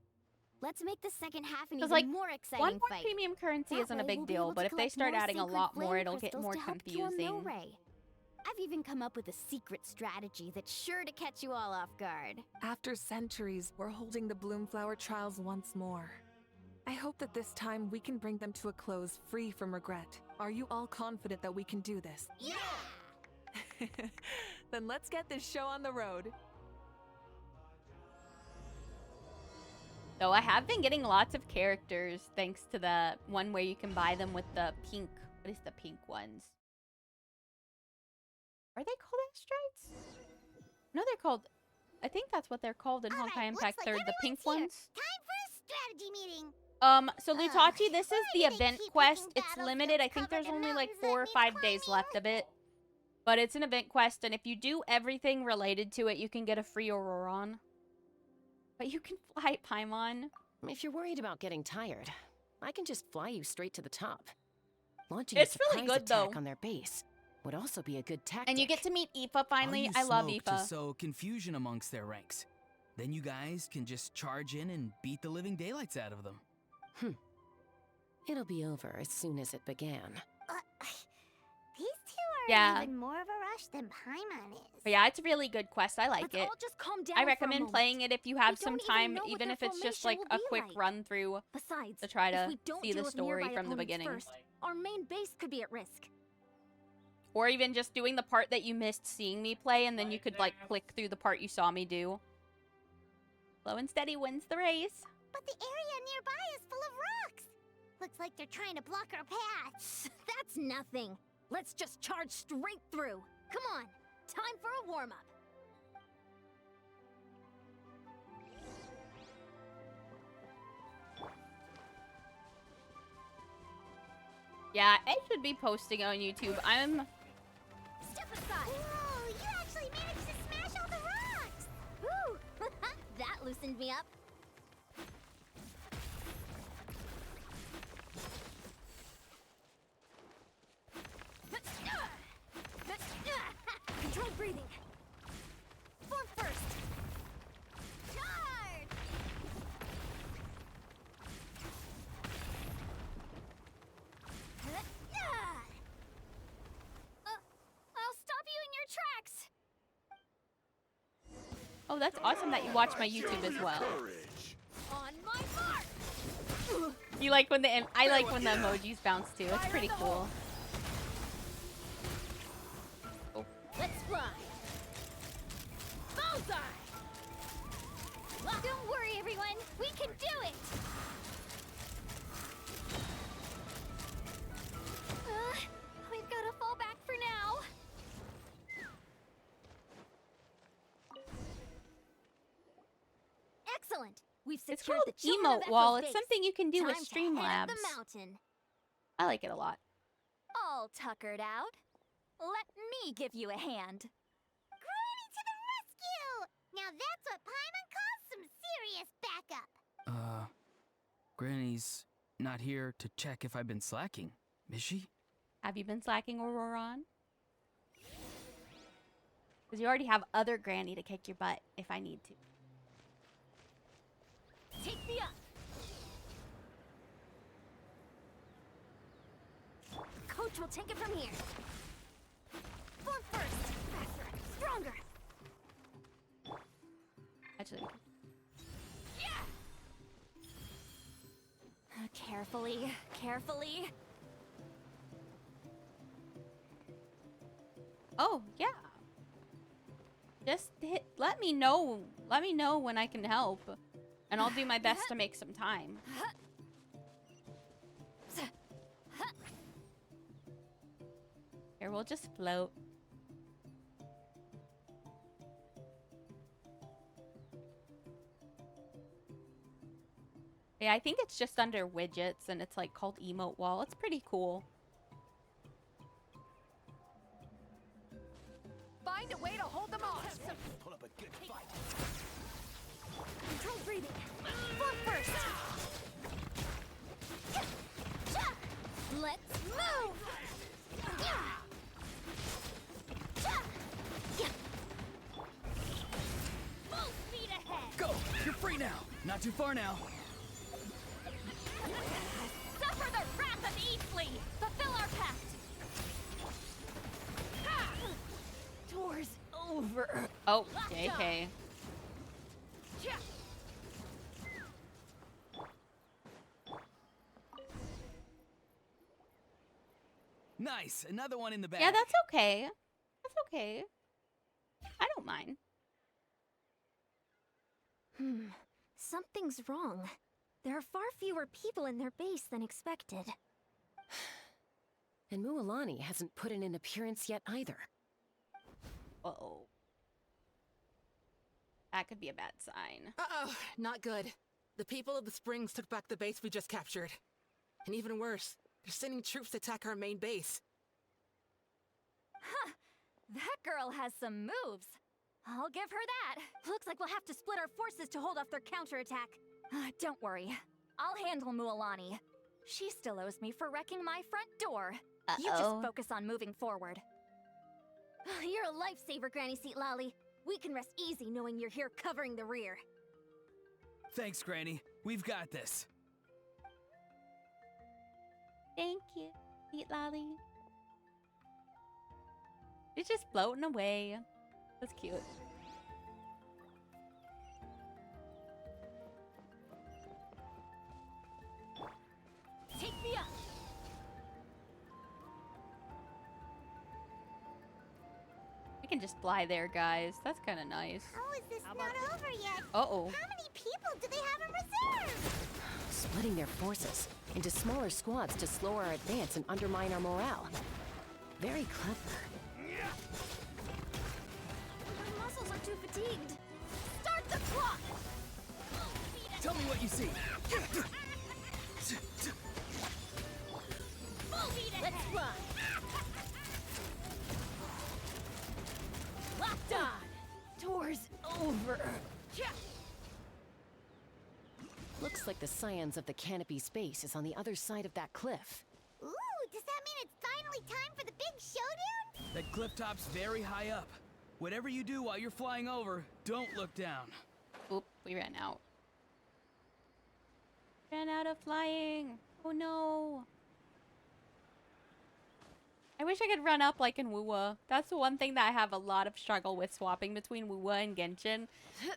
Let's make the second half an Because even like more exciting one more fight. premium currency That isn't a way big we'll be deal, able but to if they collect start more adding a sacred lot flame more, it'll get crystals more to help cure confusing. Milray. I've even come up with a secret strategy that's sure to catch you all off guard. After centuries, we're holding the Bloomflower trials once more. I hope that this time we can bring them to a close free from regret. Are you all confident that we can do this? Yeah! Then let's get this show on the road. So I have been getting lots of characters thanks to the one where you can buy them with the pink. What is the pink ones? Are they called Astrites? No, they're called. I think that's what they're called in Honkai Impact 3rd. The pink ones. Time for a strategy meeting. So Lutachi, this is the they event keep quest. making It's battles limited. go I think there's covered in only like mountains 4 or that 5 need days climbing. left of it. But it's an event quest, and if you do everything related to it, you can get a free Auroron. But you can fly Paimon. If you're worried about getting tired, I can just fly you straight to the top. Launching It's a surprise really good, attack though. on their base would also be a good tactic. And you get to meet Aoife I'll finally. use I love smoke to Aoife. sow confusion amongst their ranks. Then you guys can just charge in and beat the living daylights out of them. It'll be over as soon as it began. These two are Yeah. even more of a rush than Paimon is. But yeah, it's a really good quest. I like Let's it. all just calm down I for a recommend moment. playing it if you have We some don't even time, know what even their if it's just formation like a will be quick like. run through Besides, to try if to we don't see deal the with story nearby from the opponents beginning. first, our main base could be at risk. Or even just doing the part that you missed seeing me play, and then you could like click through the part you saw me do. Slow and steady wins the race. But the area nearby is full of rocks. Looks like they're trying to block our path. That's nothing. Let's just charge straight through. Come on, time for a warm-up. Yeah, I should be posting on YouTube. I'm... Step aside. Whoa, you actually managed to smash all the rocks. Woo! That loosened me up. Controlled breathing. Form first. Charge! I'll stop you in your tracks. Oh, that's awesome that you watch my YouTube as well. On my mark! You like when the I like when the emojis bounce too. It's pretty cool. Let's fly. Bullseye! Don't worry, everyone. We can do it. We've got to fall back for now. Excellent. We've It's secured called the children of Emote Wall. Echo's It's base. something you can do with Time to head up Streamlabs. the mountain. I like it a lot. All tuckered out. Let me give you a hand. Granny to the rescue! Now that's what Paimon calls some serious backup. Granny's not here to check if I've been slacking, is she? Have you been slacking, Auroron? Because you already have other Granny to kick your butt if I need to. Take me up. Coach will take it from here. Form first. Faster. Stronger. Actually, Carefully. Carefully. oh yeah. Just hit. Let me know. Let me know when I can help, and I'll do my best to make some time. Here, we'll just float. Yeah, I think it's just under widgets, and it's like called Emote Wall. It's pretty cool. Find a way to hold them off. Pull up a good fight. Control breathing. Form first. Let's move. Full speed ahead. Go! You're free now. Not too far now. Suffer the wrath of Eastleigh. Fulfill our pact. Doors over. Oh, JK. Nice. Another one in the bag. Yeah, that's okay. That's okay. I don't mind. Something's wrong. There are far fewer people in their base than expected. And Mualani hasn't put in an appearance yet either. Uh-oh. That could be a bad sign. Uh-oh, not good. The people of the Springs took back the base we just captured. And even worse, they're sending troops to attack our main base. Huh. That girl has some moves. I'll give her that. Looks like we'll have to split our forces to hold off their counterattack. Don't worry. I'll handle Mualani. She still owes me for wrecking my front door. You just focus on moving forward. You're a lifesaver, Granny Seat Lolly. We can rest easy knowing you're here covering the rear. Thanks, Granny. We've got this. Thank you, Sweet Lolly. It's just floating away. That's cute. Take me up! We can just fly there, guys. That's kind of nice. Oh, is this not over yet? Uh-oh. How many people do they have in reserve? Splitting their forces into smaller squads to slow our advance and undermine our morale. Very clever. My muscles are too fatigued. Start the clock! Tell me what you see. Let's fly! Locked on! Tour's over! Looks like the scions of the canopy space is on the other side of that cliff. Ooh, does that mean it's finally time for the big showdown? That cliff top's very high up. Whatever you do while you're flying over, don't look down. Oop, we ran out. Ran out of flying. Oh no. I wish I could run up like in Wuwa. That's the one thing that I have a lot of struggle with swapping between Wuwa and Genshin,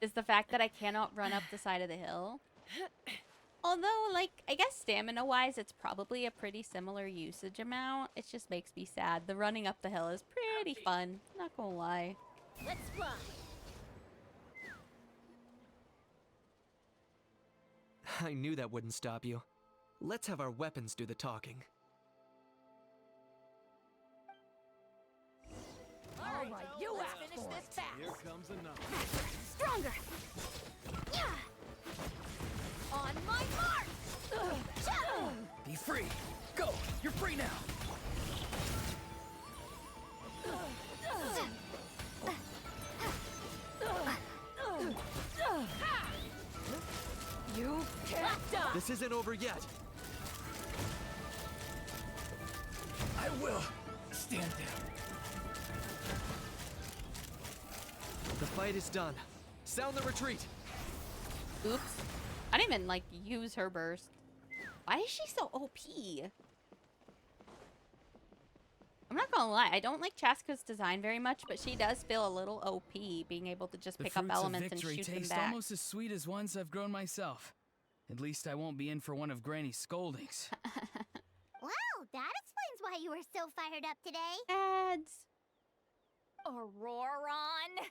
is the fact that I cannot run up the side of the hill. Although, like, I guess stamina-wise, it's probably a pretty similar usage amount. It just makes me sad. The running up the hill is pretty fun, not gonna lie. Let's fly! I knew that wouldn't stop you. Let's have our weapons do the talking. All right, you finish this fast. Here comes another. Stronger. Yeah. On my mark. Be free. Go. You're free now. You can't die. This isn't over yet. I will. Stand down. The fight is done. Sound the retreat. Oops. I didn't even, like, use her burst. Why is she so OP? I'm not gonna lie, I don't like Chaska's design very much, but she does feel a little OP, being able to just pick up elements and shoot them taste back. almost as sweet as ones I've grown myself. At least I won't be in for one of Granny's scoldings. Wow, that explains why you were so fired up today. Ads. Auroron!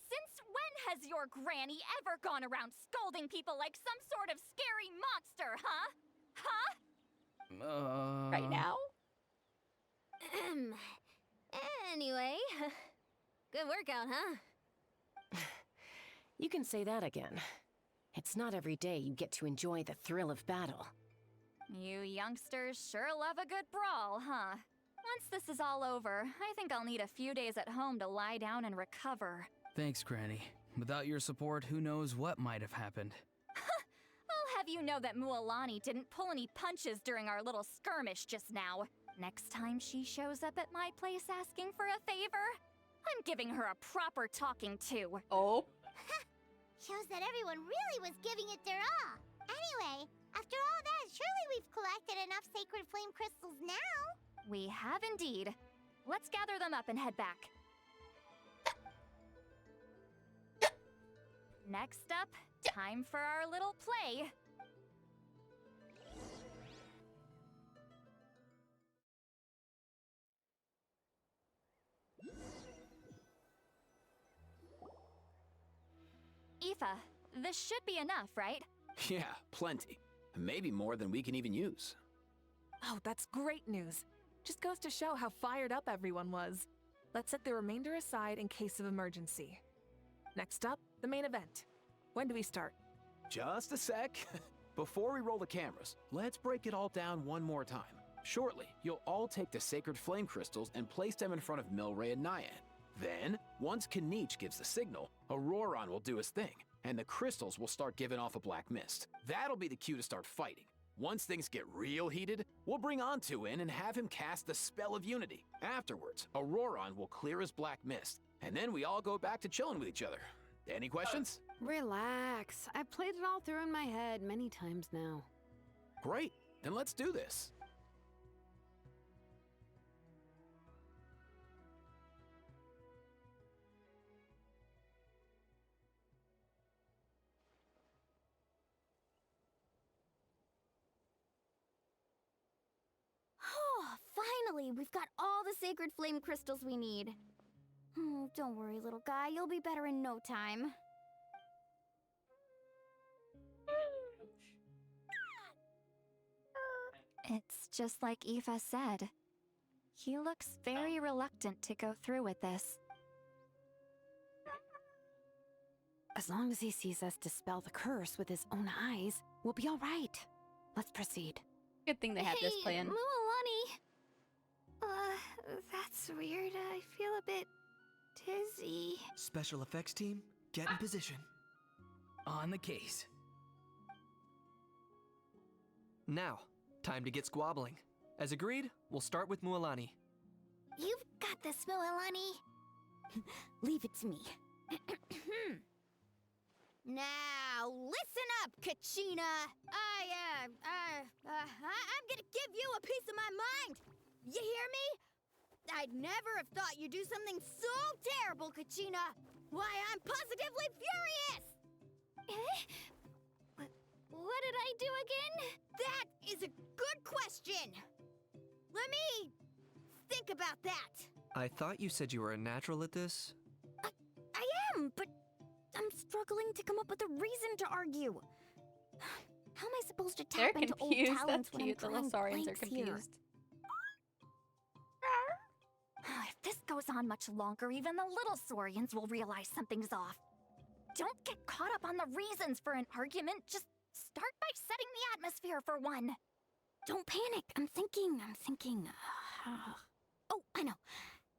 Since when has your granny ever gone around scolding people like some sort of scary monster, huh? Huh? Right now? Anyway, good workout, huh? You can say that again. It's not every day you get to enjoy the thrill of battle. You youngsters sure love a good brawl, huh? Once this is all over, I think I'll need a few days at home to lie down and recover. Thanks, Granny. Without your support, who knows what might have happened. I'll have you know that Mualani didn't pull any punches during our little skirmish just now. Next time she shows up at my place asking for a favor, I'm giving her a proper talking to. Oh. Shows that everyone really was giving it their all. Anyway, after all that, surely we've collected enough sacred flame crystals now. We have indeed. Let's gather them up and head back. Next up, time for our little play. Aoife, this should be enough, right? Yeah, plenty. Maybe more than we can even use. Oh, that's great news. Just goes to show how fired up everyone was. Let's set the remainder aside in case of emergency. Next up, the main event. When do we start? Just a sec. Before we roll the cameras, let's break it all down one more time. Shortly, you'll all take the sacred flame crystals and place them in front of Milray and Nyan. Then, once Kanich gives the signal, Auroron will do his thing, and the crystals will start giving off a black mist. That'll be the cue to start fighting. Once things get real heated, we'll bring Antu in and have him cast the spell of unity. Afterwards, Auroron will clear his black mist, and then we all go back to chilling with each other. Any questions? Relax. I've played it all through in my head many times now. Great, then let's do this. Oh, finally, we've got all the sacred flame crystals we need. Don't worry, little guy, you'll be better in no time. It's just like Aoife said. He looks very reluctant to go through with this. As long as he sees us dispel the curse with his own eyes, we'll be all right. Let's proceed. Good thing they had this plan. Mualani. That's weird. I feel a bit dizzy. Special effects team, get in position. On the case. Now, time to get squabbling. As agreed, we'll start with Mualani. You've got this, Mualani. Leave it to me. Now, listen up, Kachina. I'm gonna give you a piece of my mind. You hear me? I'd never have thought you'd do something so terrible, Kachina. Why, I'm positively furious. What did I do again? That is a good question. Let me think about that. I thought you said you were a natural at this. I am, but I'm struggling to come up with a reason to argue. How am I supposed to They're tap into old confused. talents That's when cute. The I'm drawing Losarians are blanks here? confused. If this goes on much longer, even the little Saurians will realize something's off. Don't get caught up on the reasons for an argument. Just start by setting the atmosphere for one. Don't panic. I'm thinking. Oh, I know.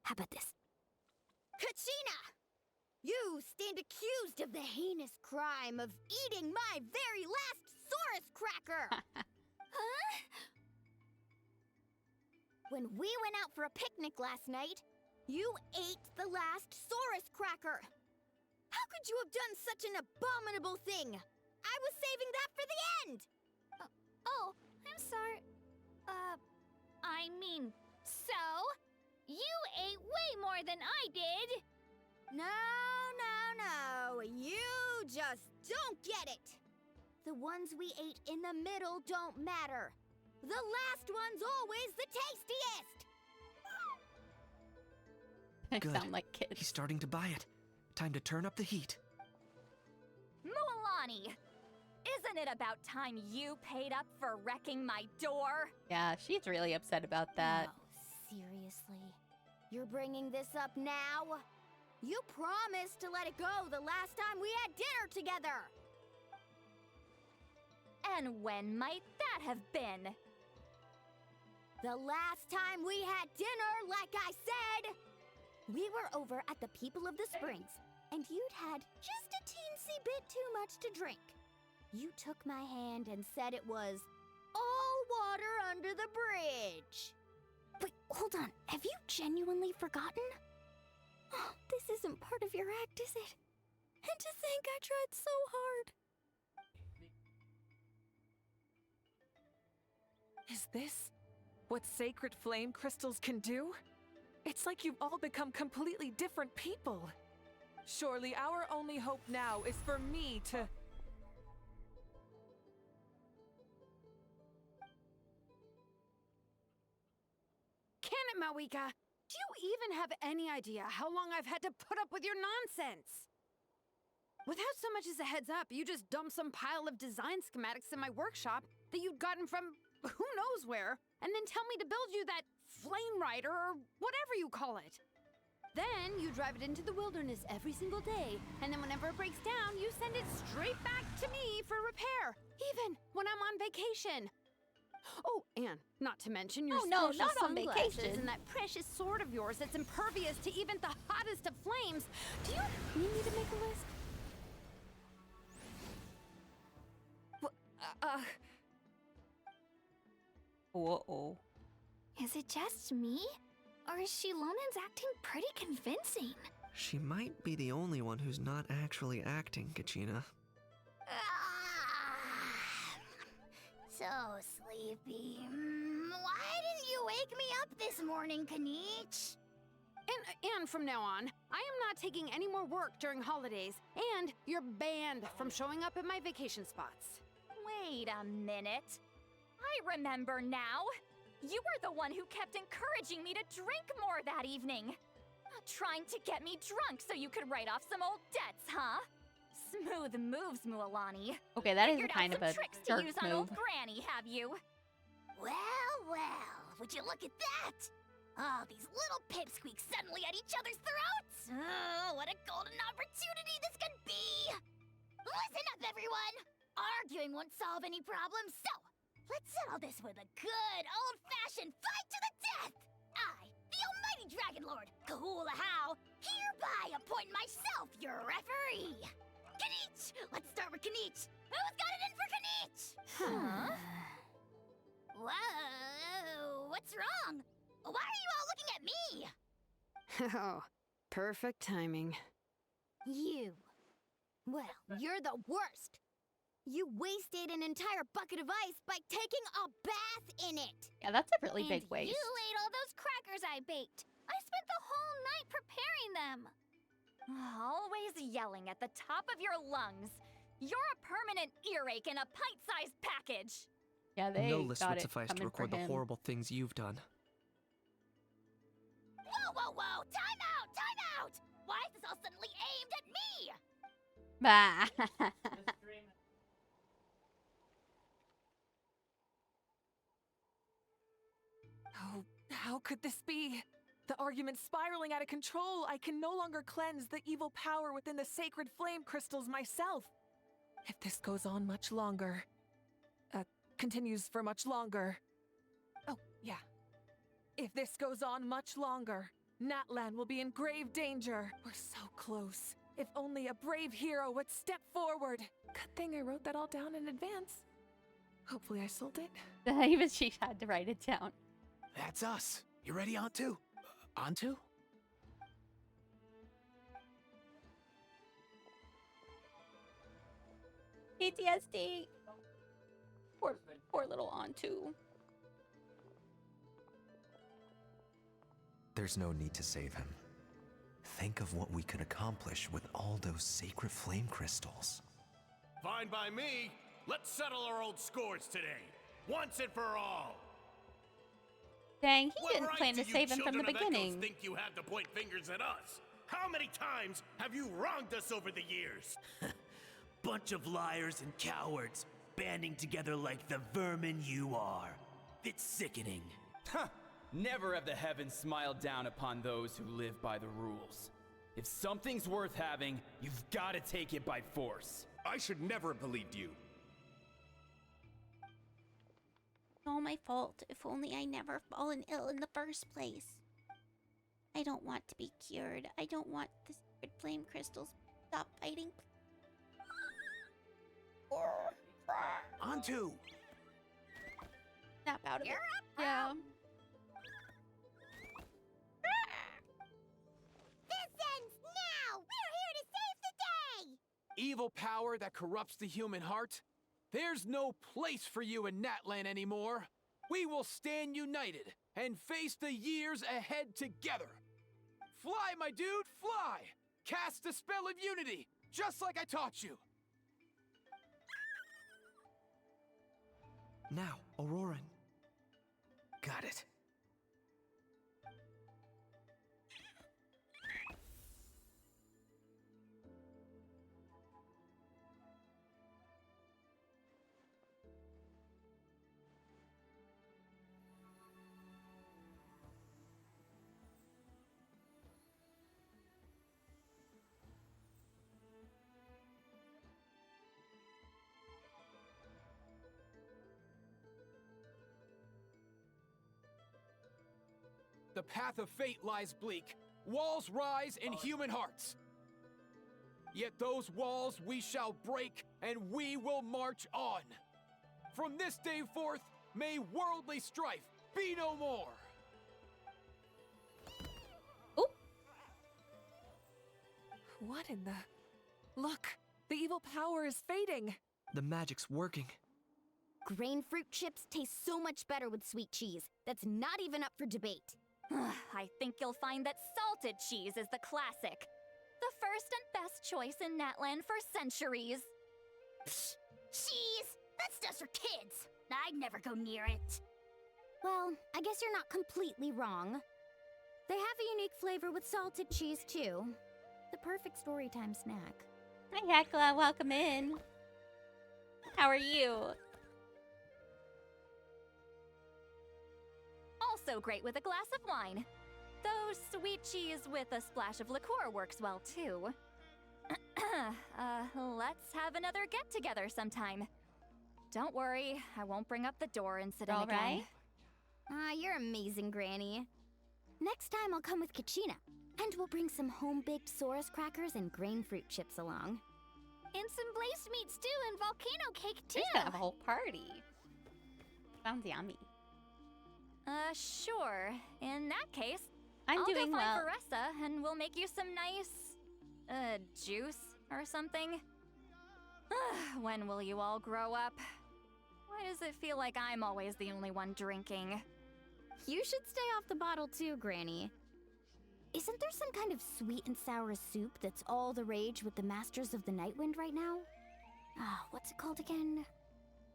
How about this? Kachina! You stand accused of the heinous crime of eating my very last Saurus cracker! Huh? When we went out for a picnic last night, you ate the last Saurus cracker! How could you have done such an abominable thing? I was saving that for the end! Oh, I'm sorry. I mean, so? You ate way more than I did! No. You just don't get it. The ones we ate in the middle don't matter. The last one's always the tastiest. I Good. sound like kids. He's starting to buy it. Time to turn up the heat. Mualani! Isn't it about time you paid up for wrecking my door? Yeah, she's really upset about that. Oh, seriously? You're bringing this up now? You promised to let it go the last time we had dinner together. And when might that have been? The last time we had dinner, like I said. We were over at the People of the Springs, and you'd had just a teensy bit too much to drink. You took my hand and said it was all water under the bridge. Wait, hold on. Have you genuinely forgotten? Oh, this isn't part of your act, is it? And to think I tried so hard. Is this what sacred flame crystals can do? It's like you've all become completely different people. Surely our only hope now is for me to... Can it, Mawika? Do you even have any idea how long I've had to put up with your nonsense? Without so much as a heads up, you just dumped some pile of design schematics in my workshop that you'd gotten from who knows where, and then tell me to build you that flame rider or whatever you call it. Then you drive it into the wilderness every single day, and then whenever it breaks down, you send it straight back to me for repair, even when I'm on vacation. Oh, and not to mention your Oh, no, special not on sunglasses vacation. and that precious sword of yours that's impervious to even the hottest of flames. Do you need me to make a list? Uh-oh. Is it just me? Or is Shilonen's acting pretty convincing? She might be the only one who's not actually acting, Kachina. So sleepy. Why didn't you wake me up this morning, Kanich? And from now on, I am not taking any more work during holidays, and you're banned from showing up at my vacation spots. Wait a minute. I remember now. You were the one who kept encouraging me to drink more that evening. Trying to get me drunk so you could write off some old debts, huh? Smooth moves, Mualani. Okay, that is Figured kind out of a some tricks jerk to use on move. old Granny, have you? Well, would you look at that? Oh, these little pipsqueaks suddenly at each other's throats! Oh, what a golden opportunity this could be! Listen up, everyone! Arguing won't solve any problems, so let's settle this with a good old-fashioned fight to the death! I, the almighty Dragon Lord, Kahula How, hereby appoint myself your referee! Kanich! Let's start with Kanich! Who's got it in for Kanich? Huh? Whoa, what's wrong? Why are you all looking at me? Oh, perfect timing. You. Well, you're the worst. You wasted an entire bucket of ice by taking a bath in it. Yeah, that's a really big And waste. you ate all those crackers I baked. I spent the whole night preparing them. Always yelling at the top of your lungs. You're a permanent earache in a pint-sized package. Yeah, they No list got would it suffice to coming for record the him. horrible things you've done. Whoa! Time out! Time out! Why is this all suddenly aimed at me? Bah. Oh, how could this be? The argument's spiraling out of control. I can no longer cleanse the evil power within the sacred flame crystals myself. If this goes on much longer, continues for much longer. Oh, yeah. If this goes on much longer, Natlan will be in grave danger. We're so close. If only a brave hero would step forward. Good thing I wrote that all down in advance. Hopefully I sold it. Even she had to write it down. That's us. You ready, Antu? Antu? PTSD. Poor little Antu. There's no need to save him. Think of what we could accomplish with all those sacred flame crystals. Fine by me. Let's settle our old scores today. Once and for all. Dang, he What didn't right plan do to you save him from the children of Echoes beginning. think you have to point fingers at us? How many times have you wronged us over the years? Bunch of liars and cowards, banding together like the vermin you are. It's sickening. Huh! Never have the heavens smiled down upon those who live by the rules. If something's worth having, you've got to take it by force. I should never have believed you. It's all my fault. If only I never fallen ill in the first place. I don't want to be cured. I don't want the sacred flame crystals to stop fighting. Antu! Snap out of it. You're up, Yeah. This ends now! We're here to save the day! Evil power that corrupts the human heart? There's no place for you in Natlan anymore. We will stand united and face the years ahead together. Fly, my dude, fly! Cast a spell of unity, just like I taught you. Now, Auroran. Got it. the path of fate lies bleak. Walls rise in human hearts. Yet those walls we shall break, and we will march on. From this day forth, may worldly strife be no more. What in the... Look! The evil power is fading! The magic's working. Grain fruit chips taste so much better with sweet cheese. That's not even up for debate. I think you'll find that salted cheese is the classic. The first and best choice in Natlan for centuries. Psh, cheese! That stuff's for kids. I'd never go near it. Well, I guess you're not completely wrong. They have a unique flavor with salted cheese, too. The perfect storytime snack. Hi, Hecla. Welcome in. How are you? Also great with a glass of wine. Though sweet cheese with a splash of liqueur works well, too. Let's have another get-together sometime. Don't worry, I won't bring up the door incident again. Right? You're amazing, Granny. Next time I'll come with Kachina, and we'll bring some home-baked Saurus crackers and grain fruit chips along. And some blazed meat stew and volcano cake, too! We're gonna have a whole party. Sounds yummy. Sure. In that case, I'll go doing find well. Veressa and we'll make you some nice, juice or something. When will you all grow up? Why does it feel like I'm always the only one drinking? You should stay off the bottle too, Granny. Isn't there some kind of sweet and sour soup that's all the rage with the Masters of the Nightwind right now? What's it called again?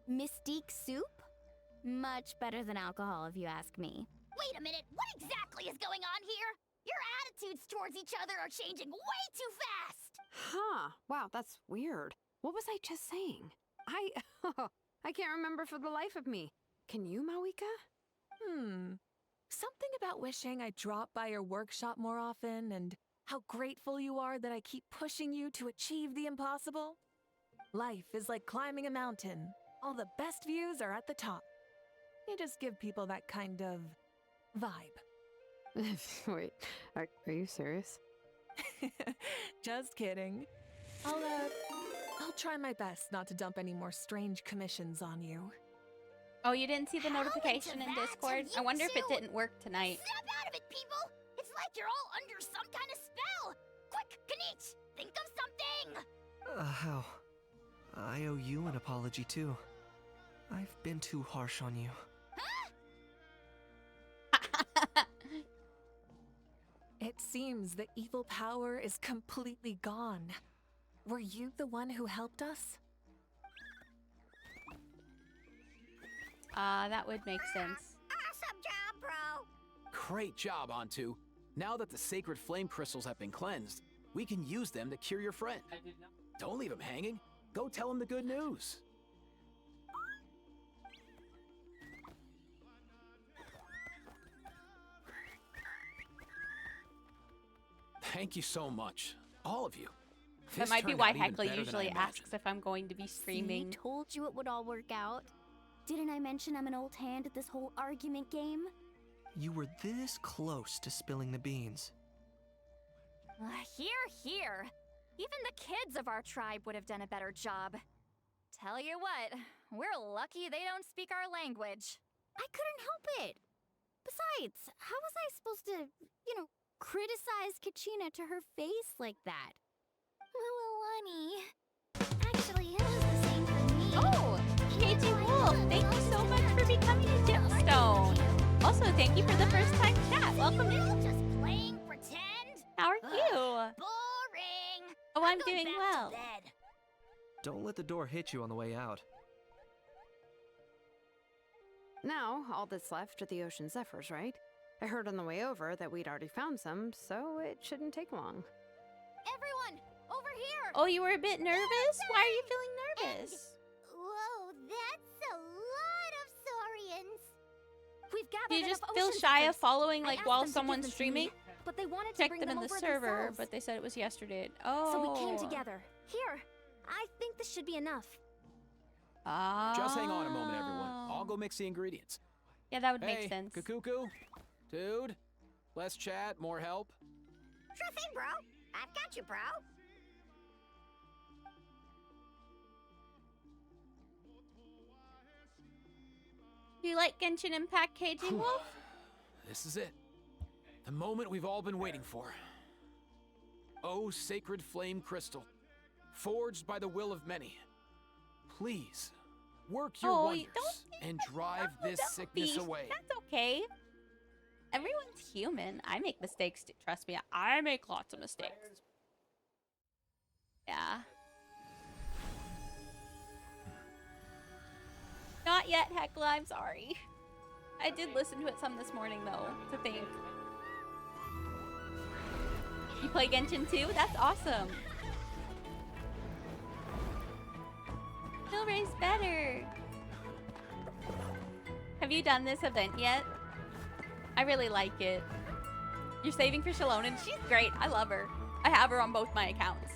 Mystique soup? Much better than alcohol, if you ask me. Wait a minute, what exactly is going on here? Your attitudes towards each other are changing way too fast! Huh. Wow, that's weird. What was I just saying? I can't remember for the life of me. Can you, Mawika? Something about wishing I'd drop by your workshop more often and how grateful you are that I keep pushing you to achieve the impossible. Life is like climbing a mountain. All the best views are at the top. You just give people that kind of vibe. Wait, are you serious? Just kidding. I'll try my best not to dump any more strange commissions on you. Oh, you didn't see the notification in Discord? I wonder if it didn't work tonight. Snap out of it, people! It's like you're all under some kind of spell! Quick, Kanich, think of something! How? I owe you an apology too. I've been too harsh on you. It seems the evil power is completely gone. Were you the one who helped us? That would make sense. Awesome job, bro! Great job, Antu. Now that the sacred flame crystals have been cleansed, we can use them to cure your friend. Don't leave him hanging. Go tell him the good news. Thank you so much, all of you. That might be why Hecla usually asks if I'm going to be streaming. See, told you it would all work out. Didn't I mention I'm an old hand at this whole argument game? You were this close to spilling the beans. Here. Even the kids of our tribe would have done a better job. Tell you what, we're lucky they don't speak our language. I couldn't help it. Besides, how was I supposed to, criticize Kachina to her face like that? Lunny. Actually, it was the same for me. Oh, KJ Wolf, thank you so much for becoming a gemstone. Also, thank you for the first time chat. Welcome in. Just playing pretend? How are you? Boring. Oh, I'm doing back well. to bed. Don't let the door hit you on the way out. Now, all that's left are the ocean zephyrs, right? I heard on the way over that we'd already found some, so it shouldn't take long. Everyone, over here! Oh, you were a bit nervous? Why are you feeling nervous? Whoa, that's a lot of saurians. We've gathered Do you just enough feel ocean shy zephyrs. of following I like asked while them to give someone's them to streaming? me, but they wanted to Check bring them in the over server, themselves. but they said it was yesterday. Oh. So we came together. Here, I think this should be enough. Just hang on a moment, everyone. I'll go mix the ingredients. Yeah, that would Hey, make sense. Kakuku, dude, Less chat, more help. Sure thing, bro. I've got you, bro. Do you like Genshin Impact, KJ Wolf? This is it. The moment we've all been waiting for. Oh, sacred flame crystal, forged by the will of many. Please, work your wonders and drive this sickness away. That's okay. Everyone's human. I make mistakes too. Trust me, I make lots of mistakes. Yeah. Not yet, Hecla. I'm sorry. I did listen to it some this morning, though, to think. You play Genshin too? That's awesome. Milray's better. Have you done this event yet? I really like it. You're saving for Shalone, and she's great. I love her. I have her on both my accounts.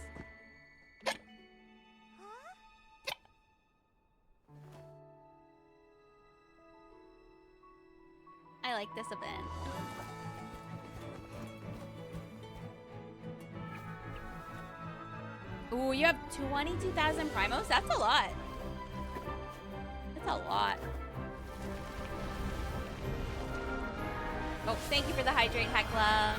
I like this event. Ooh, you have 22,000 primos? That's a lot. That's a lot. Oh, thank you for the hydrate, Hecla.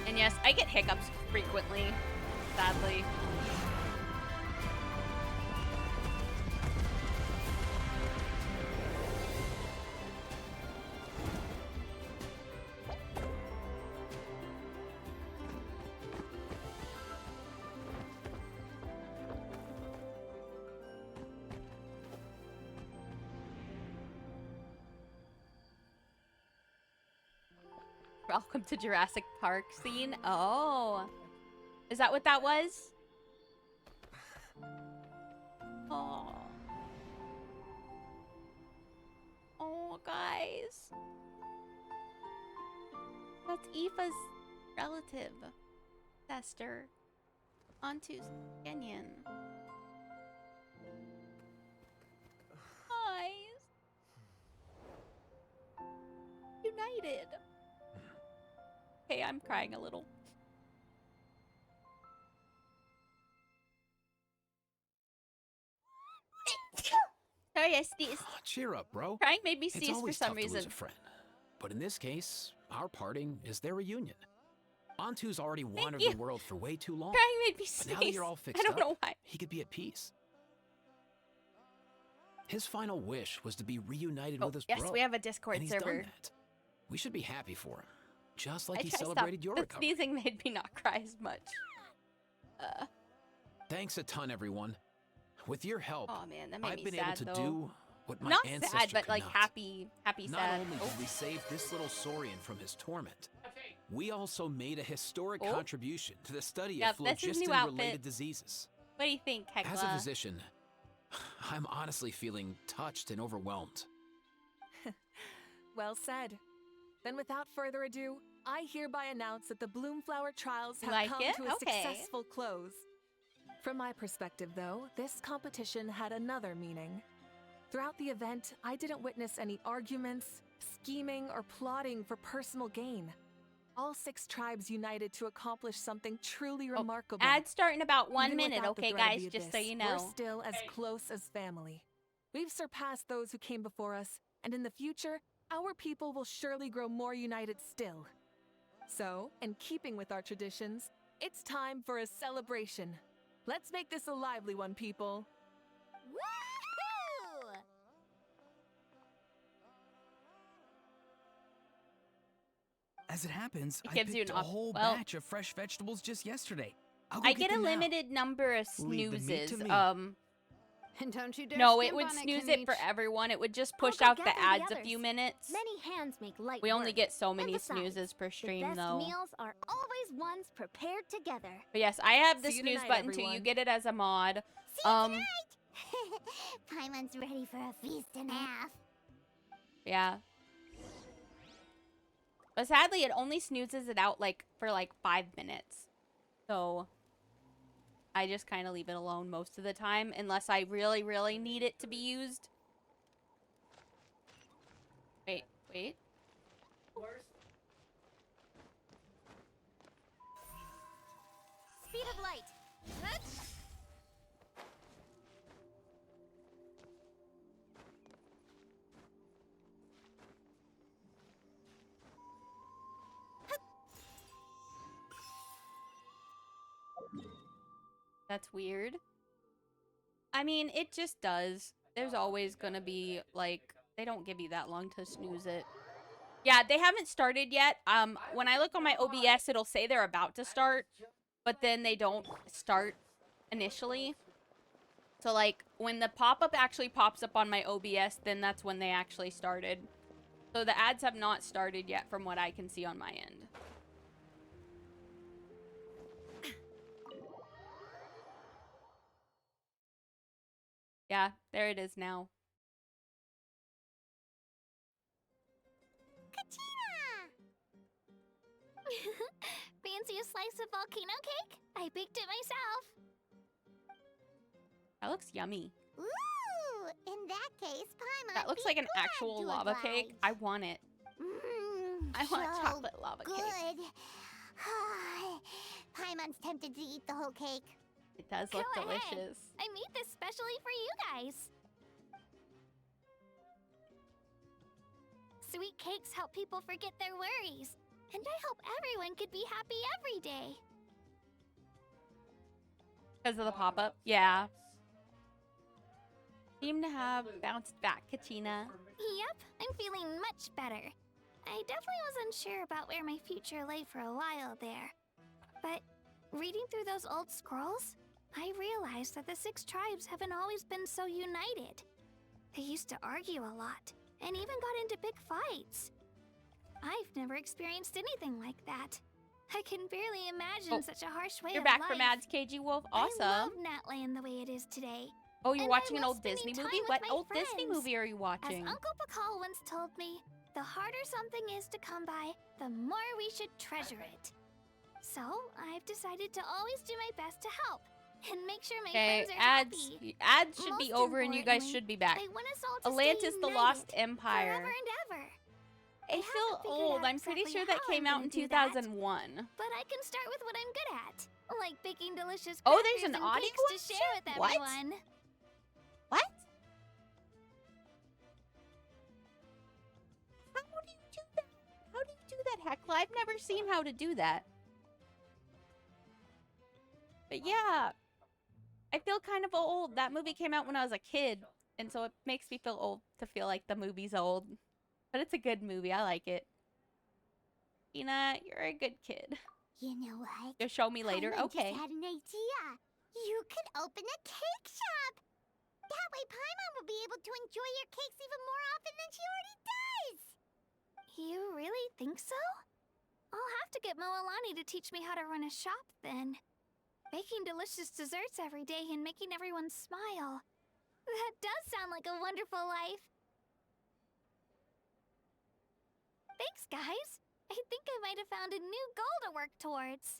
And yes, I get hiccups frequently, sadly. Welcome to Jurassic Park scene. Oh. Is that what that was? Oh. Oh, guys. That's Aoife's relative. Sister. Antu's Kenyan. Guys. United. Okay, I'm crying a little. Sorry, I sneezed. Cheer up, bro. Crying made me It's sneeze for always some tough to lose reason. a friend. But in this case, our parting is their reunion. Antu's already wandered the world for way too long. Crying made me But sneeze. now that you're all fixed I don't up, know why. he could be at peace. His final wish was to be reunited with his Yes, bro. we have a Discord and he's server. done that. We should be happy for him. Just like I he try to stop. celebrated your The recovery. sneezing made me not cry as much. Thanks a ton, everyone. With your help, Oh man, that made I've me been sad able to though. do what my Not ancestor sad, but could like not. happy Not sad. only did we save this little Saurian from his torment, we also made a historic contribution to the study Yep, of this is new phlogiston-related outfit. diseases. What do you think, Hecla? As a physician, I'm honestly feeling touched and overwhelmed. Well said. Then without further ado, I hereby announce that the Bloomflower trials have Like come it? to a Okay. successful close. From my perspective, though, this competition had another meaning. Throughout the event, I didn't witness any arguments, scheming, or plotting for personal gain. All 6 tribes united to accomplish something truly remarkable. Ad start in about 1 Even minute, without the okay, threat of guys? the Just so abyss, you we're know. still as close as family. We've surpassed those who came before us, and in the future, our people will surely grow more united still. So, in keeping with our traditions, it's time for a celebration. Let's make this a lively one, people. Woohoo! As it happens, It I gives you picked an a op- whole well- batch of fresh vegetables just yesterday. I'll go I get get a them now. limited number of Leave the meat snoozes. to me. And don't you dare No, it skimp would on snooze Kenich. it for everyone. It would just I'll push go out the gather the ads a others. few minutes. Many hands make light We only work. get so And many besides, snoozes per the stream, best though. meals are always ones prepared together. But yes, I have the See you snooze tonight, button too. You everyone. get it as a mod. Paimon's ready for a feast and a half. Yeah. But sadly, it only snoozes it out like for like 5 minutes. So I just kind of leave it alone most of the time unless I really, really need it to be used. Wait, wait. Speed of light. That's weird. I mean, it just does. There's always gonna be, like, they don't give you that long to snooze it. Yeah, they haven't started yet. When I look on my OBS, it'll say they're about to start, but then they don't start initially. So, like, when the pop-up actually pops up on my OBS, then that's when they actually started. So the ads have not started yet from what I can see on my end. Yeah, there it is now. Fancy a slice of volcano cake? I baked it myself. That looks yummy. Ooh, in that case, Paimon. That looks like an actual lava cake. I want it. I want so chocolate lava good. cake. Paimon's tempted to eat the whole cake. It does look Go ahead. delicious. I made this specially for you guys. Sweet cakes help people forget their worries. And I hope everyone could be happy every day. Because of the pop-up? Yeah. Seem to have bounced back, Katina. Yep, I'm feeling much better. I definitely wasn't sure about where my future lay for a while there. But reading through those old scrolls, I realized that the 6 tribes haven't always been so united. They used to argue a lot, and even got into big fights. I've never experienced anything like that. I can barely imagine such a harsh way You're of back life. from ads, KG Wolf. I Awesome. love Natland the way it is today. Oh, you're And watching I an love old Disney spending movie? time What with my old Disney friends. movie are you watching? As Uncle Pakal once told me, the harder something is to come by, the more we should treasure it. So, I've decided to always do my best to help and make sure my Okay, friends are ads happy. ads should be Most over and you guys importantly, should be back. I want us all to Atlantis stay the united Lost Empire. forever and ever. I feel figured old. out I'm pretty exactly sure that how came I'm out in gonna do that, 2001. But I can start with what I'm good at, like baking delicious Oh, crackers there's an and audio cakes to share with What? everyone. What? How do you do that? How do you do that, Hecla? I've never seen how to do that. But yeah, I feel kind of old. That movie came out when I was a kid, and so it makes me feel old to feel like the movie's old. But it's a good movie. I like it. Tina, you're a good kid. You know what? You'll show me later? Paimon Okay. just had an idea. You could open a cake shop. That way Paimon will be able to enjoy your cakes even more often than she already does. You really think so? I'll have to get Moalani to teach me how to run a shop then. Baking delicious desserts every day and making everyone smile. That does sound like a wonderful life. Thanks, guys. I think I might have found a new goal to work towards.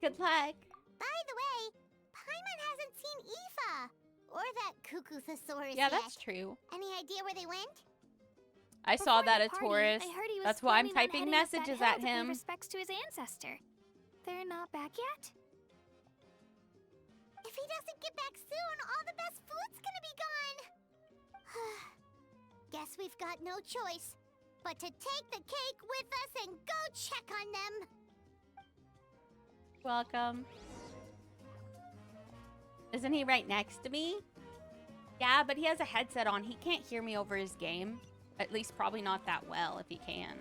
Good luck. By the way, Paimon hasn't seen Aoife or that cuckoo thesaurus Yeah, yet. that's true. Any idea where they went? I saw that at Party, Taurus. I heard he was That's why I'm planning on typing heading up that messages hill at to pay him. respects to his ancestor. They're not back yet? If he doesn't get back soon, all the best food's gonna be gone. Guess we've got no choice but to take the cake with us and go check on them. Welcome. Isn't he right next to me? Yeah, but he has a headset on. He can't hear me over his game. At least probably not that well, if he can.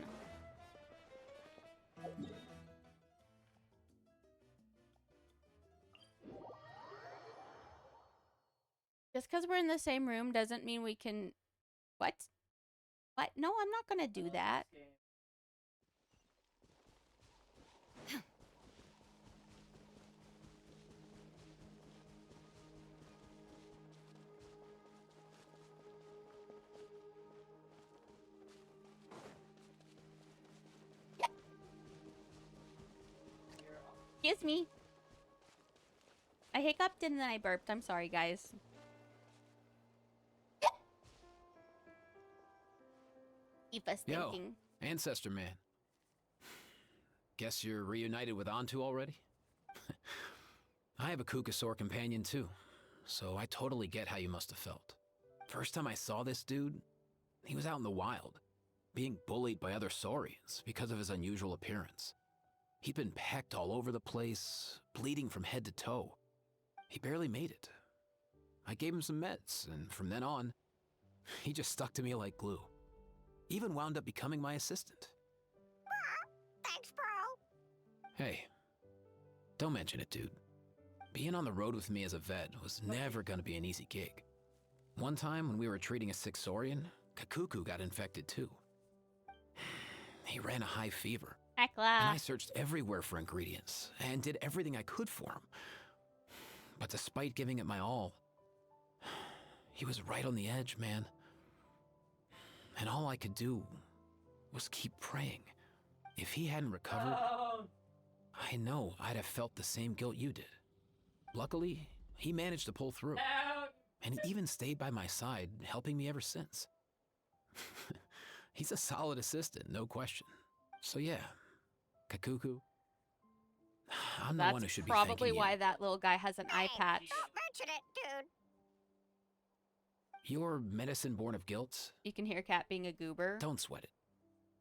Just because we're in the same room doesn't mean we can... What? What? No, I'm not gonna do that. Excuse me. I hiccuped and then I burped. I'm sorry, guys. Keep us Yo, thinking. Ancestor Man. Guess you're reunited with Antu already? I have a Kukasaur companion too, so I totally get how you must have felt. First time I saw this dude, he was out in the wild, being bullied by other saurians because of his unusual appearance. He'd been pecked all over the place, bleeding from head to toe. He barely made it. I gave him some meds, and from then on, he just stuck to me like glue. Even wound up becoming my assistant. Thanks, bro. Hey, don't mention it, dude. Being on the road with me as a vet was never gonna be an easy gig. One time when we were treating a sick saurian, Kakuku got infected too. He ran a high fever. And I searched everywhere for ingredients and did everything I could for him. But despite giving it my all, he was right on the edge, man. And all I could do was keep praying. If he hadn't recovered, I know I'd have felt the same guilt you did. Luckily, he managed to pull through. And he even stayed by my side, helping me ever since. He's a solid assistant, no question. So yeah, Kakuku, I'm the one who should be thanking you. That's probably why that little guy has an eye patch. Don't mention it, dude. Your medicine born of guilt? You can hear Cat being a goober. Don't sweat it.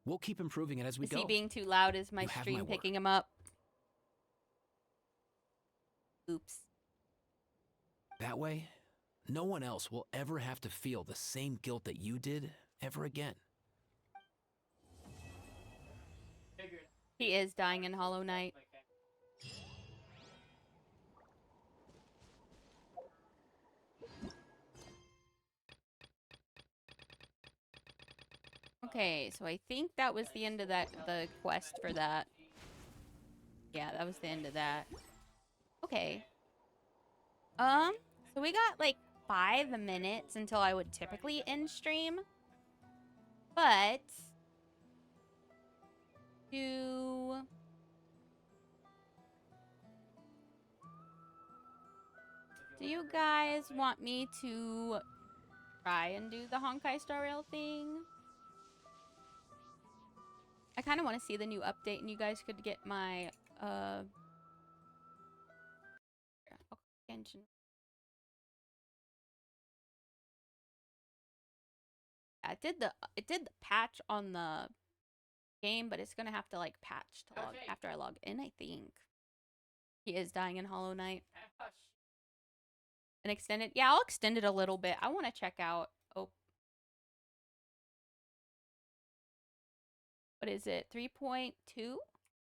We'll keep improving it as we Is go. he being too loud? Is my You have stream my word. picking him up? Oops. That way, no one else will ever have to feel the same guilt that you did ever again. He is dying in Hollow Knight. Okay, so I think that was the end of the quest for that. Yeah, that was the end of that. Okay. So we got like 5 minutes until I would typically end stream. But do you guys want me to try and do the Honkai Star Rail thing? I kind of want to see the new update, and you guys could get my Genshin. Yeah, it did the patch on the game, but it's gonna have to like patch to log after I log in, I think. He is dying in Hollow Knight. And extend it. Yeah, I'll extend it a little bit. I want to check out. Oh, what is it? 3.2?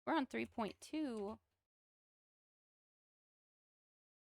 We're on 3.2.